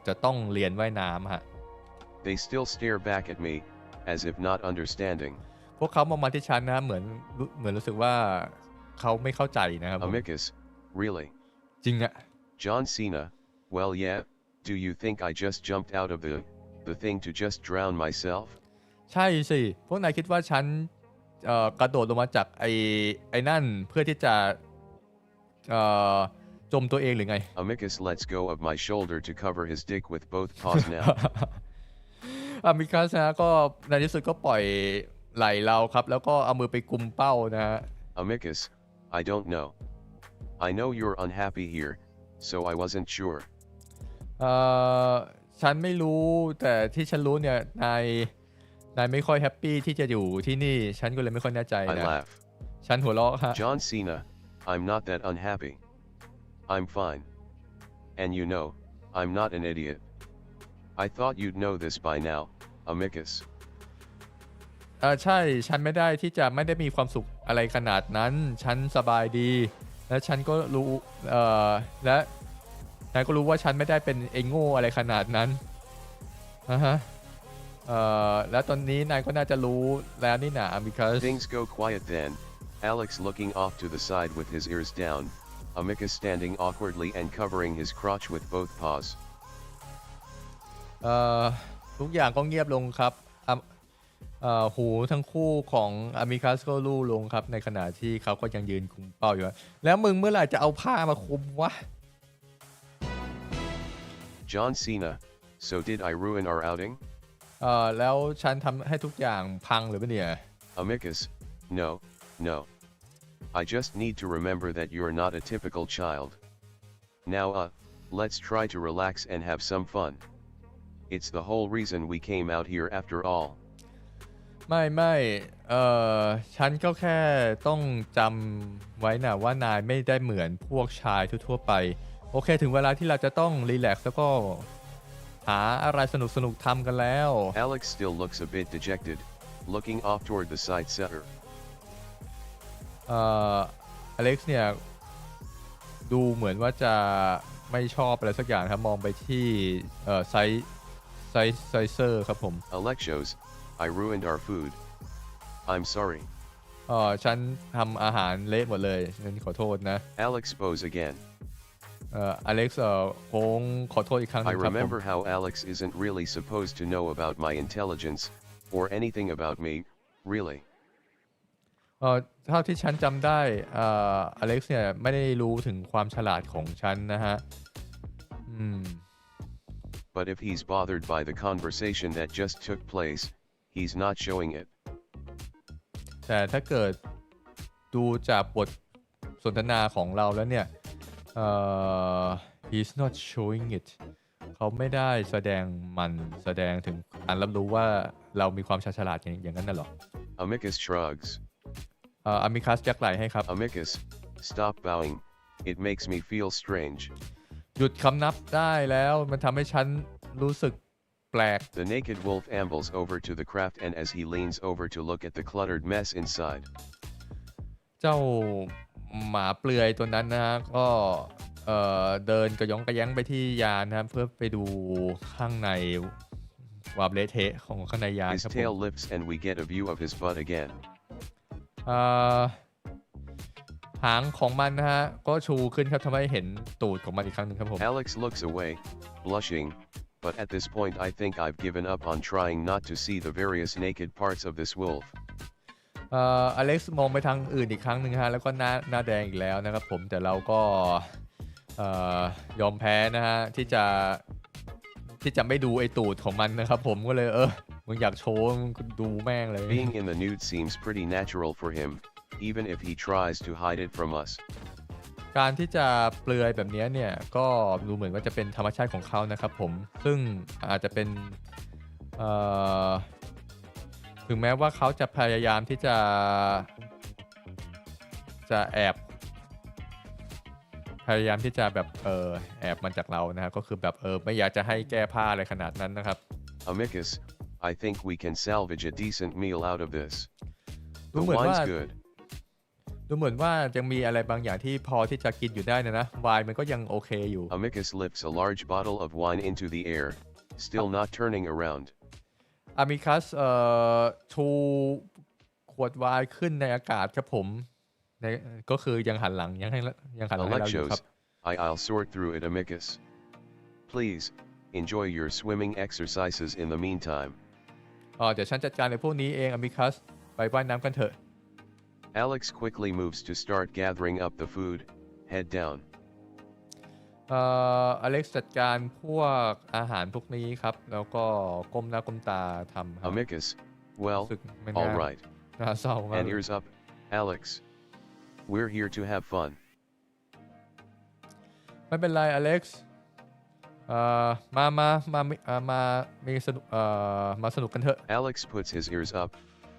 [SPEAKER 1] จะต้องเรียนว่ายน้ำฮะ
[SPEAKER 2] They still stare back at me, as if not understanding.
[SPEAKER 1] พวกเขามองมาที่ฉันนะเหมือนรู้สึกว่าเขาไม่เข้าใจนะครับ
[SPEAKER 2] Amicus, really?
[SPEAKER 1] จริงอะ
[SPEAKER 2] John Cena, well yeah, do you think I just jumped out of the thing to just drown myself?
[SPEAKER 1] ใช่สิพวกนายคิดว่าฉันกระโดดลงมาจากไอ้นั่นเพื่อที่จะจมตัวเองหรือไง
[SPEAKER 2] Amicus lets go of my shoulder to cover his dick with both paws now.
[SPEAKER 1] อามิคัสนะก็ในที่สุดก็ปล่อยไหล่เราครับแล้วก็เอามือไปกุมเป้านะฮะ
[SPEAKER 2] Amicus, I don't know. I know you're unhappy here, so I wasn't sure.
[SPEAKER 1] ฉันไม่รู้แต่ที่ฉันรู้เนี่ยนายไม่ค่อยแฮปปี้ที่จะอยู่ที่นี่ฉันก็เลยไม่ค่อยแน่ใจนะ
[SPEAKER 2] I laugh.
[SPEAKER 1] ฉันหัวเราะฮะ
[SPEAKER 2] John Cena, I'm not that unhappy. I'm fine. And you know, I'm not an idiot. I thought you'd know this by now, Amicus.
[SPEAKER 1] ใช่ฉันไม่ได้มีความสุขอะไรขนาดนั้นฉันสบายดีและฉันก็รู้และนายก็รู้ว่าฉันไม่ได้เป็นไอ้โง่อะไรขนาดนั้นฮะและตอนนี้นายก็น่าจะรู้แล้วนี่นะ because
[SPEAKER 2] Things go quiet then, Alex looking off to the side with his ears down, Amicus standing awkwardly and covering his crotch with both paws.
[SPEAKER 1] ทุกอย่างก็เงียบลงครับหูทั้งคู่ของอามิคัสก็ลู่ลงครับในขณะที่เขาก็ยังยืนคุมเป้าอยู่แล้วมึงเมื่อไหร่จะเอาผ้ามาคุมวะ
[SPEAKER 2] John Cena, so did I ruin our outing?
[SPEAKER 1] แล้วฉันทำให้ทุกอย่างพังหรือเปล่าเนี่ย
[SPEAKER 2] Amicus, no. I just need to remember that you're not a typical child. Now let's try to relax and have some fun. It's the whole reason we came out here after all.
[SPEAKER 1] ไม่ฉันก็แค่ต้องจำไว้นะว่านายไม่ได้เหมือนพวกชายทั่วไปโอเคถึงเวลาที่เราจะต้องรีแลกซ์แล้วก็หาอะไรสนุกทำกันแล้ว
[SPEAKER 2] Alex still looks a bit dejected, looking off toward the side setter.
[SPEAKER 1] อเล็กซ์เนี่ยดูเหมือนว่าจะไม่ชอบอะไรสักอย่างครับมองไปที่ไซเซอร์ครับผม
[SPEAKER 2] Alexos, I ruined our food. I'm sorry.
[SPEAKER 1] ฉันทำอาหารเละหมดเลยฉันขอโทษนะ
[SPEAKER 2] Alex pose again.
[SPEAKER 1] อเล็กซ์คงขอโทษอีกครั้งนึง
[SPEAKER 2] I
[SPEAKER 1] ครับผม
[SPEAKER 2] remember how Alex isn't really supposed to know about my intelligence, or anything about me, really.
[SPEAKER 1] เท่าที่ฉันจำได้อเล็กซ์เนี่ยไม่ได้รู้ถึงความฉลาดของฉันนะฮะ
[SPEAKER 2] But if he's bothered by the conversation that just took place, he's not showing it.
[SPEAKER 1] แต่ถ้าเกิดดูจากบทสนทนาของเราแล้วเนี่ยhe's not showing it เขาไม่ได้แสดงถึงการรับรู้ว่าเรามีความฉลาดอย่างนั้นน่ะหรอ
[SPEAKER 2] Amicus shrugs.
[SPEAKER 1] อามิคัสยักไหล่ให้ครับ
[SPEAKER 2] Amicus, stop bowing. It makes me feel strange.
[SPEAKER 1] หยุดคำนับได้แล้วมันทำให้ฉันรู้สึกแปลก
[SPEAKER 2] The naked wolf ambles over to the craft and as he leans over to look at the cluttered mess inside.
[SPEAKER 1] เจ้าหมาเปลือยตัวนั้นนะฮะก็เดินกระย้องกระแย้งไปที่ยานนะครับเพื่อไปดูข้างในความเละเทะของข้างในยาน
[SPEAKER 2] His
[SPEAKER 1] ครับผม
[SPEAKER 2] tail lifts and we get a view of his butt again.
[SPEAKER 1] หางของมันนะฮะก็ชูขึ้นครับทำให้เห็นตูดของมันอีกครั้งหนึ่งครับผม
[SPEAKER 2] Alex looks away, blushing, but at this point I think I've given up on trying not to see the various naked parts of this wolf.
[SPEAKER 1] อเล็กซ์มองไปทางอื่นอีกครั้งหนึ่งฮะแล้วก็หน้าแดงอีกแล้วนะครับผมแต่เราก็ยอมแพ้นะฮะที่จะไม่ดูไอตูดของมันนะครับผมก็เลยมึงอยากโชว์มึงดูแม่งเลย
[SPEAKER 2] Being in the nude seems pretty natural for him, even if he tries to hide it from us.
[SPEAKER 1] การที่จะเปลือยแบบนี้เนี่ยก็ดูเหมือนว่าจะเป็นธรรมชาติของเขานะครับผมซึ่งอาจจะเป็นถึงแม้ว่าเขาจะพยายามที่จะแอบพยายามที่จะแบบแอบมันจากเรานะครับก็คือแบบไม่อยากจะให้แก้ผ้าอะไรขนาดนั้นนะครับ
[SPEAKER 2] Amicus, I think we can salvage a decent meal out of this.
[SPEAKER 1] ดู
[SPEAKER 2] The
[SPEAKER 1] เหมือนว่า
[SPEAKER 2] wine's good.
[SPEAKER 1] ยังมีอะไรบางอย่างที่พอที่จะกินอยู่ได้นะไวน์มันก็ยังโอเคอยู่
[SPEAKER 2] Amicus lifts a large bottle of wine into the air, still not turning around.
[SPEAKER 1] อามิคัสชูขวดไวน์ขึ้นในอากาศครับผมก็คือยังหันหลังยังหันหลังให้เราอยู่ครับ
[SPEAKER 2] I'll sort through it, Amicus. Please, enjoy your swimming exercises in the meantime.
[SPEAKER 1] เดี๋ยวฉันจัดการในพวกนี้เองอามิคัสไปว่ายน้ำกันเถอะ
[SPEAKER 2] Alex quickly moves to start gathering up the food, head down.
[SPEAKER 1] อเล็กซ์จัดการพวกอาหารพวกนี้ครับแล้วก็ก้มหน้าก้มตาทำครับ
[SPEAKER 2] Amicus, well, all right.
[SPEAKER 1] น่าเศร้า
[SPEAKER 2] And ears up, Alex. We're here to have fun.
[SPEAKER 1] ไม่เป็นไรอเล็กซ์มาสนุกกันเถอะ
[SPEAKER 2] Alex puts his ears up,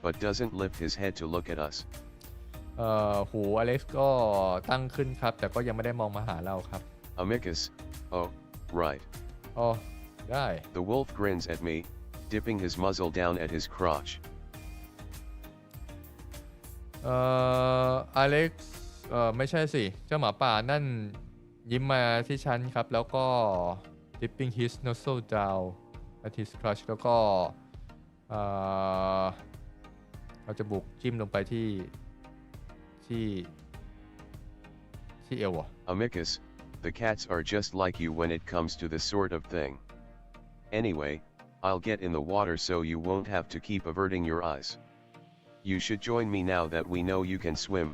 [SPEAKER 2] but doesn't lift his head to look at us.
[SPEAKER 1] หูอเล็กซ์ก็ตั้งขึ้นครับแต่ก็ยังไม่ได้มองมาหาเราครับ
[SPEAKER 2] Amicus, oh, right.
[SPEAKER 1] ได้
[SPEAKER 2] The wolf grins at me, dipping his muzzle down at his crotch.
[SPEAKER 1] อเล็กซ์ไม่ใช่สิเจ้าหมาป่านั่นยิ้มมาที่ฉันครับแล้วก็ dipping his nostril down at his crotch แล้วก็เราจะบุกจิ้มลงไปที่เอว
[SPEAKER 2] Amicus, the cats are just like you when it comes to this sort of thing. Anyway, I'll get in the water so you won't have to keep averting your eyes. You should join me now that we know you can swim,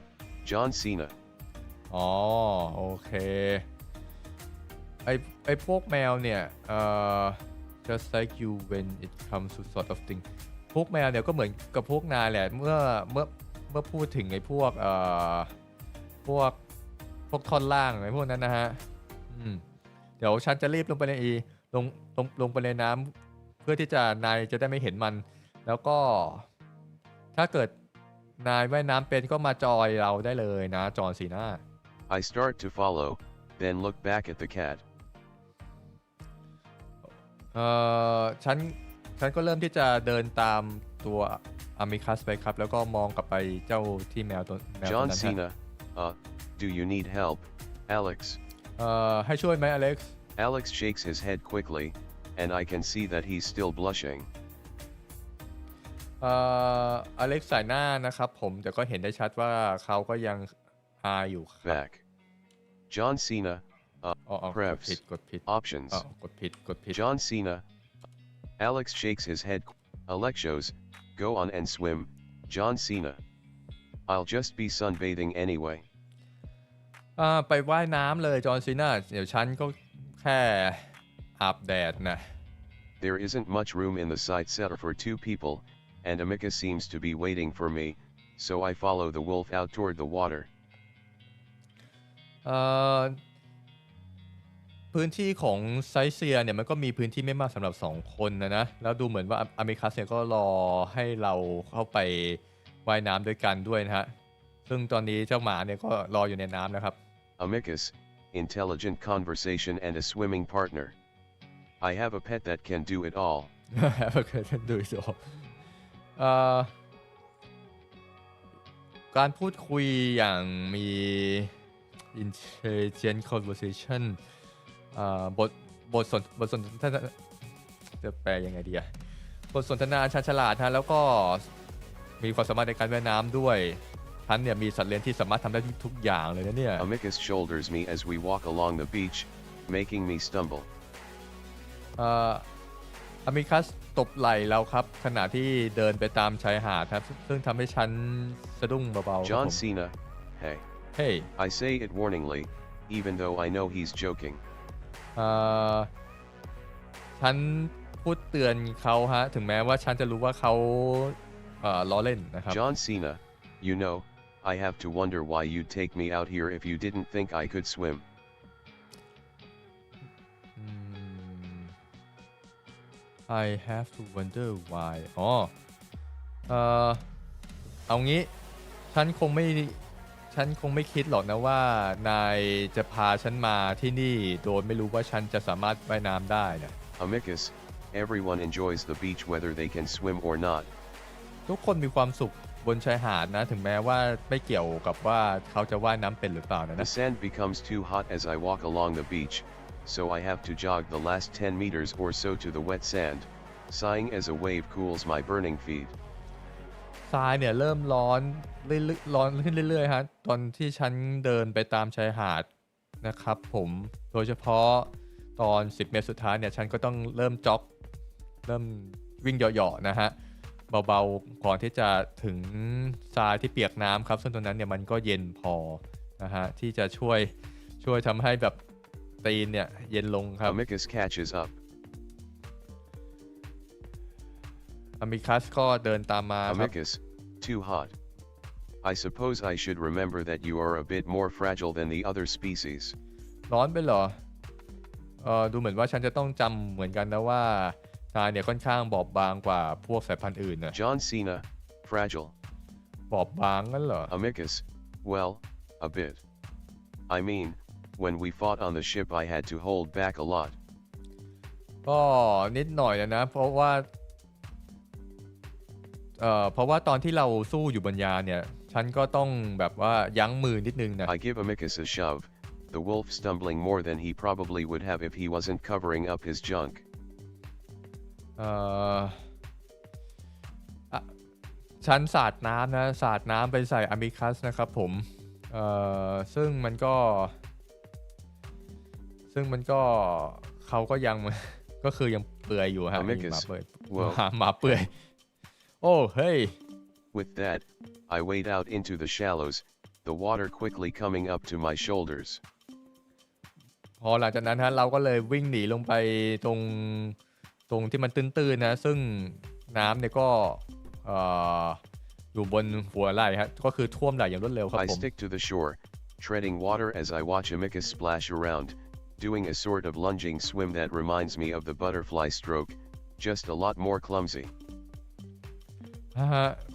[SPEAKER 2] John Cena.
[SPEAKER 1] โอเคไอพวกแมวเนี่ยjust like you when it comes to sort of thing พวกแมวเนี่ยก็เหมือนกับพวกนายแหละเมื่อพูดถึงไอพวกท่อนล่างไอพวกนั้นนะฮะเดี๋ยวฉันจะรีบลงไปในลงไปในน้ำเพื่อที่นายจะได้ไม่เห็นมันแล้วก็ถ้าเกิดนายว่ายน้ำเป็นก็มาจอยเราได้เลยนะจอห์นซีน่า
[SPEAKER 2] I start to follow, then look back at the cat.
[SPEAKER 1] ฉันก็เริ่มที่จะเดินตามตัวอามิคัสไปครับแล้วก็มองกลับไปเจ้าที่แมวตัวนั้น
[SPEAKER 2] John Cena, do you need help, Alex?
[SPEAKER 1] ให้ช่วยไหมอเล็กซ์
[SPEAKER 2] Alex shakes his head quickly, and I can see that he's still blushing.
[SPEAKER 1] อเล็กซ์สายหน้านะครับผมแต่ก็เห็นได้ชัดว่าเขาก็ยังอายอยู่ครับ
[SPEAKER 2] Back. John Cena, prefs,
[SPEAKER 1] กดผิด
[SPEAKER 2] options.
[SPEAKER 1] กดผิด
[SPEAKER 2] John Cena. Alex shakes his head. Alexos, go on and swim, John Cena. I'll just be sunbathing anyway.
[SPEAKER 1] ไปว่ายน้ำเลยจอห์นซีน่าเดี๋ยวฉันก็แค่อาบแดดนะ
[SPEAKER 2] There isn't much room in the side setter for two people, and Amicus seems to be waiting for me, so I follow the wolf out toward the water.
[SPEAKER 1] พื้นที่ของไซเซียเนี่ยมันก็มีพื้นที่ไม่มากสำหรับ2คนนะแล้วดูเหมือนว่าอามิคัสเนี่ยก็รอให้เราเข้าไปว่ายน้ำด้วยกันด้วยนะฮะซึ่งตอนนี้เจ้าหมาเนี่ยก็รออยู่ในน้ำนะครับ
[SPEAKER 2] Amicus, intelligent conversation and a swimming partner. I have a pet that can do it all.
[SPEAKER 1] Have a pet that can do it all. การพูดคุยอย่างมีintelligent conversation บทสนทนาจะแปลยังไงดีบทสนทนาชาญฉลาดฮะแล้วก็มีความสามารถในการว่ายน้ำด้วยท่านเนี่ยมีสัตว์เลี้ยงที่สามารถทำได้ทุกอย่างเลยนะเนี่ย
[SPEAKER 2] Amicus shoulders me as we walk along the beach, making me stumble.
[SPEAKER 1] อามิคัสตบไหล่เราครับขณะที่เดินไปตามชายหาดครับซึ่งทำให้ฉันสะดุ้งเบาๆ
[SPEAKER 2] John Cena, hey.
[SPEAKER 1] Hey.
[SPEAKER 2] I say it warningly, even though I know he's joking.
[SPEAKER 1] ฉันพูดเตือนเขาฮะถึงแม้ว่าฉันจะรู้ว่าเขาล้อเล่นนะครับ
[SPEAKER 2] John Cena, you know, I have to wonder why you'd take me out here if you didn't think I could swim.
[SPEAKER 1] I have to wonder why อ๋อเอางี้ฉันคงไม่คิดหรอกนะว่านายจะพาฉันมาที่นี่โดยไม่รู้ว่าฉันจะสามารถว่ายน้ำได้นะ
[SPEAKER 2] Amicus, everyone enjoys the beach whether they can swim or not.
[SPEAKER 1] ทุกคนมีความสุขบนชายหาดนะถึงแม้ว่าไม่เกี่ยวกับว่าเขาจะว่ายน้ำเป็นหรือเปล่านะ
[SPEAKER 2] The sand becomes too hot as I walk along the beach, so I have to jog the last 10 meters or so to the wet sand, sighing as a wave cools my burning feet.
[SPEAKER 1] ทรายเนี่ยเริ่มร้อนขึ้นเรื่อยๆฮะตอนที่ฉันเดินไปตามชายหาดนะครับผมโดยเฉพาะตอน10เมตรสุดท้ายเนี่ยฉันก็ต้องเริ่มจ็อกเริ่มวิ่งเหยาะๆนะฮะเบาๆก่อนที่จะถึงทรายที่เปียกน้ำครับซึ่งตรงนั้นเนี่ยมันก็เย็นพอนะฮะที่จะช่วยทำให้แบบตีนเนี่ยเย็นลงครับ
[SPEAKER 2] Amicus catches up.
[SPEAKER 1] Amicus ก็เดินตามมาครับ
[SPEAKER 2] Amicus, too hot. I suppose I should remember that you are a bit more fragile than the other species.
[SPEAKER 1] ร้อนไปเหรอดูเหมือนว่าฉันจะต้องจำเหมือนกันนะว่านายเนี่ยค่อนข้างบอบบางกว่าพวกสายพันธุ์อื่นนะ
[SPEAKER 2] John Cena, fragile.
[SPEAKER 1] บอบบางงั้นเหรอ
[SPEAKER 2] Amicus, well, a bit. I mean, when we fought on the ship I had to hold back a lot.
[SPEAKER 1] ก็นิดหน่อยนะเพราะว่าตอนที่เราสู้อยู่บนยานเนี่ยฉันก็ต้องแบบว่ายั้งมือนิดนึงนะ
[SPEAKER 2] I give Amicus a shove, the wolf stumbling more than he probably would have if he wasn't covering up his junk.
[SPEAKER 1] ฉันสาดน้ำไปใส่อามิคัสนะครับผมซึ่งมันก็เขาก็ยัง ก็คือยังเปื่อยอยู่ฮะหมาเปื่อยโอ้เฮ้ย
[SPEAKER 2] With that, I wade out into the shallows, the water quickly coming up to my shoulders.
[SPEAKER 1] พอหลังจากนั้นฮะเราก็เลยวิ่งหนีลงไปตรงที่มันตื้นๆนะซึ่งน้ำเนี่ยก็อยู่บนหัวไหล่ฮะก็คือท่วมไหล่อย่างรวดเร็วครับ
[SPEAKER 2] I
[SPEAKER 1] ผม
[SPEAKER 2] stick to the shore, treading water as I watch Amicus splash around, doing a sort of lunging swim that reminds me of the butterfly stroke, just a lot more clumsy.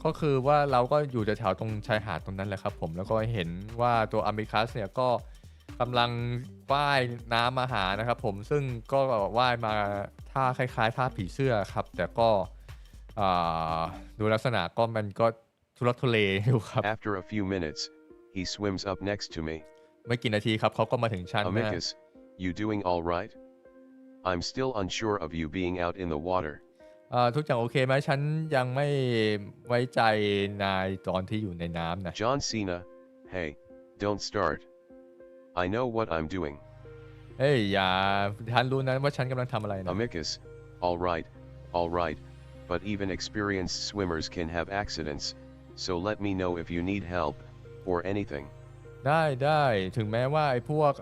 [SPEAKER 1] ก็คือว่าเราก็อยู่แถวๆตรงชายหาดตรงนั้นแหละครับผมแล้วก็เห็นว่าตัวอามิคัสเนี่ยก็กำลังว่ายน้ำมาหานะครับผมซึ่งก็ว่ายมาท่าคล้ายๆท่าผีเสื้อครับแต่ก็ดูลักษณะก็มันก็ทุลักทุเลอยู่ครับ
[SPEAKER 2] After a few minutes, he swims up next to me.
[SPEAKER 1] ไม่กี่นาทีครับเขาก็มาถึงฉันนะ
[SPEAKER 2] Amicus, you doing all right? I'm still unsure of you being out in the water.
[SPEAKER 1] ทุกอย่างโอเคไหมฉันยังไม่ไว้ใจนายตอนที่อยู่ในน้ำนะ
[SPEAKER 2] John Cena, hey, don't start. I know what I'm doing.
[SPEAKER 1] เฮ้ยอย่าฉันรู้นะว่าฉันกำลังทำอะไรนะ
[SPEAKER 2] Amicus, all right, but even experienced swimmers can have accidents, so let me know if you need help, or anything.
[SPEAKER 1] ได้ถึงแม้ว่าไอ้พวก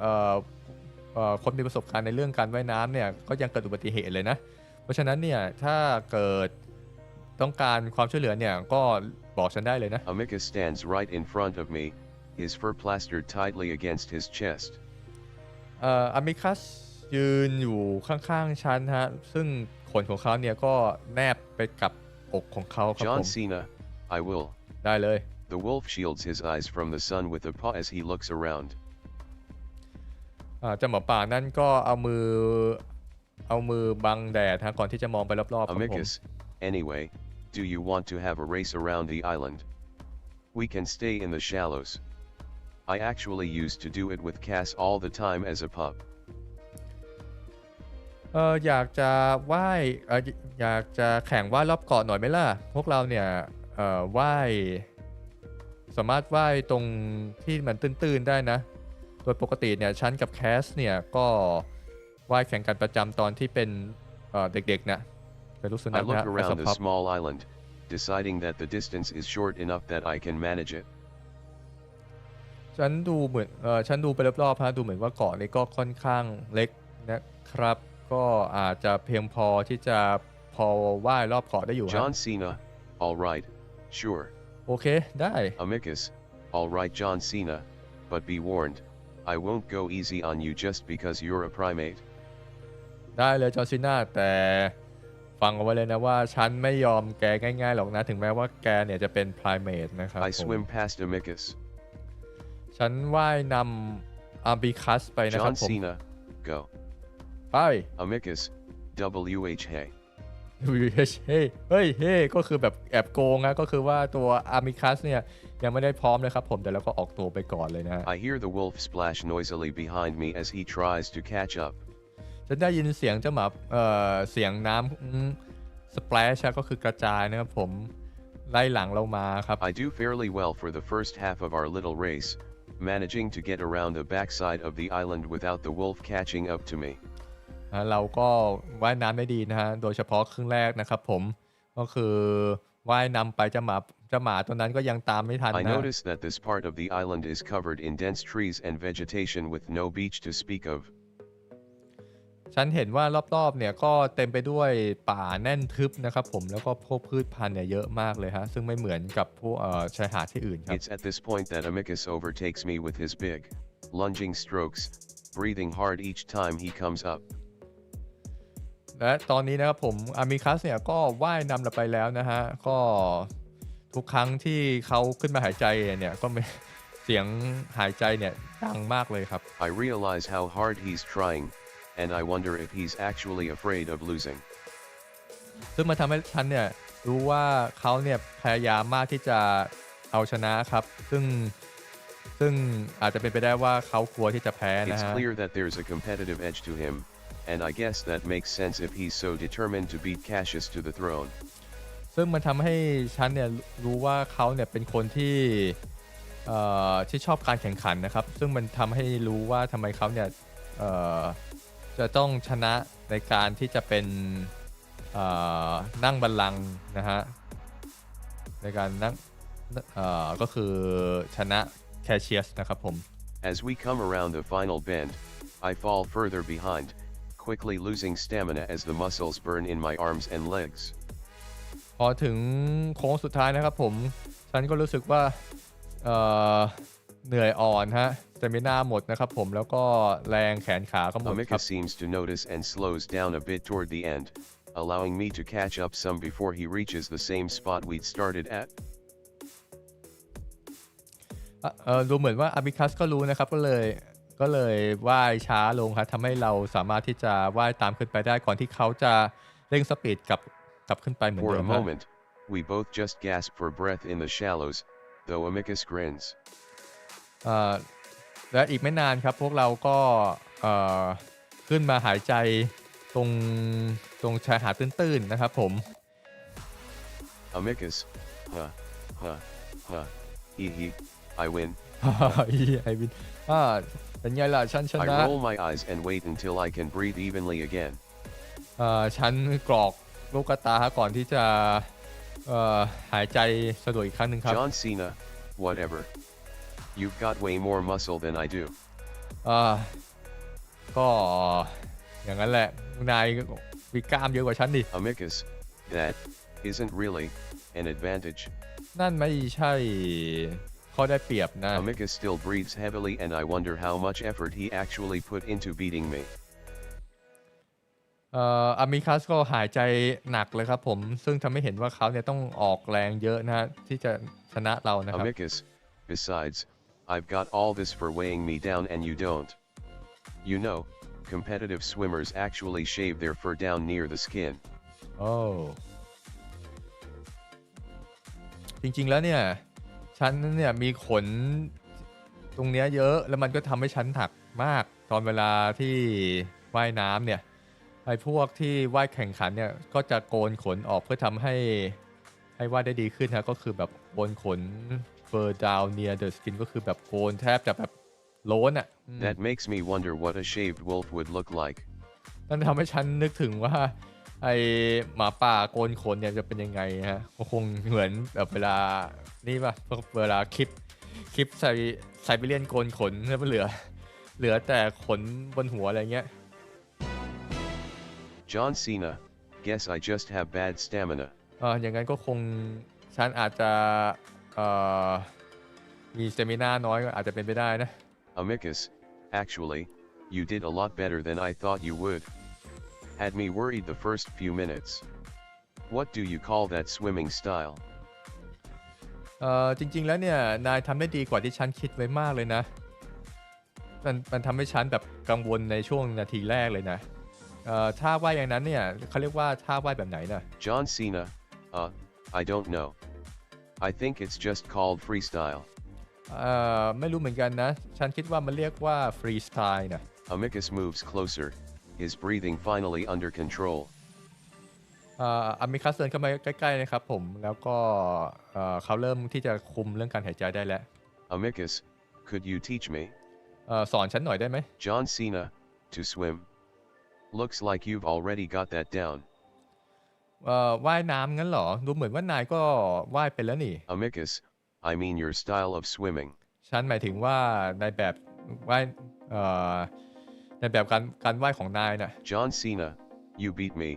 [SPEAKER 1] คนมีประสบการณ์ในเรื่องการว่ายน้ำเนี่ยก็ยังเกิดอุบัติเหตุเลยนะเพราะฉะนั้นเนี่ยถ้าเกิดต้องการความช่วยเหลือเนี่ยก็บอกฉันได้เลยนะ
[SPEAKER 2] Amicus stands right in front of me, his fur plastered tightly against his chest.
[SPEAKER 1] อามิคัสยืนอยู่ข้างๆฉันฮะซึ่งขนของเขาเนี่ยก็แนบไปกับอกของเขาครับผม
[SPEAKER 2] John Cena, I will.
[SPEAKER 1] ได้เลย
[SPEAKER 2] The wolf shields his eyes from the sun with a paw as he looks around.
[SPEAKER 1] เจ้าหมาป่านั่นก็เอามือบังแดดฮะก่อนที่จะมองไปรอบๆครับผม
[SPEAKER 2] Amicus, anyway, do you want to have a race around the island? We can stay in the shallows. I actually used to do it with Cass all the time as a pup.
[SPEAKER 1] อยากจะอยากจะแข่งว่ายรอบเกาะหน่อยไหมล่ะพวกเราเนี่ยว่ายสามารถว่ายตรงที่มันตื้นๆได้นะโดยปกติเนี่ยฉันกับแคสเนี่ยก็ว่ายแข่งกันประจำตอนที่เป็นเด็กๆนะเป็นลูกสุนั
[SPEAKER 2] I
[SPEAKER 1] ข
[SPEAKER 2] look
[SPEAKER 1] นะ
[SPEAKER 2] around the small island, deciding that the distance is short enough that I can manage it.
[SPEAKER 1] ฉันดูไปรอบๆฮะดูเหมือนว่าเกาะนี้ก็ค่อนข้างเล็กนะครับก็อาจจะเพียงพอที่จะพอว่ายรอบเกาะได้อยู่ฮะ
[SPEAKER 2] John Cena, all right, sure.
[SPEAKER 1] โอเคได้
[SPEAKER 2] Amicus, Alright John Cena, but be warned, I won't go easy on you just because you're a primate.
[SPEAKER 1] ได้เลยจอร์ซีนาแต่ฟังเอาไว้เลยนะว่าฉันไม่ยอมแกง่ายๆหรอกนะถึงแม้ว่าแกเนี่ยจะเป็น primate นะครับ
[SPEAKER 2] I swim past Amicus.
[SPEAKER 1] ฉันว่ายนำอาร์บิคัสไปนะครับ
[SPEAKER 2] John
[SPEAKER 1] ผม
[SPEAKER 2] Cena, go.
[SPEAKER 1] ไป
[SPEAKER 2] Amicus, WH hey.
[SPEAKER 1] WH เฮ้ยเฮ้ยเฮ้ก็คือแบบแอบโกงนะก็คือว่าตัวอาร์บิคัสเนี่ยยังไม่ได้พร้อมเลยครับผมแต่แล้วก็ออกตัวไปก่อนเลยนะ
[SPEAKER 2] I hear the wolf splash noisily behind me as he tries to catch up.
[SPEAKER 1] ฉันได้ยินเสียงเจ้าหมาเสียงน้ำสเปลชก็คือกระจายนะครับผมไล่หลังเรามาครับ
[SPEAKER 2] I do fairly well for the first half of our little race, managing to get around the backside of the island without the wolf catching up to me.
[SPEAKER 1] เราก็ว่ายน้ำได้ดีนะฮะโดยเฉพาะครึ่งแรกนะครับผมก็คือว่ายนำไปเจ้าหมาตัวนั้นก็ยังตามไม่ทัน
[SPEAKER 2] I
[SPEAKER 1] นะ
[SPEAKER 2] notice that this part of the island is covered in dense trees and vegetation with no beach to speak of.
[SPEAKER 1] ฉันเห็นว่ารอบๆเนี่ยก็เต็มไปด้วยป่าแน่นทึบนะครับผมแล้วก็พวกพืชพันธุ์เนี่ยเยอะมากเลยฮะซึ่งไม่เหมือนกับพวกชายหาดที่อื่นครับ
[SPEAKER 2] It's at this point that Amicus overtakes me with his big, lunging strokes, breathing hard each time he comes up.
[SPEAKER 1] และตอนนี้นะครับผมอามิคัสเนี่ยก็ว่ายนำเราไปแล้วนะฮะก็ทุกครั้งที่เขาขึ้นมาหายใจเนี่ยก็เสียงหายใจเนี่ยดังมากเลยครับ
[SPEAKER 2] I realize how hard he's trying, and I wonder if he's actually afraid of losing.
[SPEAKER 1] ซึ่งมันทำให้ฉันเนี่ยรู้ว่าเขาเนี่ยพยายามมากที่จะเอาชนะครับซึ่งอาจจะเป็นไปได้ว่าเขากลัวที่จะแพ้นะ
[SPEAKER 2] It's
[SPEAKER 1] ฮะ
[SPEAKER 2] clear that there's a competitive edge to him, and I guess that makes sense if he's so determined to beat Cassius to the throne.
[SPEAKER 1] ซึ่งมันทำให้ฉันเนี่ยรู้ว่าเขาเนี่ยเป็นคนที่ชอบการแข่งขันนะครับซึ่งมันทำให้รู้ว่าทำไมเขาเนี่ยจะต้องชนะในการที่จะเป็นนั่งบัลลังก์นะฮะในการนั่งก็คือชนะแคชเชียสนะครับผม
[SPEAKER 2] As we come around the final bend, I fall further behind, quickly losing stamina as the muscles burn in my arms and legs.
[SPEAKER 1] พอถึงโค้งสุดท้ายนะครับผมฉันก็รู้สึกว่าเหนื่อยอ่อนฮะสเตมิน่าหมดนะครับผมแล้วก็แรงแขนขาก็หมดครับ
[SPEAKER 2] Amicus seems to notice and slows down a bit toward the end, allowing me to catch up some before he reaches the same spot we'd started at.
[SPEAKER 1] ดูเหมือนว่าอาบิคัสก็รู้นะครับก็เลยว่ายช้าลงครับทำให้เราสามารถที่จะว่ายตามขึ้นไปได้ก่อนที่เขาจะเร่งสปีดกลับขึ้นไปเหมือน
[SPEAKER 2] For
[SPEAKER 1] เดิ
[SPEAKER 2] a
[SPEAKER 1] ม
[SPEAKER 2] moment, we both just gasp for breath in the shallows, though Amicus grins.
[SPEAKER 1] และอีกไม่นานครับพวกเราก็ขึ้นมาหายใจตรงชายหาดตื้นๆนะครับผม
[SPEAKER 2] Amicus, I win.
[SPEAKER 1] ไอวินเป็นไงล่ะฉันช
[SPEAKER 2] I
[SPEAKER 1] นะ
[SPEAKER 2] roll my eyes and wait until I can breathe evenly again.
[SPEAKER 1] ฉันกรอกลูกตาก่อนที่จะหายใจสะดวกอีกครั้งหนึ่งครับ
[SPEAKER 2] John Cena, whatever. You've got way more muscle than I do.
[SPEAKER 1] ก็อย่างนั้นแหละนายมีกล้ามเยอะกว่าฉันดิ
[SPEAKER 2] Amicus, that isn't really an advantage.
[SPEAKER 1] นั่นไม่ใช่ข้อได้เปรียบนะ
[SPEAKER 2] Amicus still breathes heavily and I wonder how much effort he actually put into beating me.
[SPEAKER 1] อามิคัสก็หายใจหนักเลยครับผมซึ่งทำให้เห็นว่าเขาเนี่ยต้องออกแรงเยอะนะที่จะชนะเรานะครับ
[SPEAKER 2] Amicus, besides, I've got all this for weighing me down and you don't. You know, competitive swimmers actually shave their fur down near the skin.
[SPEAKER 1] โอ้จริงๆแล้วเนี่ยฉันเนี่ยมีขนตรงเนี้ยเยอะแล้วมันก็ทำให้ฉันหนักมากตอนเวลาที่ว่ายน้ำเนี่ยไอ้พวกที่ว่ายแข่งขันเนี่ยก็จะโกนขนออกเพื่อทำให้ว่ายได้ดีขึ้นนะก็คือแบบโกนขน fur down near the skin ก็คือแบบโกนแทบจะแบบโล้นอ่ะ
[SPEAKER 2] That makes me wonder what a shaved wolf would look like.
[SPEAKER 1] นั่นทำให้ฉันนึกถึงว่าไอหมาป่าโกนขนเนี่ยจะเป็นยังไงฮะก็คงเหมือนแบบเวลานี่ป่ะเวลาคลิปไซบีเรียนโกนขนแล้วมันเหลือแต่ขนบนหัวอะไรเงี้ย
[SPEAKER 2] John Cena, guess I just have bad stamina.
[SPEAKER 1] อย่างนั้นก็คงฉันอาจจะ มีสเตมินาน้อยก็อาจจะเป็นไปได้นะ
[SPEAKER 2] Amicus, actually, you did a lot better than I thought you would. Had me worried the first few minutes. What do you call that swimming style?
[SPEAKER 1] จริงๆแล้วเนี่ยนายทำได้ดีกว่าที่ฉันคิดไว้มากเลยนะมันทำให้ฉันแบบกังวลในช่วงนาทีแรกเลยนะท่าว่ายอย่างนั้นเนี่ยเขาเรียกว่าท่าว่ายแบบไหนนะ
[SPEAKER 2] John Cena, I don't know. I think it's just called freestyle.
[SPEAKER 1] ไม่รู้เหมือนกันนะฉันคิดว่ามันเรียกว่าฟรีสไตล์นะ
[SPEAKER 2] Amicus moves closer, his breathing finally under control.
[SPEAKER 1] อามิคัสเดินเข้ามาใกล้ๆนะครับผมแล้วก็เขาเริ่มที่จะคุมเรื่องการหายใจได้แล้ว
[SPEAKER 2] Amicus, could you teach me?
[SPEAKER 1] สอนฉันหน่อยได้ไหม
[SPEAKER 2] John Cena, to swim. Looks like you've already got that down.
[SPEAKER 1] ว่ายน้ำงั้นเหรอดูเหมือนว่านายก็ว่ายเป็นแล้วนี่
[SPEAKER 2] Amicus, I mean your style of swimming.
[SPEAKER 1] ฉันหมายถึงว่าในแบบว่ายในแบบการว่ายของนายนะ
[SPEAKER 2] John Cena, you beat me,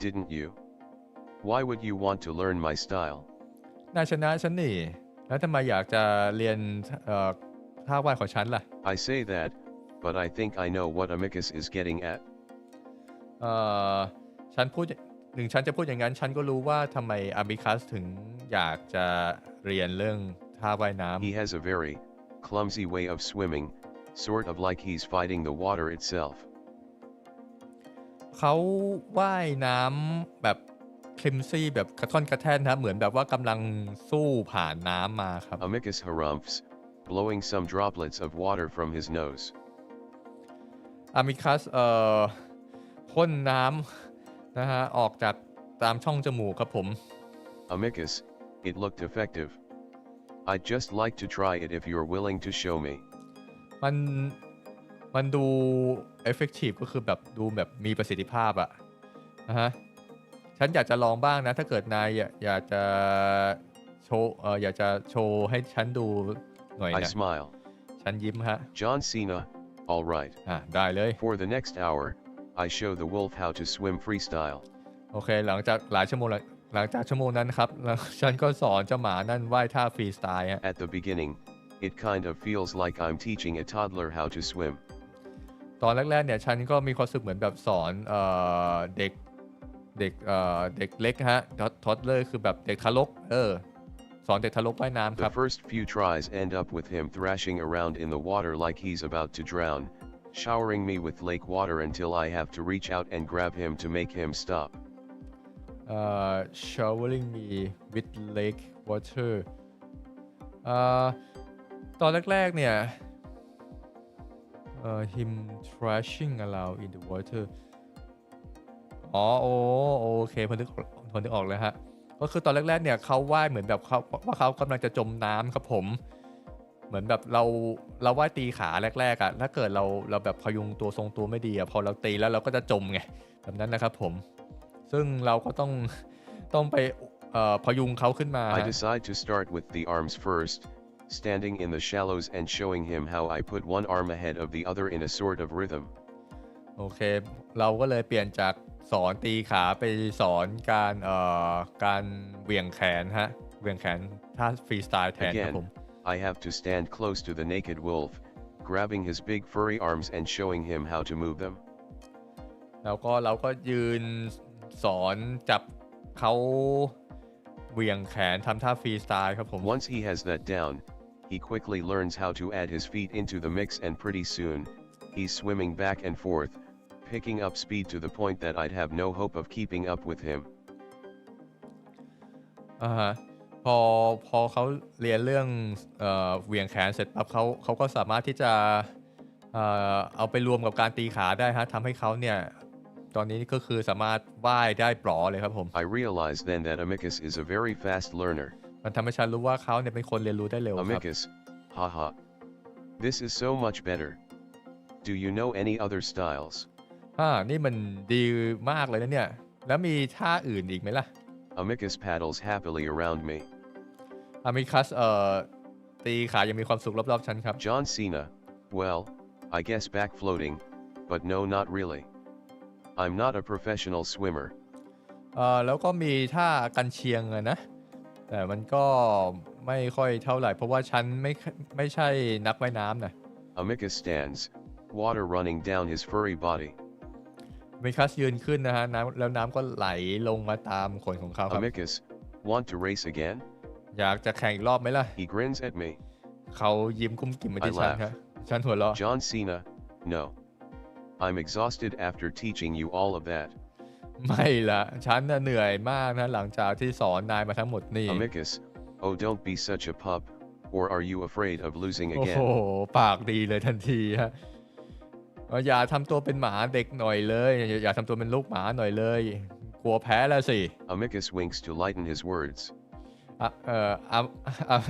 [SPEAKER 2] didn't you? Why would you want to learn my style?
[SPEAKER 1] นายชนะฉันนี่แล้วทำไมอยากจะเรียนท่าว่ายของฉันล่ะ
[SPEAKER 2] I say that, but I think I know what Amicus is getting at.
[SPEAKER 1] ฉันพูดถึงฉันจะพูดอย่างนั้นฉันก็รู้ว่าทำไมอามิคัสถึงอยากจะเรียนเรื่องท่าว่ายน้ำ
[SPEAKER 2] He has a very clumsy way of swimming, sort of like he's fighting the water itself.
[SPEAKER 1] เขาว่ายน้ำแบบคลิมซี่แบบกระท่อนกระแท่นนะเหมือนแบบว่ากำลังสู้ผ่านน้ำมาครับ
[SPEAKER 2] Amicus harumphs, blowing some droplets of water from his nose.
[SPEAKER 1] อามิคัสพ่นน้ำนะฮะออกจากตามช่องจมูกครับผม
[SPEAKER 2] Amicus, it looked effective. I'd just like to try it if you're willing to show me.
[SPEAKER 1] มันดู effective ก็คือแบบดูแบบมีประสิทธิภาพอะนะฮะฉันอยากจะลองบ้างนะถ้าเกิดนายอยากจะโชว์อยากจะโชว์ให้ฉันดูหน่อย
[SPEAKER 2] I
[SPEAKER 1] นะ
[SPEAKER 2] smile.
[SPEAKER 1] ฉันยิ้มฮะ
[SPEAKER 2] John Cena, all right.
[SPEAKER 1] ได้เลย
[SPEAKER 2] For the next hour, I show the wolf how to swim freestyle.
[SPEAKER 1] โอเคหลังจากชั่วโมงนั้นครับฉันก็สอนเจ้าหมานั่นว่ายท่าฟรีสไตล์
[SPEAKER 2] At the beginning, it kind of feels like I'm teaching a toddler how to swim.
[SPEAKER 1] ตอนแรกๆเนี่ยฉันก็มีความรู้สึกเหมือนแบบสอนเด็กเด็กเล็กฮะทอดเลยคือแบบเด็กทารกสอนเด็กทารกว่ายน้ำครับ
[SPEAKER 2] The first few tries end up with him thrashing around in the water like he's about to drown, showering me with lake water until I have to reach out and grab him to make him stop.
[SPEAKER 1] Showering me with lake water ตอนแรกๆเนี่ยhim thrashing around in the water โอเคพอนึกออกเลยฮะก็คือตอนแรกๆเนี่ยเขาว่ายเหมือนแบบว่าเขากำลังจะจมน้ำครับผมเหมือนแบบเราว่ายตีขาแรกๆอ่ะถ้าเกิดเราแบบพยุงตัวทรงตัวไม่ดีอ่ะพอเราตีแล้วเราก็จะจมไงแบบนั้นนะครับผมซึ่งเราก็ต้องไปพยุงเขาขึ้นมา
[SPEAKER 2] I decide to start with the arms first, standing in the shallows and showing him how I put one arm ahead of the other in a sort of rhythm.
[SPEAKER 1] โอเคเราก็เลยเปลี่ยนจากสอนตีขาไปสอนการเหวี่ยงแขนฮะเหวี่ยงแขนท่าฟรีสไตล์แทนครับผม
[SPEAKER 2] I have to stand close to the naked wolf, grabbing his big furry arms and showing him how to move them.
[SPEAKER 1] แล้วก็เราก็ยืนสอนจับเขาเหวี่ยงแขนทำท่าฟรีสไตล์ครับผม
[SPEAKER 2] Once he has that down, he quickly learns how to add his feet into the mix and pretty soon, he's swimming back and forth, picking up speed to the point that I'd have no hope of keeping up with him.
[SPEAKER 1] พอเขาเรียนเรื่องเหวี่ยงแขนเสร็จปั๊บเขาก็สามารถที่จะเอาไปรวมกับการตีขาได้ฮะทำให้เขาเนี่ยตอนนี้ก็คือสามารถว่ายได้ปลอเลยครับผม
[SPEAKER 2] I realized then that Amicus is a very fast learner.
[SPEAKER 1] มันทำให้ฉันรู้ว่าเขาเนี่ยเป็นคนเรียนรู้ได้เร็วครับ
[SPEAKER 2] Amicus, haha. This is so much better. Do you know any other styles?
[SPEAKER 1] นี่มันดีมากเลยนะเนี่ยแล้วมีท่าอื่นอีกไหมล่ะ
[SPEAKER 2] Amicus paddles happily around me.
[SPEAKER 1] อามิคัสตีขายังมีความสุขรอบๆฉันครับ
[SPEAKER 2] John Cena, well, I guess back floating, but no, not really. I'm not a professional swimmer.
[SPEAKER 1] แล้วก็มีท่ากันเชียงนะแต่มันก็ ไม่ค่อยเท่าไหร่เพราะว่าฉันไม่ใช่นักว่ายน้ำนะ
[SPEAKER 2] Amicus stands, water running down his furry body.
[SPEAKER 1] มิคัสยืนขึ้นนะฮะน้ำแล้วน้ำก็ไหลลงมาตามขนของเขาครับ
[SPEAKER 2] Amicus, want to race again?
[SPEAKER 1] อยากจะแข่งอีกรอบไหมล่ะ
[SPEAKER 2] He grins at me.
[SPEAKER 1] เขายิ้มกุ้มกิ่มมาที่
[SPEAKER 2] I
[SPEAKER 1] ฉัน
[SPEAKER 2] laugh.
[SPEAKER 1] ครับฉันหัวเราะ
[SPEAKER 2] John Cena, no. I'm exhausted after teaching you all of that.
[SPEAKER 1] ไม่ละฉันน่ะเหนื่อยมากนะหลังจากที่สอนนายมาทั้งหมดนี่
[SPEAKER 2] Amicus, oh don't be such a pup, or are you afraid of losing
[SPEAKER 1] โอ้โห
[SPEAKER 2] again?
[SPEAKER 1] ปากดีเลยทันทีฮะอย่าทำตัวเป็นหมาเด็กหน่อยเลยอย่าทำตัวเป็นลูกหมาหน่อยเลยกลัวแพ้แล้วสิ
[SPEAKER 2] Amicus winks to lighten his words.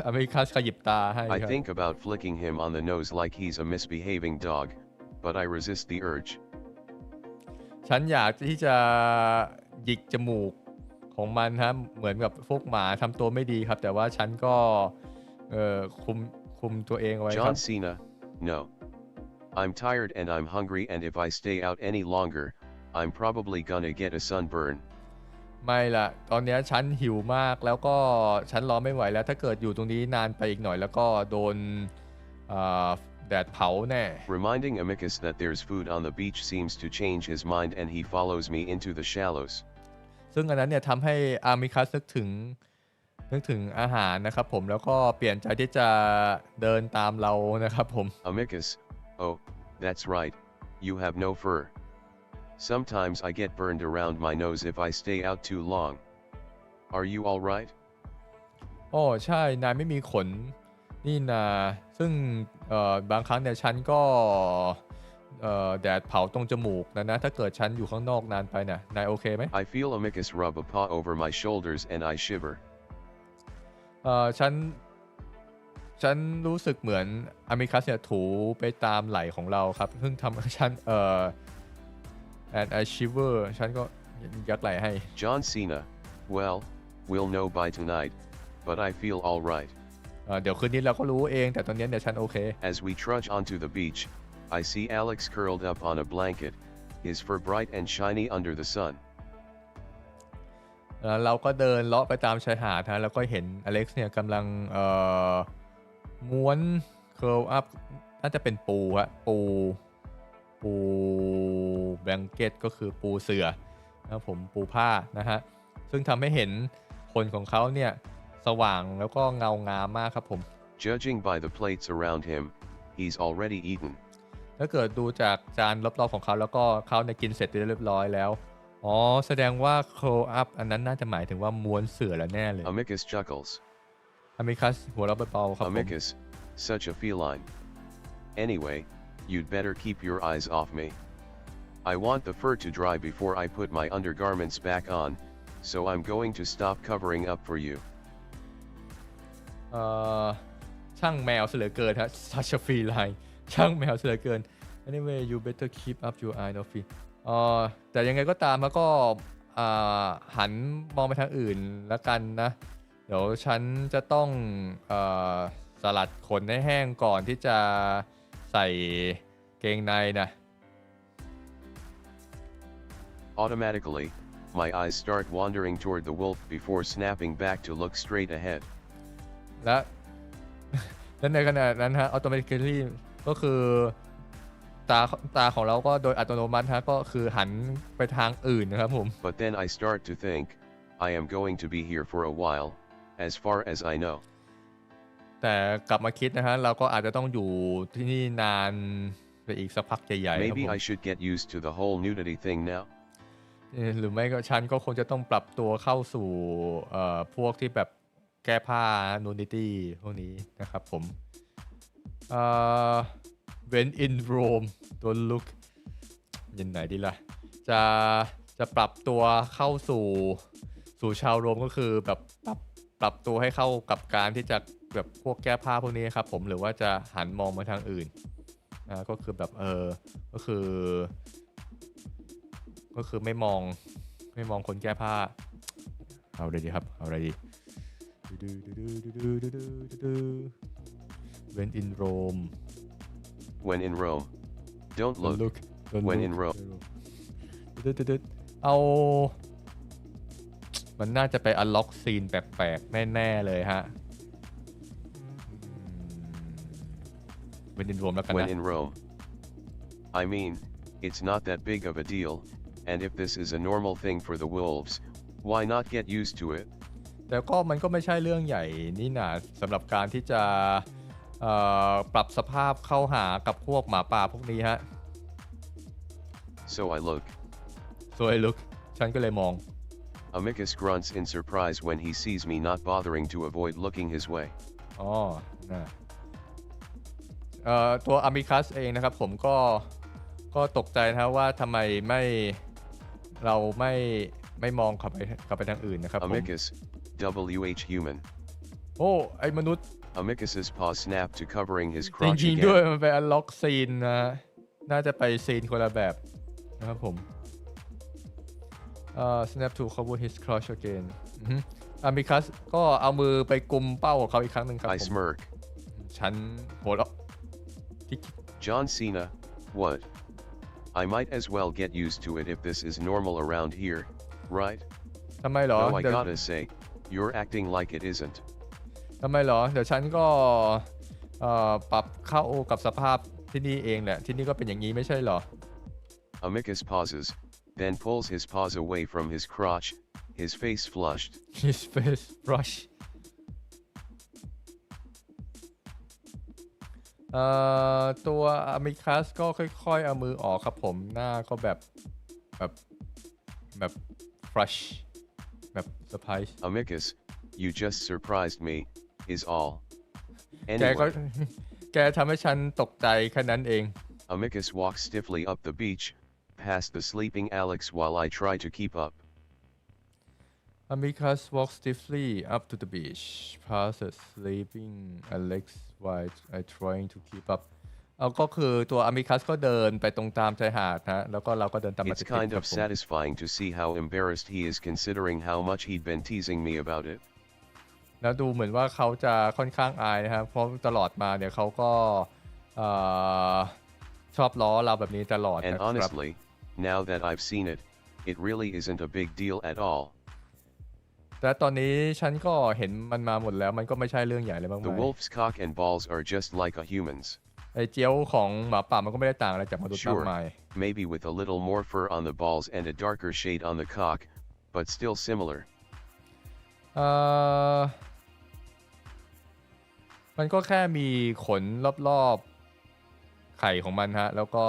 [SPEAKER 1] อเมริคัสขยิบตาให้
[SPEAKER 2] I
[SPEAKER 1] ครับ
[SPEAKER 2] think about flicking him on the nose like he's a misbehaving dog, but I resist the urge.
[SPEAKER 1] ฉันอยากที่จะหยิกจมูกของมันครับเหมือนกับพวกหมาทำตัวไม่ดีครับแต่ว่าฉันก็คุมตัวเองไว้ครับ
[SPEAKER 2] John Cena, no. I'm tired and I'm hungry and if I stay out any longer, I'm probably gonna get a sunburn.
[SPEAKER 1] ไม่ล่ะตอนนี้ฉันหิวมากแล้วก็ฉันรอไม่ไหวแล้วถ้าเกิดอยู่ตรงนี้นานไปอีกหน่อยแล้วก็โดนแดดเผาแน่
[SPEAKER 2] Reminding Amicus that there's food on the beach seems to change his mind and he follows me into the shallows.
[SPEAKER 1] ซึ่งอันนั้นเนี่ยทำให้อามิคัสนึกถึงอาหารนะครับผมแล้วก็เปลี่ยนใจที่จะเดินตามเรานะครับผม
[SPEAKER 2] Amicus, oh, that's right, you have no fur. Sometimes I get burned around my nose if I stay out too long. Are you alright?
[SPEAKER 1] โอ้ใช่นายไม่มีขนนี่นาซึ่งบางครั้งเนี่ยฉันก็แดดเผาตรงจมูกนะถ้าเกิดฉันอยู่ข้างนอกนานไปนะนายโอเคไหม
[SPEAKER 2] I feel Amicus rub a paw over my shoulders and I shiver.
[SPEAKER 1] ฉันรู้สึกเหมือนอามิคัสเนี่ยถูไปตามไหล่ของเราครับซึ่งทำให้ฉันand I shiver ฉันก็ยักไหล่ให้
[SPEAKER 2] John Cena, well, we'll know by tonight, but I feel alright.
[SPEAKER 1] เดี๋ยวคืนนี้เราก็รู้เองแต่ตอนนี้เนี่ยฉันโอเค
[SPEAKER 2] As we trudge onto the beach, I see Alex curled up on a blanket, his fur bright and shiny under the sun.
[SPEAKER 1] เราก็เดินเลาะไปตามชายหาดฮะแล้วก็เห็นอเล็กซ์เนี่ยกำลังม้วนเคิร์ลอัพน่าจะเป็นปูฮะปูแบงเก็ตก็คือปูเสื่อนะครับผมปูผ้านะฮะซึ่งทำให้เห็นขนของเขาเนี่ยสว่างแล้วก็เงางามมากครับผม
[SPEAKER 2] Judging by the plates around him, he's already eaten.
[SPEAKER 1] ถ้าเกิดดูจากจานรอบๆของเขาแล้วก็เขาเนี่ยกินเสร็จเรียบร้อยแล้วอ๋อแสดงว่า curl up อันนั้นน่าจะหมายถึงว่าม้วนเสื่อแล้วแน่เลย
[SPEAKER 2] Amicus chuckles.
[SPEAKER 1] อามิคัสหัวเราะเบาๆครับผม
[SPEAKER 2] Amicus, such a feline. Anyway, you'd better keep your eyes off me. I want the fur to dry before I put my undergarments back on, so I'm going to stop covering up for you.
[SPEAKER 1] ช่างแมวเสียเหลือเกินฮะ such a feline ช่างแมวเสียเหลือเกิน anyway you better keep up your eye on me แต่ยังไงก็ตามแล้วก็หันมองไปทางอื่นแล้วกันนะเดี๋ยวฉันจะต้องสลัดขนให้แห้งก่อนที่จะใส่เกงในนะ
[SPEAKER 2] Automatically, my eyes start wandering toward the wolf before snapping back to look straight ahead.
[SPEAKER 1] และในขณะนั้นฮะ automatically ก็คือตาของเราก็โดยอัตโนมัติฮะก็คือหันไปทางอื่นนะครับผม
[SPEAKER 2] But then I start to think, I am going to be here for a while, as far as I know.
[SPEAKER 1] แต่กลับมาคิดนะฮะเราก็อาจจะต้องอยู่ที่นี่นานไปอีกสักพักใหญ่ๆครับ
[SPEAKER 2] Maybe
[SPEAKER 1] ผม
[SPEAKER 2] I should get used to the whole nudity thing now.
[SPEAKER 1] หรือไม่ก็ฉันก็คงจะต้องปรับตัวเข้าสู่พวกที่แบบแก้ผ้า nudity พวกนี้นะครับผมwhen in Rome don't look ยังไงดีล่ะจะปรับตัวเข้าสู่ชาวโรมก็คือแบบปรับตัวให้เข้ากับการที่จะแบบพวกแก้ผ้าพวกนี้ครับผมหรือว่าจะหันมองมาทางอื่นนะก็คือแบบก็คือไม่มองคนแก้ผ้าเอาอะไรดีครับเอาอะไรดี when in Rome
[SPEAKER 2] When in Rome, don't look. When in Rome.
[SPEAKER 1] เอามันน่าจะไป unlock scene แปลกๆแน่ๆเลยฮะ when in Rome แล้วกันนะ
[SPEAKER 2] When in Rome. I mean, it's not that big of a deal, and if this is a normal thing for the wolves, why not get used to it?
[SPEAKER 1] แต่ก็มันก็ไม่ใช่เรื่องใหญ่นี่นาสำหรับการที่จะปรับสภาพเข้าหากับพวกหมาป่าพวกนี้ฮะ
[SPEAKER 2] So I look.
[SPEAKER 1] So I look ฉันก็เลยมอง
[SPEAKER 2] Amicus grunts in surprise when he sees me not bothering to avoid looking his way.
[SPEAKER 1] อ๋อนะตัว Amicus เองนะครับผมก็ตกใจนะว่าทำไมเราไม่มองกลับไปทางอื่นนะครับผม
[SPEAKER 2] Amicus, WH human.
[SPEAKER 1] โอ้ไอ้มนุษย์
[SPEAKER 2] Amicus's paw snapped to covering his
[SPEAKER 1] จ
[SPEAKER 2] crotch
[SPEAKER 1] ริงๆด้วย
[SPEAKER 2] again.
[SPEAKER 1] มันไปอันล็อกซีนนะน่าจะไปซีนคนละแบบนะครับผมsnap to cover his crotch again Amicus ก็เอามือไปกุมเป้าของเขาอีกครั้งหนึ่งครับ
[SPEAKER 2] I
[SPEAKER 1] ผม
[SPEAKER 2] smirk.
[SPEAKER 1] ฉันหัวเราะ
[SPEAKER 2] John Cena, what? I might as well get used to it if this is normal around here, right?
[SPEAKER 1] ทำไมเหรอ
[SPEAKER 2] No, I gotta say, you're acting like it isn't.
[SPEAKER 1] ทำไมเหรอเดี๋ยวฉันก็ปรับเข้ากับสภาพที่นี่เองแหละที่นี่ก็เป็นอย่างนี้ไม่ใช่เหรอ
[SPEAKER 2] Amicus pauses, then pulls his paws away from his crotch, his face flushed.
[SPEAKER 1] his face brush ตัว Amicus ก็ค่อยๆเอามือออกครับผมหน้าก็แบบ fresh แบบ surprise
[SPEAKER 2] Amicus, you just surprised me, is all.
[SPEAKER 1] แกทำให้ฉันตกใจแค่นั้นเอง
[SPEAKER 2] Amicus walks stiffly up the beach, past the sleeping Alex while I try to keep up.
[SPEAKER 1] Amicus walks stiffly up to the beach, past the sleeping Alex while I trying to keep up. ก็คือตัว Amicus ก็เดินไปตรงตามชายหาดนะแล้วก็เราก็เดินตามมา
[SPEAKER 2] It's kind of satisfying to see how embarrassed he is considering how much he'd been teasing me about it.
[SPEAKER 1] แล้วดูเหมือนว่าเขาจะค่อนข้างอายนะครับเพราะตลอดมาเนี่ยเขาก็ชอบล้อเราแบบนี้ตลอด
[SPEAKER 2] And
[SPEAKER 1] นะครับ
[SPEAKER 2] honestly, now that I've seen it, it really isn't a big deal at all.
[SPEAKER 1] แต่ตอนนี้ฉันก็เห็นมันมาหมดแล้วมันก็ไม่ใช่เรื่องใหญ่เลยบ้างไหม
[SPEAKER 2] The wolf's cock and balls are just like a human's.
[SPEAKER 1] ไอ้เจียวของหมาป่ามันก็ไม่ได้ต่างอะไรจากมนุษย์มากมาย
[SPEAKER 2] Sure, maybe with a little more fur on the balls and a darker shade on the cock, but still similar.
[SPEAKER 1] มันก็แค่มีขนรอบๆไข่ของมันฮะแล้วก็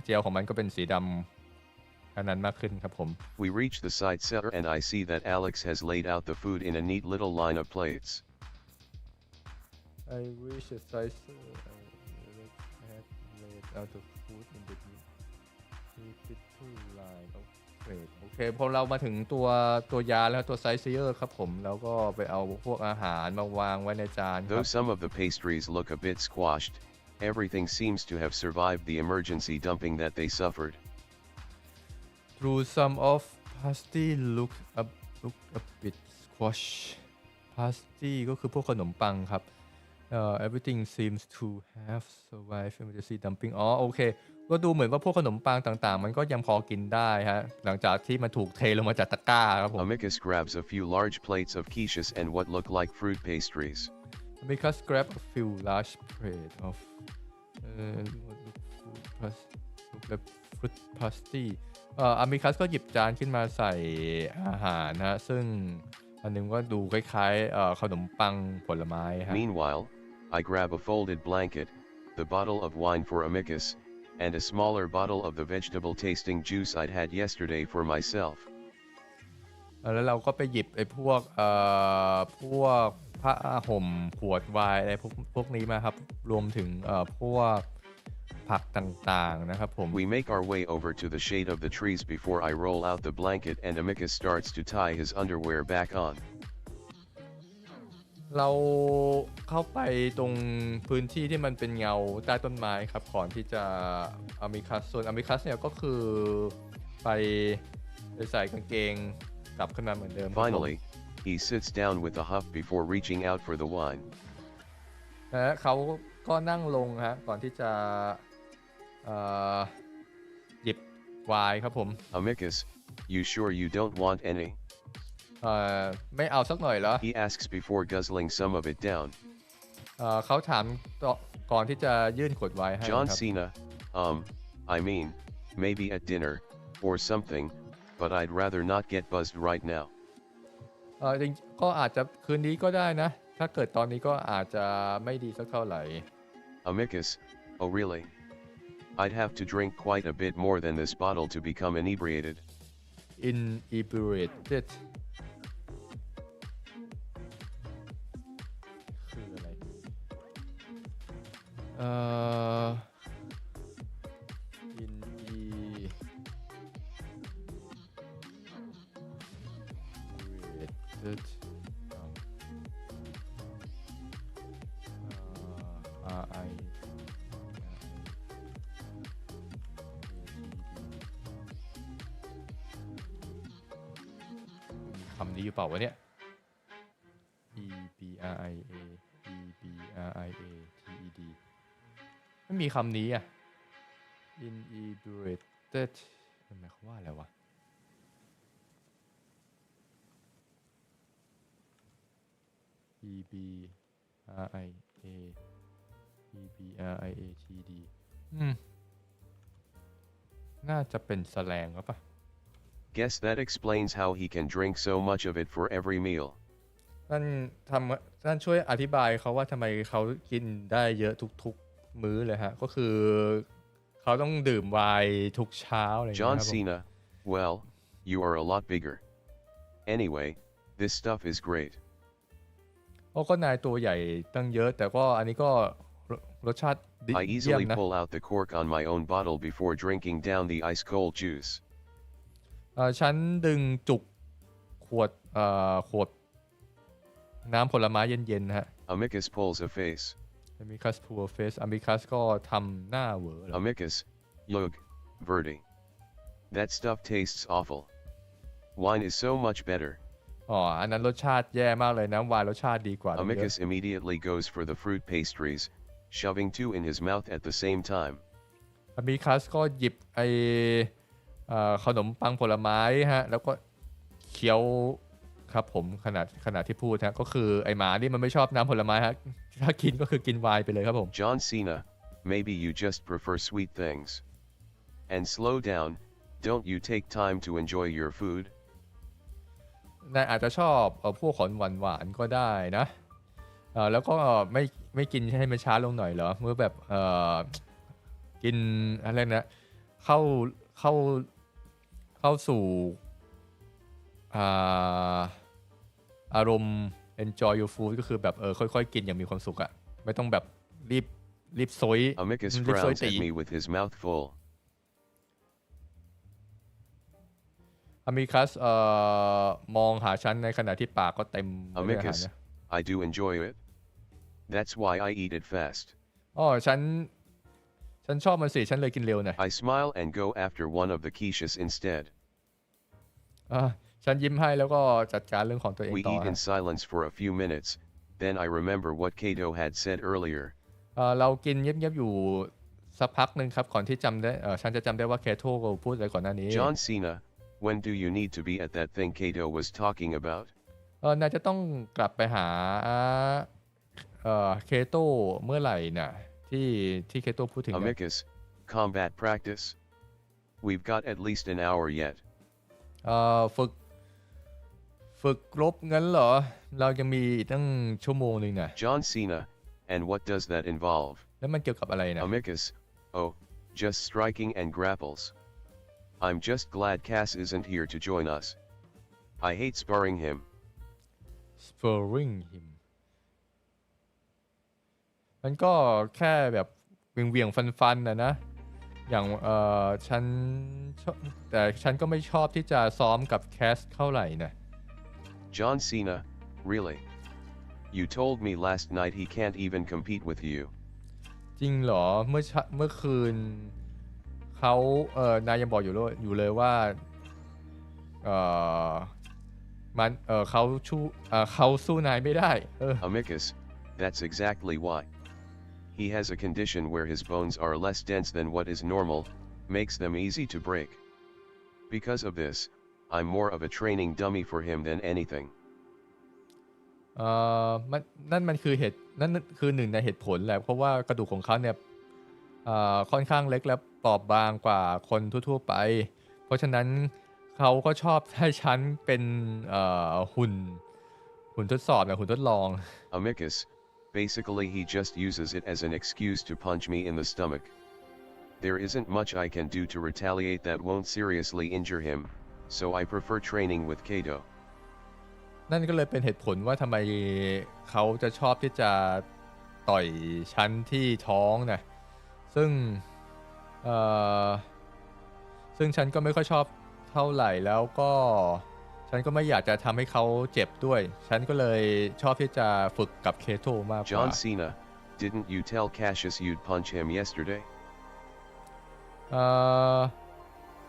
[SPEAKER 1] เจลของมันก็เป็นสีดำอันนั้นมากขึ้นครับผม
[SPEAKER 2] We reach the side cellar and I see that Alex has laid out the food in a neat little line of plates.
[SPEAKER 1] I wish the side cellar had laid out the food in the neat line of plates โอเคพอเรามาถึงตัวยาแล้วตัวไซส์เซอร์ครับผมแล้วก็ไปเอาพวกอาหารมาวางไว้ในจานครับ
[SPEAKER 2] Though some of the pastries look a bit squashed, everything seems to have survived the emergency dumping that they suffered.
[SPEAKER 1] Through some of pasty look a bit squash pasty ก็คือพวกขนมปังครับeverything seems to have survived emergency dumping โอเคก็ดูเหมือนว่าพวกขนมปังต่างๆมันก็ยังพอกินได้ฮะหลังจากที่มันถูกเทลงมาจากตะกร้าครับผม
[SPEAKER 2] Amicus grabs a few large plates of quiches and what look like fruit pastries.
[SPEAKER 1] Amicus grab a few large plate of fruit pasty Amicus ก็หยิบจานขึ้นมาใส่อาหารนะซึ่งอันนึงก็ดูคล้ายๆขนมปังผลไม้ฮะ
[SPEAKER 2] Meanwhile, I grab a folded blanket, the bottle of wine for Amicus, and a smaller bottle of the vegetable-tasting juice I'd had yesterday for myself.
[SPEAKER 1] แล้วเราก็ไปหยิบไอ้พวกผ้าห่มขวดไวน์อะไรพวกนี้มาครับรวมถึงพวกผักต่างๆนะครับผม
[SPEAKER 2] We make our way over to the shade of the trees before I roll out the blanket and Amicus starts to tie his underwear back on.
[SPEAKER 1] เราเข้าไปตรงพื้นที่ที่มันเป็นเงาใต้ต้นไม้ครับก่อนที่จะAmicusส่วนAmicusเนี่ยก็คือไปใส่กางเกงกลับขึ้นมาเหมือนเดิม
[SPEAKER 2] Finally, he sits down with a huff before reaching out for the wine.
[SPEAKER 1] และเขาก็นั่งลงฮะก่อนที่จะหยิบไวน์ครับผม
[SPEAKER 2] Amicus, you sure you don't want any?
[SPEAKER 1] ไม่เอาสักหน่อยเหรอ
[SPEAKER 2] He asks before guzzling some of it down.
[SPEAKER 1] เขาถาม ก่อนที่จะยื่นขวดไวน์ให้
[SPEAKER 2] John
[SPEAKER 1] ครับ
[SPEAKER 2] Cena, I mean, maybe at dinner, or something, but I'd rather not get buzzed right now.
[SPEAKER 1] จริงก็อาจจะคืนนี้ก็ได้นะถ้าเกิดตอนนี้ก็อาจจะไม่ดีสักเท่าไหร่
[SPEAKER 2] Amicus, oh really? I'd have to drink quite a bit more than this bottle to become inebriated.
[SPEAKER 1] inebriated คืออะไรinebriated RI คำนี้อยู่เปล่าวะเนี่ย ebriated ไม่มีคำนี้อ่ะ inebriated มันหมายความว่าอะไรวะ ebriated น่าจะเป็นแสแลงหรือเปล่า
[SPEAKER 2] Guess that explains how he can drink so much of it for every meal.
[SPEAKER 1] ท่านช่วยอธิบายเขาว่าทำไมเขากินได้เยอะทุกๆมื้อเลยฮะก็คือเขาต้องดื่มไวน์ทุกเช้าอะไรอย่างเงี้ย
[SPEAKER 2] John
[SPEAKER 1] ครับผม
[SPEAKER 2] Cena, well, you are a lot bigger. Anyway, this stuff is great.
[SPEAKER 1] โอ้ก็นายตัวใหญ่ตั้งเยอะแต่ก็อันนี้ก็รสชาติดี
[SPEAKER 2] I
[SPEAKER 1] เยี่ยม
[SPEAKER 2] easily
[SPEAKER 1] นะ
[SPEAKER 2] pull out the cork on my own bottle before drinking down the ice cold juice.
[SPEAKER 1] ฉันดึงจุกขวดน้ำผลไม้เย็นๆนะฮะ
[SPEAKER 2] Amicus pulls a face.
[SPEAKER 1] Amicus pull a face Amicus ก็ทำหน้าเหวอ
[SPEAKER 2] Amicus, Yug, Verdi. That stuff tastes awful. Wine is so much better.
[SPEAKER 1] อันนั้นรสชาติแย่มากเลยน้ำไวน์รสชาติดีกว่า
[SPEAKER 2] Amicus immediately goes for the fruit pastries, shoving two in his mouth at the same time.
[SPEAKER 1] Amicus ก็หยิบขนมปังผลไม้ฮะแล้วก็เคี้ยวครับผมขณะที่พูดฮะก็คือไอหมานี่มันไม่ชอบน้ำผลไม้ฮะถ้ากินก็คือกินไวน์ไปเลยครับผม
[SPEAKER 2] John Cena, maybe you just prefer sweet things. And slow down, don't you take time to enjoy your food?
[SPEAKER 1] นายอาจจะชอบพวกของหวานๆก็ได้นะแล้วก็ไม่กินให้มันช้าลงหน่อยเหรอเมื่อแบบกินอะไรนะเข้าสู่อารมณ์ enjoy your food ก็คือแบบค่อยๆกินอย่างมีความสุขอะไม่ต้องแบบรีบซอย
[SPEAKER 2] Amicus frowns at me with his mouth full.
[SPEAKER 1] Amicus มองหาฉันในขณะที่ปากก็เต็ม
[SPEAKER 2] Amicus, I do enjoy it. That's why I eat it fast.
[SPEAKER 1] ฉันชอบมันสิฉันเลยกินเร็วนะ
[SPEAKER 2] I smile and go after one of the quiches instead.
[SPEAKER 1] ฉันยิ้มให้แล้วก็จัดการเรื่องของตัวเอง
[SPEAKER 2] We
[SPEAKER 1] ต่อ
[SPEAKER 2] eat in silence for a few minutes, then I remember what Kato had said earlier.
[SPEAKER 1] เรากินเงียบๆอยู่สักพักหนึ่งครับก่อนที่ฉันจะจำได้ว่าเคโทพูดอะไรก่อนหน้านี้
[SPEAKER 2] John Cena, when do you need to be at that thing Kato was talking about?
[SPEAKER 1] น่าจะต้องกลับไปหาเคโตเมื่อไหร่น่ะที่เคโตพูดถึง
[SPEAKER 2] Amicus, combat practice? We've got at least an hour yet.
[SPEAKER 1] ฝึกรบงั้นเหรอเรายังมีตั้งชั่วโมงนึงน่ะ
[SPEAKER 2] John Cena, and what does that involve?
[SPEAKER 1] แล้วมันเกี่ยวกับอะไรนะ
[SPEAKER 2] Amicus, oh, just striking and grapples. I'm just glad Cass isn't here to join us. I hate sparring him.
[SPEAKER 1] Spurring him มันก็แค่แบบเวียงฟันนะอย่างแต่ฉันก็ไม่ชอบที่จะซ้อมกับแคสเท่าไหร่นะ
[SPEAKER 2] John Cena, really? You told me last night he can't even compete with you.
[SPEAKER 1] จริงเหรอเมื่อคืนนายยังบอกอยู่เลยว่าเขาสู้นายไม่ได้
[SPEAKER 2] Amicus, that's exactly why. He has a condition where his bones are less dense than what is normal, makes them easy to break. Because of this, I'm more of a training dummy for him than anything.
[SPEAKER 1] มันนั่นมันคือนั่นคือหนึ่งในเหตุผลแหละเพราะว่ากระดูกของเขาเนี่ยค่อนข้างเล็กและเปราะบางกว่าคนทั่วๆไปเพราะฉะนั้นเขาก็ชอบให้ฉันเป็นหุ่นทดสอบนะหุ่นทดลอง
[SPEAKER 2] Amicus, basically he just uses it as an excuse to punch me in the stomach. There isn't much I can do to retaliate that won't seriously injure him, so I prefer training with Kato.
[SPEAKER 1] นั่นก็เลยเป็นเหตุผลว่าทำไมเขาจะชอบที่จะต่อยฉันที่ท้องนะซึ่งเอ่อซึ่งฉันก็ไม่ค่อยชอบเท่าไหร่แล้วก็ฉันก็ไม่อยากจะทำให้เขาเจ็บด้วยฉันก็เลยชอบที่จะฝึกกับเคโทมากกว่า
[SPEAKER 2] John Cena, didn't you tell Cassius you'd punch him yesterday?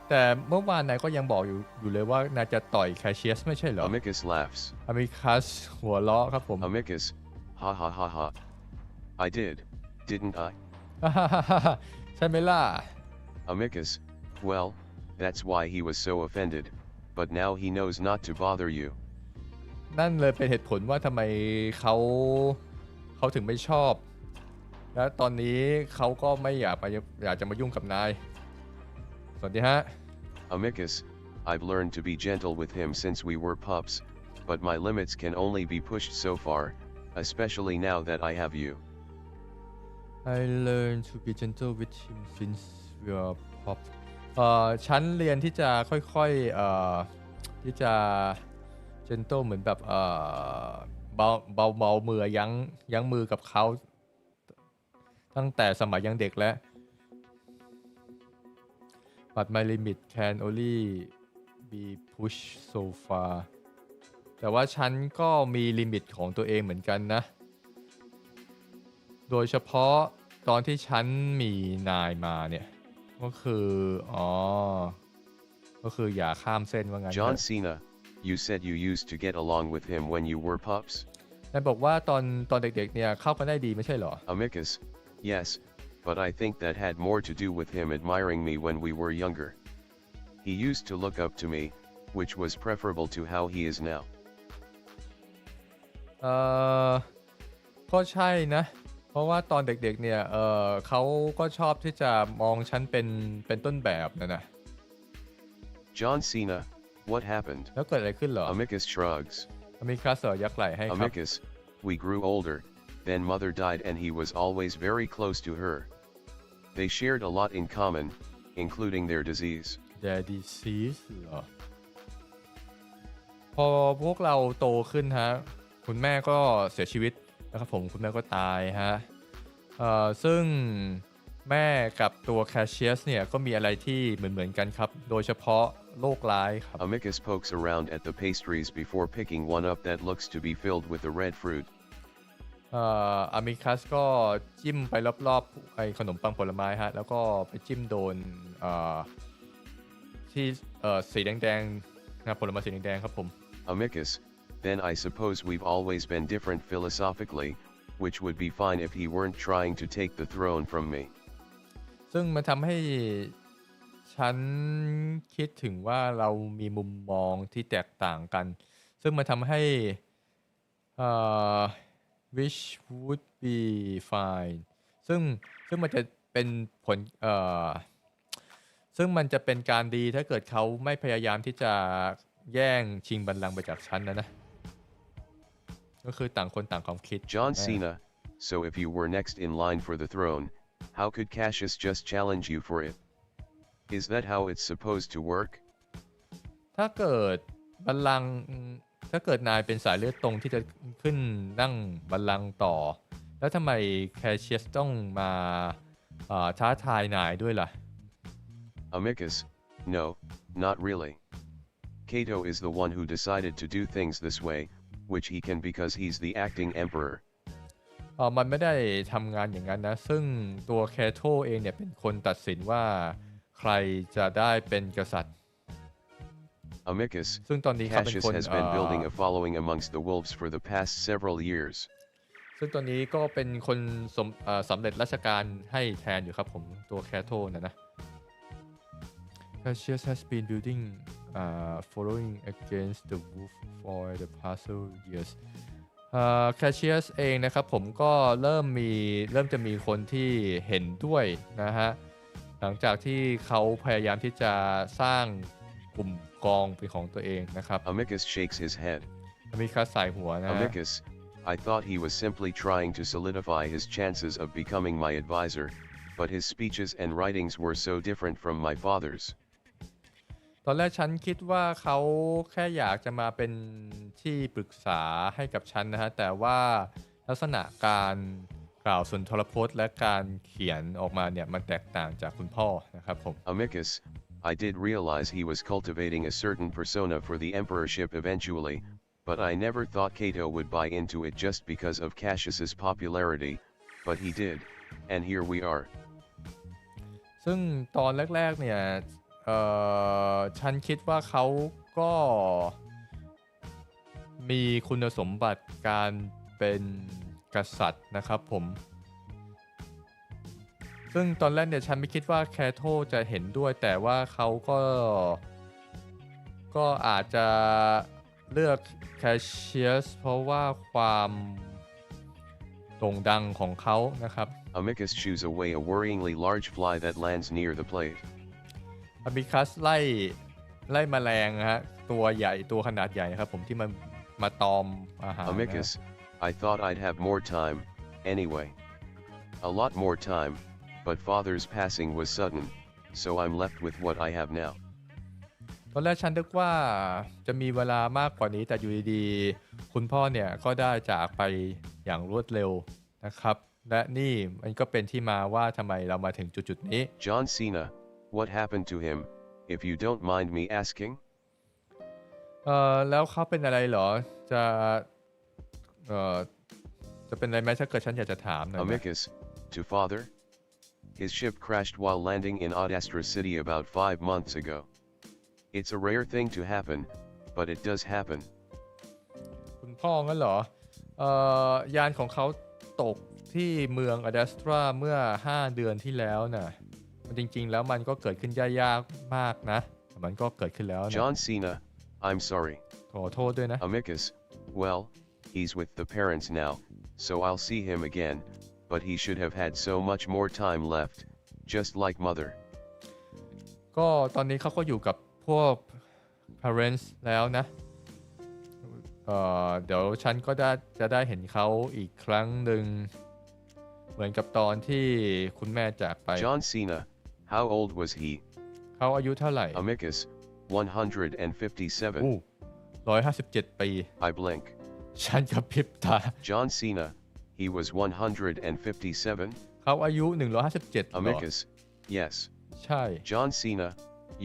[SPEAKER 1] แต่เมื่อวานนายก็ยังบอกอยู่เลยว่านายจะต่อยแคชเชียสไม่ใช่เหรอ
[SPEAKER 2] Amicus laughs.
[SPEAKER 1] อมิคัสหัวเราะครับผม
[SPEAKER 2] Amicus, ha ha ha ha. I did, didn't I?
[SPEAKER 1] ใช่ไหมล่ะ
[SPEAKER 2] Amicus, well, that's why he was so offended, but now he knows not to bother you.
[SPEAKER 1] นั่นเลยเป็นเหตุผลว่าทำไมเขาถึงไม่ชอบและตอนนี้เขาก็ไม่อยากจะมายุ่งกับนายสวัสดีฮะ
[SPEAKER 2] Amicus, I've learned to be gentle with him since we were pups, but my limits can only be pushed so far, especially now that I have you.
[SPEAKER 1] I learned to be gentle with him since we are pop ฉันเรียนที่จะค่อยๆที่จะ gentle เหมือนแบบเบามือยั้งมือกับเขาตั้งแต่สมัยยังเด็กแล้ว but my limit can only be pushed so far แต่ว่าฉันก็มีลิมิตของตัวเองเหมือนกันนะโดยเฉพาะตอนที่ฉันมีนายมาเนี่ยก็คืออย่าข้ามเส้นว่างั้น
[SPEAKER 2] John Cena, you said you used to get along with him when you were pups?
[SPEAKER 1] นายบอกว่าตอนเด็กๆเนี่ยเข้ากันได้ดีไม่ใช่เหรอ
[SPEAKER 2] Amicus, yes, but I think that had more to do with him admiring me when we were younger. He used to look up to me, which was preferable to how he is now.
[SPEAKER 1] ก็ใช่นะเพราะว่าตอนเด็กๆเนี่ยเขาก็ชอบที่จะมองฉันเป็นต้นแบบนะ
[SPEAKER 2] John Cena, what happened?
[SPEAKER 1] แล้วเกิดอะไรขึ้นเหรอ
[SPEAKER 2] Amicus shrugs.
[SPEAKER 1] มีคลาสยักไหล่ให้ครับ
[SPEAKER 2] Amicus, we grew older, then mother died and he was always very close to her. They shared a lot in common, including their disease.
[SPEAKER 1] Their disease เหรอพอพวกเราโตขึ้นฮะคุณแม่ก็เสียชีวิตนะครับผมคุณแม่ก็ตายฮะซึ่งแม่กับตัวแคชเชียสเนี่ยก็มีอะไรที่เหมือนกันครับโดยเฉพาะโรคร้ายครับ
[SPEAKER 2] Amicus pokes around at the pastries before picking one up that looks to be filled with the red fruit.
[SPEAKER 1] อามิคัสก็จิ้มไปรอบๆไอ้ขนมปังผลไม้ฮะแล้วก็ไปจิ้มโดนที่สีแดงๆนะผลไม้สีแดงๆครับผม
[SPEAKER 2] Amicus, then I suppose we've always been different philosophically, which would be fine if he weren't trying to take the throne from me.
[SPEAKER 1] ซึ่งมันทำให้ฉันคิดถึงว่าเรามีมุมมองที่แตกต่างกันซึ่งมันทำให้which would be fine ซึ่งมันจะเป็นผลซึ่งมันจะเป็นการดีถ้าเกิดเขาไม่พยายามที่จะแย่งชิงบัลลังก์ไปจากฉันนะก็คือต่างคนต่างความคิด
[SPEAKER 2] John Cena, so if you were next in line for the throne, how could Cassius just challenge you for it? Is that how it's supposed to work?
[SPEAKER 1] ถ้าเกิดบัลลังก์ถ้าเกิดนายเป็นสายเลือดตรงที่จะขึ้นนั่งบัลลังก์ต่อแล้วทำไมแคชเชียสต้องมาท้าทายนายด้วยล่ะ
[SPEAKER 2] Amicus, no, not really. Kato is the one who decided to do things this way, which he can because he's the acting emperor.
[SPEAKER 1] มันไม่ได้ทำงานอย่างนั้นนะซึ่งตัวแคโทเองเนี่ยเป็นคนตัดสินว่าใครจะได้เป็นกษัตริย์
[SPEAKER 2] Amicus,
[SPEAKER 1] ซึ่งตอนนี้เขาเป็น
[SPEAKER 2] Cassius
[SPEAKER 1] คน
[SPEAKER 2] has been building a following amongst the wolves for the past several years.
[SPEAKER 1] ซึ่งตอนนี้ก็เป็นคนสำเร็จราชการให้แทนอยู่ครับผมตัวแคโทนะ Cassius has been building following against the wolf for the past years แคชเชียร์เองนะครับผมก็เริ่มจะมีคนที่เห็นด้วยนะฮะหลังจากที่เขาพยายามที่จะสร้างกลุ่มกองเป็นของตัวเองนะครับ
[SPEAKER 2] Amicus shakes his head.
[SPEAKER 1] มีคัสสายหัวนะ
[SPEAKER 2] Amicus, I thought he was simply trying to solidify his chances of becoming my advisor, but his speeches and writings were so different from my father's.
[SPEAKER 1] ตอนแรกฉันคิดว่าเขาแค่อยากจะมาเป็นที่ปรึกษาให้กับฉันนะฮะแต่ว่าลักษณะการกล่าวสุนทรพจน์และการเขียนออกมาเนี่ยมันแตกต่างจากคุณพ่อนะครับผม
[SPEAKER 2] Amicus, I did realize he was cultivating a certain persona for the emperorship eventually, but I never thought Cato would buy into it just because of Cassius's popularity, but he did, and here we are.
[SPEAKER 1] ซึ่งตอนแรกๆเนี่ยฉันคิดว่าเขาก็มีคุณสมบัติการเป็นกษัตริย์นะครับผมซึ่งตอนแรกเนี่ยฉันไม่คิดว่าแคโทจะเห็นด้วยแต่ว่าเขาก็อาจจะเลือกแคชเชียร์เพราะว่าความโด่งดังของเขานะครับ
[SPEAKER 2] Amicus shoos away a worryingly large fly that lands near the plate.
[SPEAKER 1] อมิคัสไล่แมลงนะฮะตัวใหญ่ตัวขนาดใหญ่ครับผมที่มันมาตอมอาหาร
[SPEAKER 2] Amicus, I thought I'd have more time, anyway. A lot more time, but father's passing was sudden, so I'm left with what I have now.
[SPEAKER 1] ตอนแรกฉันนึกว่าจะมีเวลามากกว่านี้แต่อยู่ดีๆคุณพ่อเนี่ยก็ได้จากไปอย่างรวดเร็วนะครับและนี่มันก็เป็นที่มาว่าทำไมเรามาถึงจุดๆนี้
[SPEAKER 2] John Cena, what happened to him, if you don't mind me asking?
[SPEAKER 1] แล้วเขาเป็นอะไรเหรอจะเอ่อจะเป็นอะไรไหมถ้าเกิดฉันอยากจะถามหน่อย
[SPEAKER 2] Amicus, to father? His ship crashed while landing in Odastra City about 5 months ago. It's a rare thing to happen, but it does happen.
[SPEAKER 1] คุณพ่องั้นเหรอยานของเขาตกที่เมืองอดัสตราเมื่อ5 เดือนที่แล้วน่ะจริงๆแล้วมันก็เกิดขึ้นยากมากนะแต่มันก็เกิดขึ้นแล้วนะ
[SPEAKER 2] John Cena, I'm sorry.
[SPEAKER 1] ขอโทษด้วยนะ
[SPEAKER 2] Amicus, well, he's with the parents now, so I'll see him again, but he should have had so much more time left, just like mother.
[SPEAKER 1] ก็ตอนนี้เขาก็อยู่กับพวก parents แล้วนะเดี๋ยวฉันก็จะได้เห็นเขาอีกครั้งหนึ่งเหมือนกับตอนที่คุณแม่จากไป
[SPEAKER 2] John Cena, how old was he?
[SPEAKER 1] เขาอายุเท่าไหร่
[SPEAKER 2] Amicus, 157.
[SPEAKER 1] 157 ปี
[SPEAKER 2] I blink.
[SPEAKER 1] ฉันกระพริบตา
[SPEAKER 2] John Cena, he was 157.
[SPEAKER 1] เขาอายุ157เหรอ
[SPEAKER 2] Amicus, yes.
[SPEAKER 1] ใช่
[SPEAKER 2] John Cena,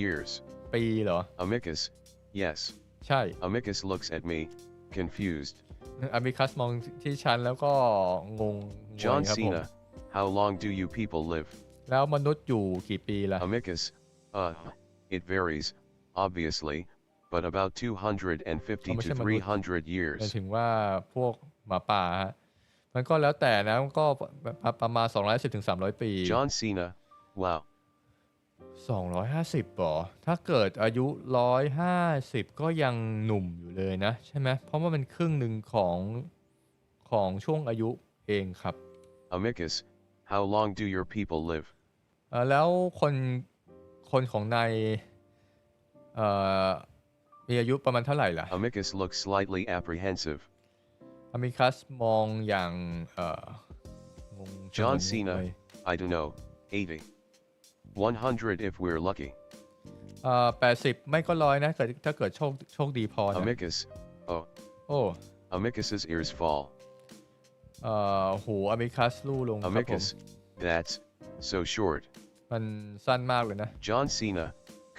[SPEAKER 2] years.
[SPEAKER 1] ปีเหรอ
[SPEAKER 2] Amicus, yes.
[SPEAKER 1] ใช่
[SPEAKER 2] Amicus looks at me, confused.
[SPEAKER 1] อามิคัสมองที่ฉันแล้วก็งง
[SPEAKER 2] John
[SPEAKER 1] ครับผม
[SPEAKER 2] Cena, how long do you people live?
[SPEAKER 1] แล้วมนุษย์อยู่กี่ปีล่ะ
[SPEAKER 2] Amicus, it varies, obviously, but about 250 to 300
[SPEAKER 1] หมาย
[SPEAKER 2] years.
[SPEAKER 1] ถึงว่าพวกหมาป่าฮะมันก็แล้วแต่นะก็ประมาณ210 ถึง 300 ปี
[SPEAKER 2] John Cena, wow.
[SPEAKER 1] 250หรอถ้าเกิดอายุ150ก็ยังหนุ่มอยู่เลยนะใช่ไหมเพราะว่ามันครึ่งหนึ่งของช่วงอายุเองครับ
[SPEAKER 2] Amicus, how long do your people live?
[SPEAKER 1] แล้วคนของนายมีอายุประมาณเท่าไหร่ล่ะ
[SPEAKER 2] Amicus looks slightly apprehensive.
[SPEAKER 1] อามิคัสมองอย่างงง
[SPEAKER 2] John Cena, I don't know, 80. 100 if we're lucky.
[SPEAKER 1] 80ไม่ก็100นะถ้าเกิดโชคดีพอนะ
[SPEAKER 2] Amicus, oh.
[SPEAKER 1] โอ้
[SPEAKER 2] Amicus's ears fall.
[SPEAKER 1] หูอามิคัสลู่ลงครับผม
[SPEAKER 2] Amicus, that's so short.
[SPEAKER 1] มันสั้นมากเลยนะ
[SPEAKER 2] John Cena,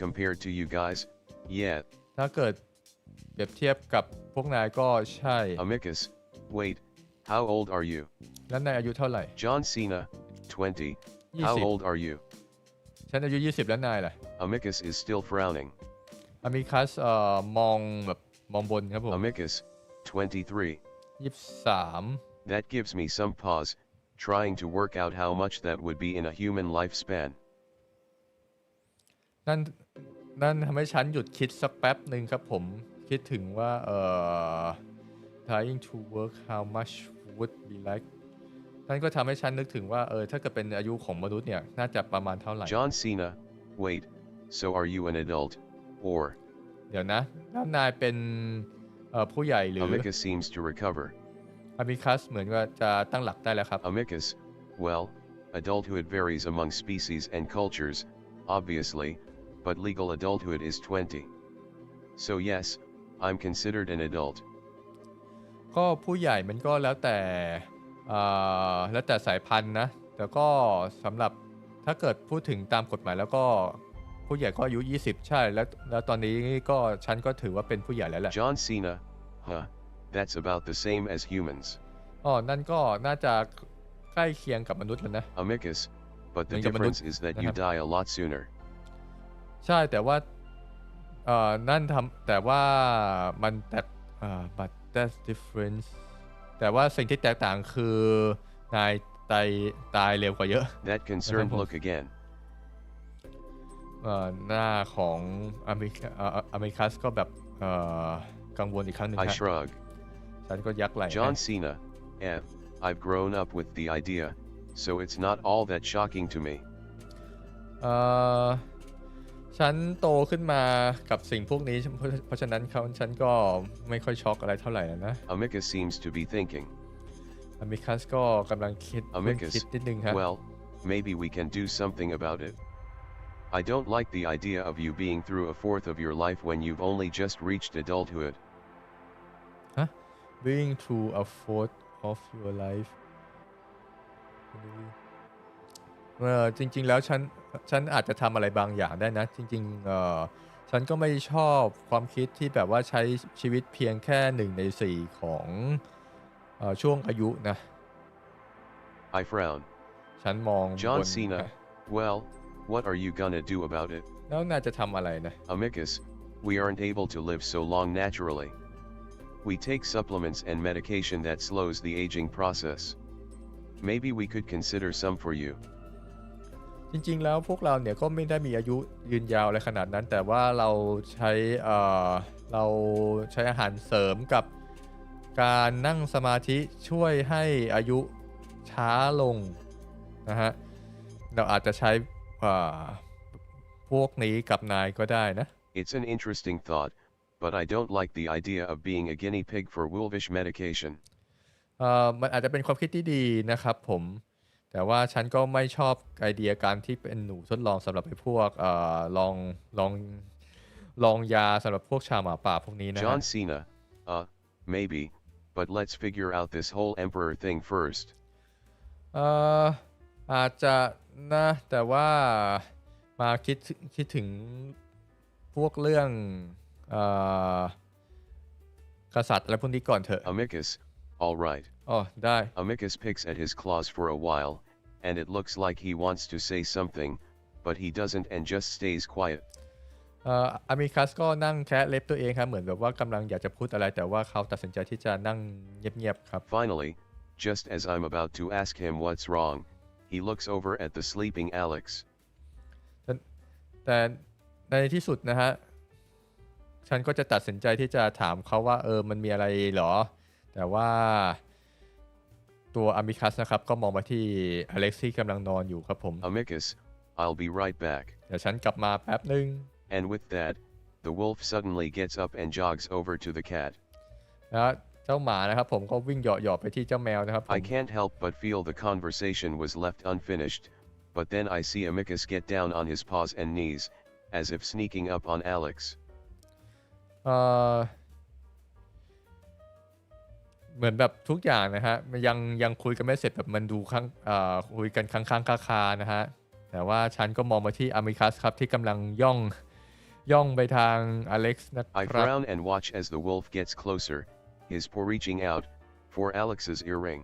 [SPEAKER 2] compared to you guys, yeah.
[SPEAKER 1] ถ้าเกิดเปรียบเทียบกับพวกนายก็ใช่
[SPEAKER 2] Amicus, wait, how old are you?
[SPEAKER 1] แล้วนายอายุเท่าไหร่
[SPEAKER 2] John Cena, 20. How old are you?
[SPEAKER 1] ฉันอายุ20แล้วนายล่ะ
[SPEAKER 2] Amicus is still frowning.
[SPEAKER 1] อามิคัสมองแบบมองบนครับผม
[SPEAKER 2] Amicus, 23.
[SPEAKER 1] 23
[SPEAKER 2] That gives me some pause, trying to work out how much that would be in a human lifespan.
[SPEAKER 1] นั่นทำให้ฉันหยุดคิดสักแป๊บหนึ่งครับผมคิดถึงว่า trying to work how much would be like นั่นก็ทำให้ฉันนึกถึงว่าถ้าเกิดเป็นอายุของมนุษย์เนี่ยน่าจะประมาณเท่าไหร่
[SPEAKER 2] John Cena, wait, so are you an adult, or
[SPEAKER 1] เดี๋ยวนะแล้วนายเป็นผู้ใหญ่หรือ
[SPEAKER 2] Amicus seems to recover.
[SPEAKER 1] Amicus เหมือนว่าจะตั้งหลักได้แล้วครับ
[SPEAKER 2] Amicus, well, adulthood varies among species and cultures, obviously, but legal adulthood is 20. So yes, I'm considered an adult.
[SPEAKER 1] ก็ผู้ใหญ่มันก็แล้วแต่สายพันธุ์นะแต่ก็สำหรับถ้าเกิดพูดถึงตามกฎหมายแล้วก็ผู้ใหญ่ก็อายุ20ใช่แล้วตอนนี้ก็ฉันก็ถือว่าเป็นผู้ใหญ่แล้วแหละ
[SPEAKER 2] John Cena, that's about the same as humans.
[SPEAKER 1] นั่นก็น่าจะใกล้เคียงกับมนุษย์แล้วนะ
[SPEAKER 2] Amicus, but the difference is that you die a lot sooner.
[SPEAKER 1] ใช่แต่ว่านั่นแต่ว่ามันbut that's difference แต่ว่าสิ่งที่แตกต่างคือนายตายเร็วกว่าเยอะ
[SPEAKER 2] That concerned look again.
[SPEAKER 1] หน้าของอเมริคัสก็แบบกังวลอีกครั้งหนึ่ง
[SPEAKER 2] I shrug.
[SPEAKER 1] ฉันก็ยักไหล่
[SPEAKER 2] John Cena, I've grown up with the idea, so it's not all that shocking to me.
[SPEAKER 1] ฉันโตขึ้นมากับสิ่งพวกนี้เพราะฉะนั้นฉันก็ไม่ค่อยช็อกอะไรเท่าไหร่นะ
[SPEAKER 2] Amicus seems to be thinking.
[SPEAKER 1] Amicus ก็กำลังคิดนิดนึงครับ
[SPEAKER 2] Well, maybe we can do something about it. I don't like the idea of you being through a fourth of your life when you've only just reached adulthood.
[SPEAKER 1] Being through a fourth of your life จริงๆแล้วฉันอาจจะทำอะไรบางอย่างได้นะจริงๆฉันก็ไม่ชอบความคิดที่แบบว่าใช้ชีวิตเพียงแค่1 ใน 4ของช่วงอายุนะ
[SPEAKER 2] I frown.
[SPEAKER 1] ฉันมอง
[SPEAKER 2] John Cena, well, what are you gonna do about it?
[SPEAKER 1] แล้วนายจะทำอะไรนะ
[SPEAKER 2] Amicus, we aren't able to live so long naturally. We take supplements and medication that slows the aging process. Maybe we could consider some for you.
[SPEAKER 1] จริงๆแล้วพวกเราเนี่ยก็ไม่ได้มีอายุยืนยาวอะไรขนาดนั้นแต่ว่าเราใช้อาหารเสริมกับการนั่งสมาธิช่วยให้อายุช้าลงนะฮะเราอาจจะใช้พวกนี้กับนายก็ได้นะ
[SPEAKER 2] It's an interesting thought, but I don't like the idea of being a guinea pig for wolfish medication.
[SPEAKER 1] มันอาจจะเป็นความคิดที่ดีนะครับผมแต่ว่าฉันก็ไม่ชอบไอเดียการที่เป็นหนูทดลองสำหรับไอ้พวกลองยาสำหรับพวกชาวหมาป่าพวกนี้นะ
[SPEAKER 2] John Cena, maybe, but let's figure out this whole emperor thing first.
[SPEAKER 1] อาจจะนะแต่ว่ามาคิดถึงพวกเรื่องกษัตริย์อะไรพวกนี้ก่อนเถอะ
[SPEAKER 2] Amicus, all right.
[SPEAKER 1] ได้
[SPEAKER 2] Amicus picks at his claws for a while, and it looks like he wants to say something, but he doesn't and just stays quiet.
[SPEAKER 1] Amicus ก็นั่งแคะเล็บตัวเองครับเหมือนแบบว่ากำลังอยากจะพูดอะไรแต่ว่าเขาตัดสินใจที่จะนั่งเงียบๆครับ
[SPEAKER 2] Finally, just as I'm about to ask him what's wrong, he looks over at the sleeping Alex.
[SPEAKER 1] แต่ในที่สุดนะฮะฉันก็จะตัดสินใจที่จะถามเขาว่ามันมีอะไรเหรอแต่ว่าตัวอามิคัสนะครับก็มองมาที่อเล็กซ์ที่กำลังนอนอยู่ครับผม
[SPEAKER 2] Amicus, I'll be right back.
[SPEAKER 1] เดี๋ยวฉันกลับมาแป๊บนึง
[SPEAKER 2] And with that, the wolf suddenly gets up and jogs over to the cat.
[SPEAKER 1] แล้วเจ้าหมานะครับผมก็วิ่งเหาะไปที่เจ้าแมวนะครับผม
[SPEAKER 2] I can't help but feel the conversation was left unfinished, but then I see Amicus get down on his paws and knees, as if sneaking up on Alex.
[SPEAKER 1] เหมือนแบบทุกอย่างนะฮะยังคุยกันไม่เสร็จแบบมันดูคุยกันค้างคานะฮะแต่ว่าฉันก็มองมาที่อามิคัสครับที่กำลังย่องไปทางอเล็กซ์นะครับ
[SPEAKER 2] I frown and watch as the wolf gets closer, his paw reaching out for Alex's earring.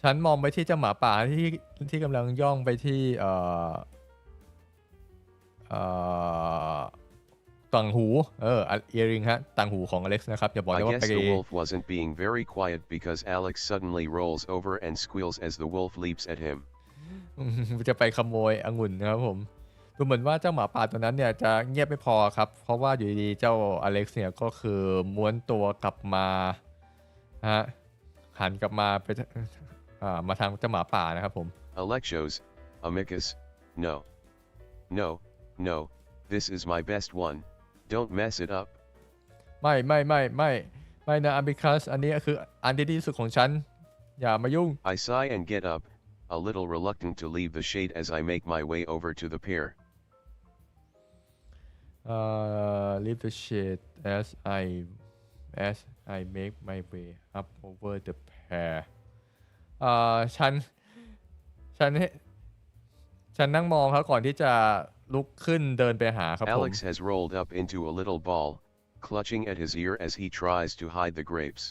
[SPEAKER 1] ฉันมองไปที่เจ้าหมาป่าที่กำลังย่องไปที่ต่างหูearring ฮะต่างหูของอเล็กซ์นะครับอย่าบอก
[SPEAKER 2] I
[SPEAKER 1] นะว่า
[SPEAKER 2] guess
[SPEAKER 1] ไป
[SPEAKER 2] the wolf wasn't being very quiet because Alex suddenly rolls over and squeals as the wolf leaps at him.
[SPEAKER 1] จะไปขโมยองุ่นนะครับผม ดูเหมือนว่าเจ้าหมาป่าตัวนั้นเนี่ยจะเงียบไม่พอครับเพราะว่าอยู่ดีๆเจ้าอเล็กซ์เนี่ยก็คือม้วนตัวกลับมาฮะหันกลับมาไปมาทางเจ้าหมาป่านะครับผม
[SPEAKER 2] Alexos, amicus, no. No, no, this is my best one. Don't mess it up.
[SPEAKER 1] ไม่นะ because อันนี้คืออันที่ดีที่สุดของฉันอย่ามายุ่ง
[SPEAKER 2] I sigh and get up, a little reluctant to leave the shade as I make my way over to the pier.
[SPEAKER 1] Leave the shade as I make my way up over the pier ฉันนั่งมองครับก่อนที่จะลุกขึ้นเดินไปหาครับผม
[SPEAKER 2] Alex has rolled up into a little ball, clutching at his ear as he tries to hide the grapes.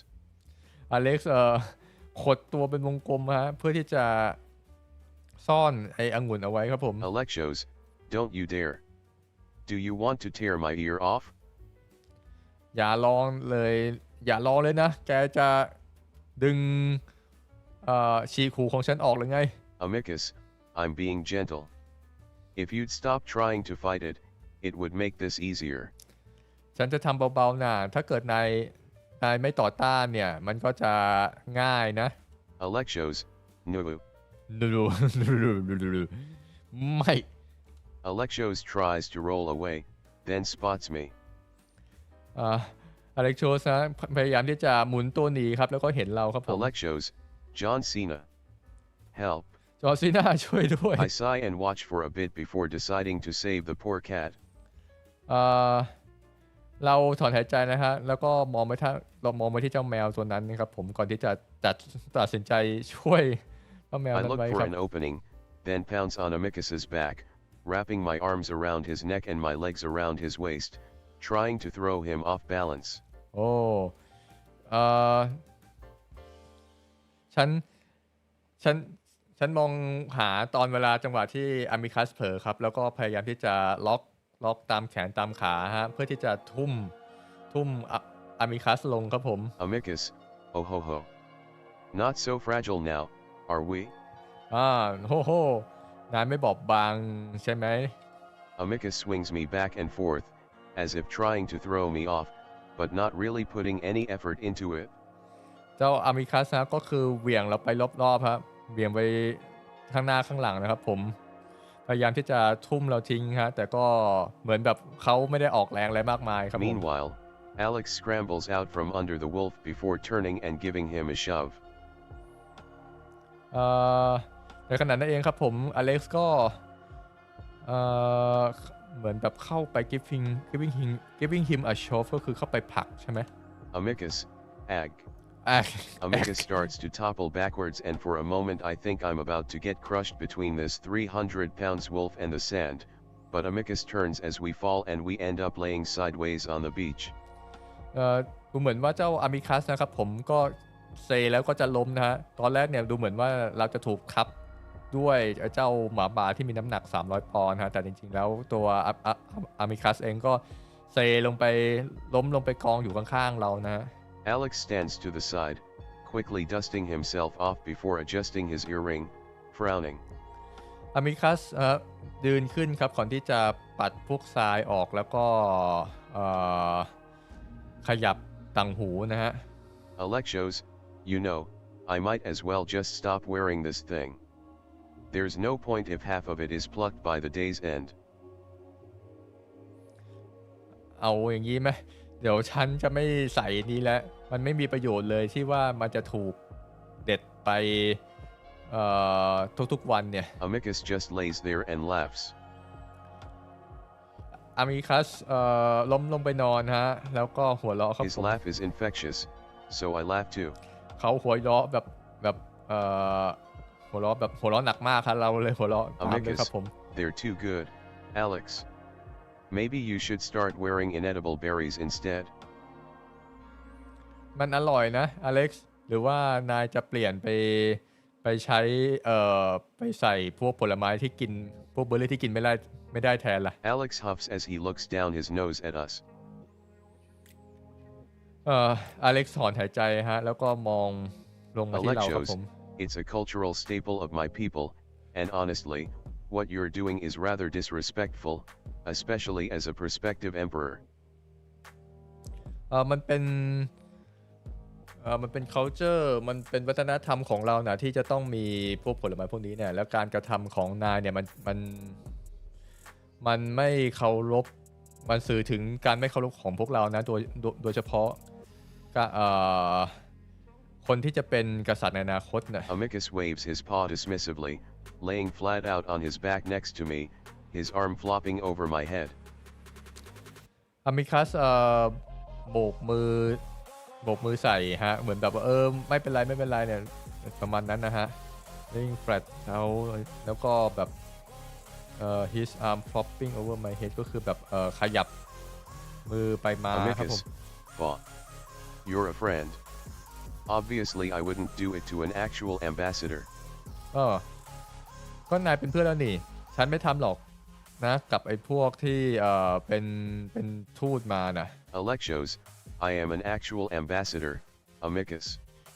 [SPEAKER 1] Alex ขดตัวเป็นวงกลมฮะเพื่อที่จะซ่อนไอ้องุ่นเอาไว้ครับผม
[SPEAKER 2] Alexos, don't you dare. Do you want to tear my ear off?
[SPEAKER 1] อย่าลองเลยนะแกจะดึงฉีกหูของฉันออกหรือไง
[SPEAKER 2] Amicus, I'm being gentle. If you'd stop trying to fight it, it would make this easier. ฉันจะทำเบาๆนะถ้าเกิดนายไม่ต่อต้านเนี่ยมันก็จะง่ายนะ Alexos, no.
[SPEAKER 1] ไม่
[SPEAKER 2] Alexos tries to roll away, then spots me.
[SPEAKER 1] อเล็กโชสนะพยายามที่จะหมุนตัวหนีครับแล้วก็เห็นเราครับผม
[SPEAKER 2] Alexos, John Cena. Help.
[SPEAKER 1] จอร์ซีน่าช่วยด้วย
[SPEAKER 2] I sigh and watch for a bit before deciding to save the poor cat.
[SPEAKER 1] เราถอนหายใจนะฮะแล้วก็มองไปที่เจ้าแมวตัวนั้นนะครับผมก่อนที่จะตัดสินใจช่วยเจ้าแมว
[SPEAKER 2] I
[SPEAKER 1] นั้น
[SPEAKER 2] look
[SPEAKER 1] ไว้
[SPEAKER 2] for
[SPEAKER 1] ครับ
[SPEAKER 2] an opening, then pounce on Amicus's back, wrapping my arms around his neck and my legs around his waist, trying to throw him off balance.
[SPEAKER 1] โอ้ฉันมองหาตอนเวลาจังหวะที่อามิคัสเผลอครับแล้วก็พยายามที่จะล็อกตามแขนตามขาฮะเพื่อที่จะทุ่มอามิคัสลงครับผม
[SPEAKER 2] Amicus, oh ho ho. Not so fragile now, are we?
[SPEAKER 1] โหนายไม่บอบบางใช่ไหม
[SPEAKER 2] Amicus swings me back and forth, as if trying to throw me off, but not really putting any effort into it.
[SPEAKER 1] เจ้าอามิคัสนะก็คือเหวี่ยงเราไปรอบๆครับเหวี่ยงไปข้างหน้าข้างหลังนะครับผมพยายามที่จะทุ่มเราทิ้งฮะแต่ก็เหมือนแบบเขาไม่ได้ออกแรงอะไรมากมายครับผม
[SPEAKER 2] Meanwhile, Alex scrambles out from under the wolf before turning and giving him a shove.
[SPEAKER 1] ในขณะนั้นเองครับผมอเล็กซ์ก็เหมือนแบบเข้าไป giving him a shove ก็คือเข้าไปผลักใช่ไหม
[SPEAKER 2] Amicus, Amicus starts to topple backwards and for a moment I think I'm about to get crushed between this 300-pound wolf and the sand, but Amicus turns as we fall and we end up laying sideways on the beach.
[SPEAKER 1] ดูเหมือนว่าเจ้าอามิคัสนะครับผมก็เซแล้วก็จะล้มนะฮะตอนแรกเนี่ยดูเหมือนว่าเราจะถูกทับด้วยเจ้าหมาป่าที่มีน้ำหนัก300ปอนด์ฮะแต่จริงๆแล้วตัวอามิคัสเองก็เซลงไปล้มลงไปกองอยู่ข้างๆเรานะฮะ
[SPEAKER 2] Alex stands to the side, quickly dusting himself off before adjusting his earring, frowning.
[SPEAKER 1] อามิคัสยืนขึ้นครับก่อนที่จะปัดพวกทรายออกแล้วก็ขยับต่างหูนะฮะ
[SPEAKER 2] Alexos, you know, I might as well just stop wearing this thing. There's no point if half of it is plucked by the day's end.
[SPEAKER 1] เอาอย่างนี้ไหมเดี๋ยวฉันจะไม่ใส่นี้แล้วมันไม่มีประโยชน์เลยที่ว่ามันจะถูกเด็ดไปทุกๆวันเนี่ย
[SPEAKER 2] Amicus just lays there and laughs.
[SPEAKER 1] อามิคัสล้มลงไปนอนฮะแล้วก็หัวเราะครับ
[SPEAKER 2] His laugh is infectious, so I laugh too.
[SPEAKER 1] เขาหัวเราะแบบหัวเราะหนักมากครับเราเลยหัวเราะตามเลยครับผม
[SPEAKER 2] They're too good, Alex. Maybe you should start wearing inedible berries instead.
[SPEAKER 1] มันอร่อยนะอเล็กซ์หรือว่านายจะเปลี่ยนไปใช้ไปใส่พวกผลไม้ที่กินพวกเบอร์รี่ที่กินไม่ได้แทนล่ะ
[SPEAKER 2] Alex huffs as he looks down his nose at us.
[SPEAKER 1] อเล็กซ์ถอนหายใจฮะแล้วก็มองลงมาที่เราครับผม
[SPEAKER 2] It's a cultural staple of my people, and honestly, What you're doing is rather disrespectful, especially as a prospective emperor.
[SPEAKER 1] มันเป็นculture มันเป็นวัฒนธรรมของเรานะที่จะต้องมีพวกผลไม้พวกนี้เนี่ยแล้วการกระทำของนายเนี่ยมันไม่เคารพมันสื่อถึงการไม่เคารพของพวกเรานะโดยเฉพาะคนที่จะเป็นกษัตริย์ในอนาคตนะ
[SPEAKER 2] Amicus waves his paw dismissively, laying flat out on his back next to me, his arm flopping over my head.
[SPEAKER 1] Amicus โบกมือใส่ฮะเหมือนแบบว่าไม่เป็นไรเนี่ยประมาณนั้นนะฮะ laying flat out แล้วก็แบบhis arm flopping over my head ก็คือแบบขยับมือไปมาครับผม
[SPEAKER 2] Amicus, you're a friend. Obviously I wouldn't do it to an actual ambassador.
[SPEAKER 1] ก็นายเป็นเพื่อนแล้วนี่ฉันไม่ทำหรอกนะกับไอ้พวกที่เป็นทูตมานะ
[SPEAKER 2] Alexos, I am an actual ambassador, Amicus.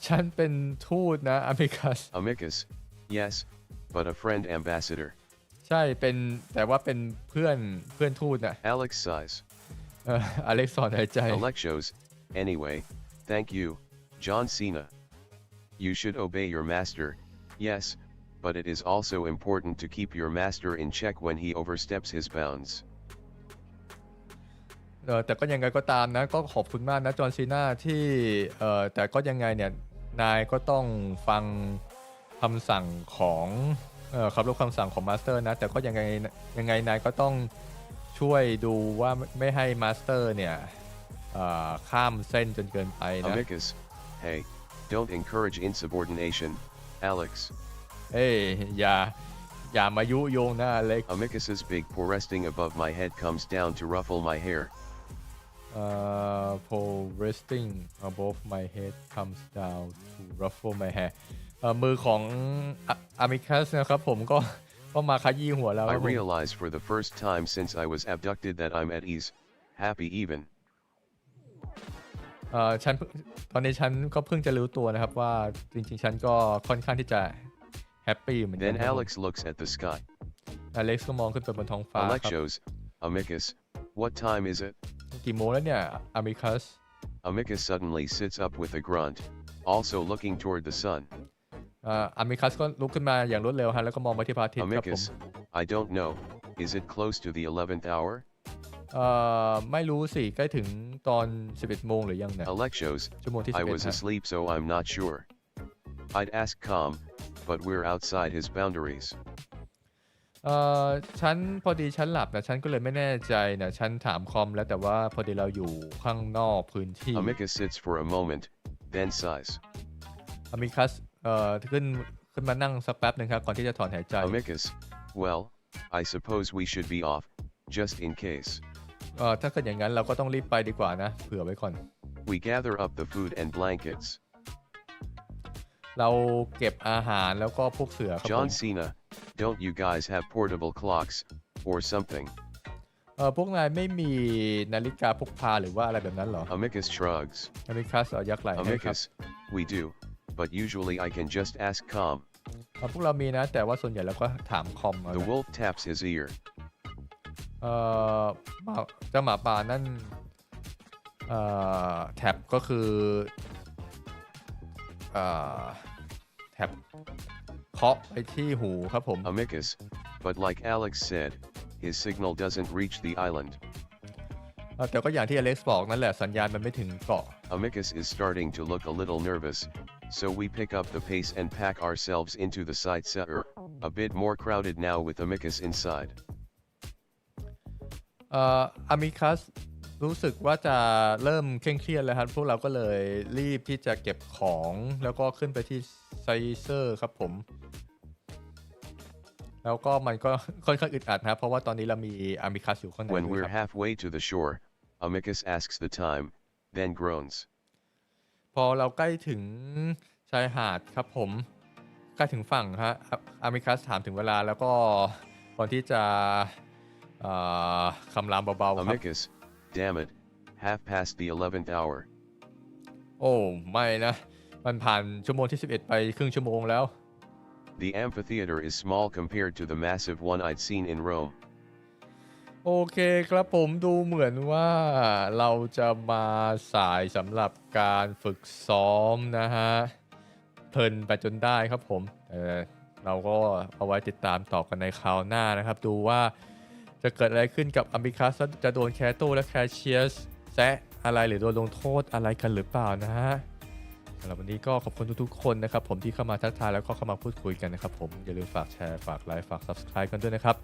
[SPEAKER 1] ฉันเป็นทูตนะ Amicus.
[SPEAKER 2] Amicus, yes, but a friend ambassador.
[SPEAKER 1] ใช่แต่ว่าเป็นเพื่อนทูตนะ
[SPEAKER 2] Alex sighs.
[SPEAKER 1] อเล็กซ์สอนหายใจ
[SPEAKER 2] Alexos, anyway, thank you, John Cena. You should obey your master, yes, but it is also important to keep your master in check when he oversteps his bounds.
[SPEAKER 1] แต่ก็ยังไงก็ตามนะก็ขอบคุณมากนะจอห์นซีนาที่แต่ก็ยังไงเนี่ยนายก็ต้องฟังคำสั่งของเคารพคำสั่งของมาสเตอร์นะแต่ก็ยังไงนายก็ต้องช่วยดูว่าไม่ให้มาสเตอร์เนี่ยข้ามเส้นจนเกินไปนะ
[SPEAKER 2] Amicus, hey, don't encourage insubordination, Alex.
[SPEAKER 1] อย่ามายุโยงนะอเล็ก
[SPEAKER 2] Amicus's big paw resting above my head comes down to ruffle my hair.
[SPEAKER 1] paw resting above my head comes down to ruffle my hair มือของอามิคัสนะครับผมก็มาขยี้หัวแล้ว
[SPEAKER 2] I realized for the first time since I was abducted that I'm at ease, happy even.
[SPEAKER 1] ตอนนี้ฉันก็เพิ่งจะรู้ตัวนะครับว่าจริงๆฉันก็ค่อนข้างที่จะแฮปปี้เหมือนกัน
[SPEAKER 2] Then Alex looks at the sky.
[SPEAKER 1] อเล็กซ์ก็มองขึ้นไปบนท้องฟ้าครับ
[SPEAKER 2] Alexos, Amicus, what time is it?
[SPEAKER 1] กี่โมงแล้วเนี่ยอามิคัส
[SPEAKER 2] Amicus suddenly sits up with a grunt, also looking toward the sun.
[SPEAKER 1] อามิคัสก็ลุกขึ้นมาอย่างรวดเร็วฮะแล้วก็มองไปที่พระอาทิตย์ครับผม
[SPEAKER 2] Amicus, I don't know, is it close to the 11th hour?
[SPEAKER 1] ไม่รู้สิใกล้ถึงตอน 11 โมงหรือยังเนี่ย
[SPEAKER 2] Alexos,
[SPEAKER 1] ชั่วโมงที่
[SPEAKER 2] I was
[SPEAKER 1] 11 ฮะ
[SPEAKER 2] asleep so I'm not sure. I'd ask Calm, but we're outside his boundaries.
[SPEAKER 1] ฉันพอดีฉันหลับนะฉันก็เลยไม่แน่ใจนะฉันถามคอมแล้วแต่ว่าพอดีเราอยู่ข้างนอกพื้นที่
[SPEAKER 2] Amicus sits for a moment, then sighs.
[SPEAKER 1] อามิคัสขึ้นมานั่งสักแป๊บหนึ่งครับก่อนที่จะถอนหายใจ
[SPEAKER 2] Amicus, well, I suppose we should be off, just in case.
[SPEAKER 1] ถ้าเกิดอย่างนั้นเราก็ต้องรีบไปดีกว่านะเผื่อไว้ก่อน
[SPEAKER 2] We gather up the food and blankets.
[SPEAKER 1] เราเก็บอาหารแล้วก็พวกเสือครับผม
[SPEAKER 2] John Cena, don't you guys have portable clocks, or something?
[SPEAKER 1] พวกนายไม่มีนาฬิกาพกพาหรือว่าอะไรแบบนั้นเหรอ
[SPEAKER 2] Amicus shrugs.
[SPEAKER 1] อามิคัสยักไหล่ให้ครับ
[SPEAKER 2] Amicus, we do, but usually I can just ask Calm.
[SPEAKER 1] พวกเรามีนะแต่ว่าส่วนใหญ่เราก็ถามคอมเอา
[SPEAKER 2] The
[SPEAKER 1] นะ
[SPEAKER 2] wolf taps his ear.
[SPEAKER 1] เจ้าหมาป่านั่นแท็บก็คือแท็บเคาะไปที่หูครับผม
[SPEAKER 2] Amicus, but like Alex said, his signal doesn't reach the island.
[SPEAKER 1] แต่ก็อย่างที่อเล็กซ์บอกนั่นแหละสัญญาณมันไม่ถึงเกาะ
[SPEAKER 2] Amicus is starting to look a little nervous, so we pick up the pace and pack ourselves into the sightseer, a bit more crowded now with Amicus inside.
[SPEAKER 1] อามิคัสรู้สึกว่าจะเริ่มเคร่งเครียดแล้วครับพวกเราก็เลยรีบที่จะเก็บของแล้วก็ขึ้นไปที่ไซเซอร์ครับผมแล้วก็มันก็ค่อนข้างอึดอัดนะเพราะว่าตอนนี้เรามีอามิคัสอยู่ข้างใน
[SPEAKER 2] When
[SPEAKER 1] ด้วย
[SPEAKER 2] we're
[SPEAKER 1] ครับ
[SPEAKER 2] halfway to the shore, Amicus asks the time, then groans.
[SPEAKER 1] พอเราใกล้ถึงชายหาดครับผมใกล้ถึงฝั่งฮะอามิคัสถามถึงเวลาแล้วก็ก่อนที่จะคำรามเบาๆครับ
[SPEAKER 2] Amicus, damn it, half past the 11th hour.
[SPEAKER 1] โอ้ไม่นะมันผ่านชั่วโมงที่ 11 ไปครึ่งชั่วโมงแล้ว
[SPEAKER 2] The amphitheater is small compared to the massive one I'd seen in Rome.
[SPEAKER 1] โอเคครับผมดูเหมือนว่าเราจะมาสายสำหรับการฝึกซ้อมนะฮะเพลินไปจนได้ครับผมเราก็เอาไว้ติดตามต่อกันในคราวหน้านะครับดูว่าจะเกิดอะไรขึ้นกับอัมบิคัสจะโดนแคโตและแคชเชียสแซะอะไรหรือโดนลงโทษอะไรกันหรือเปล่านะฮะสำหรับวันนี้ก็ขอบคุณทุกๆคนนะครับผมที่เข้ามาทักทายแล้วก็เข้ามาพูดคุยกันนะครับผมอย่าลืมฝากแชร์ฝากไลค์ฝาก Subscribe กันด้วยนะครับ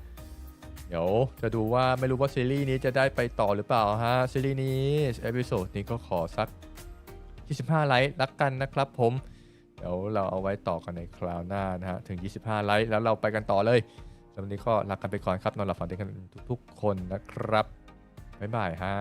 [SPEAKER 1] เดี๋ยวจะดูว่าไม่รู้ว่าซีรีส์นี้จะได้ไปต่อหรือเปล่าฮะซีรีส์นี้เอพิโซดนี้ก็ขอสัก25ไลค์ละกันนะครับผมเดี๋ยวเราเอาไว้ต่อกันในคราวหน้านะฮะถึง25ไลค์แล้วเราไปกันต่อเลยสำหรับวันนี้ก็ลากันไปก่อนครับนอนหลับฝันดีกันทุกๆคนนะครับบ๊ายบายฮะ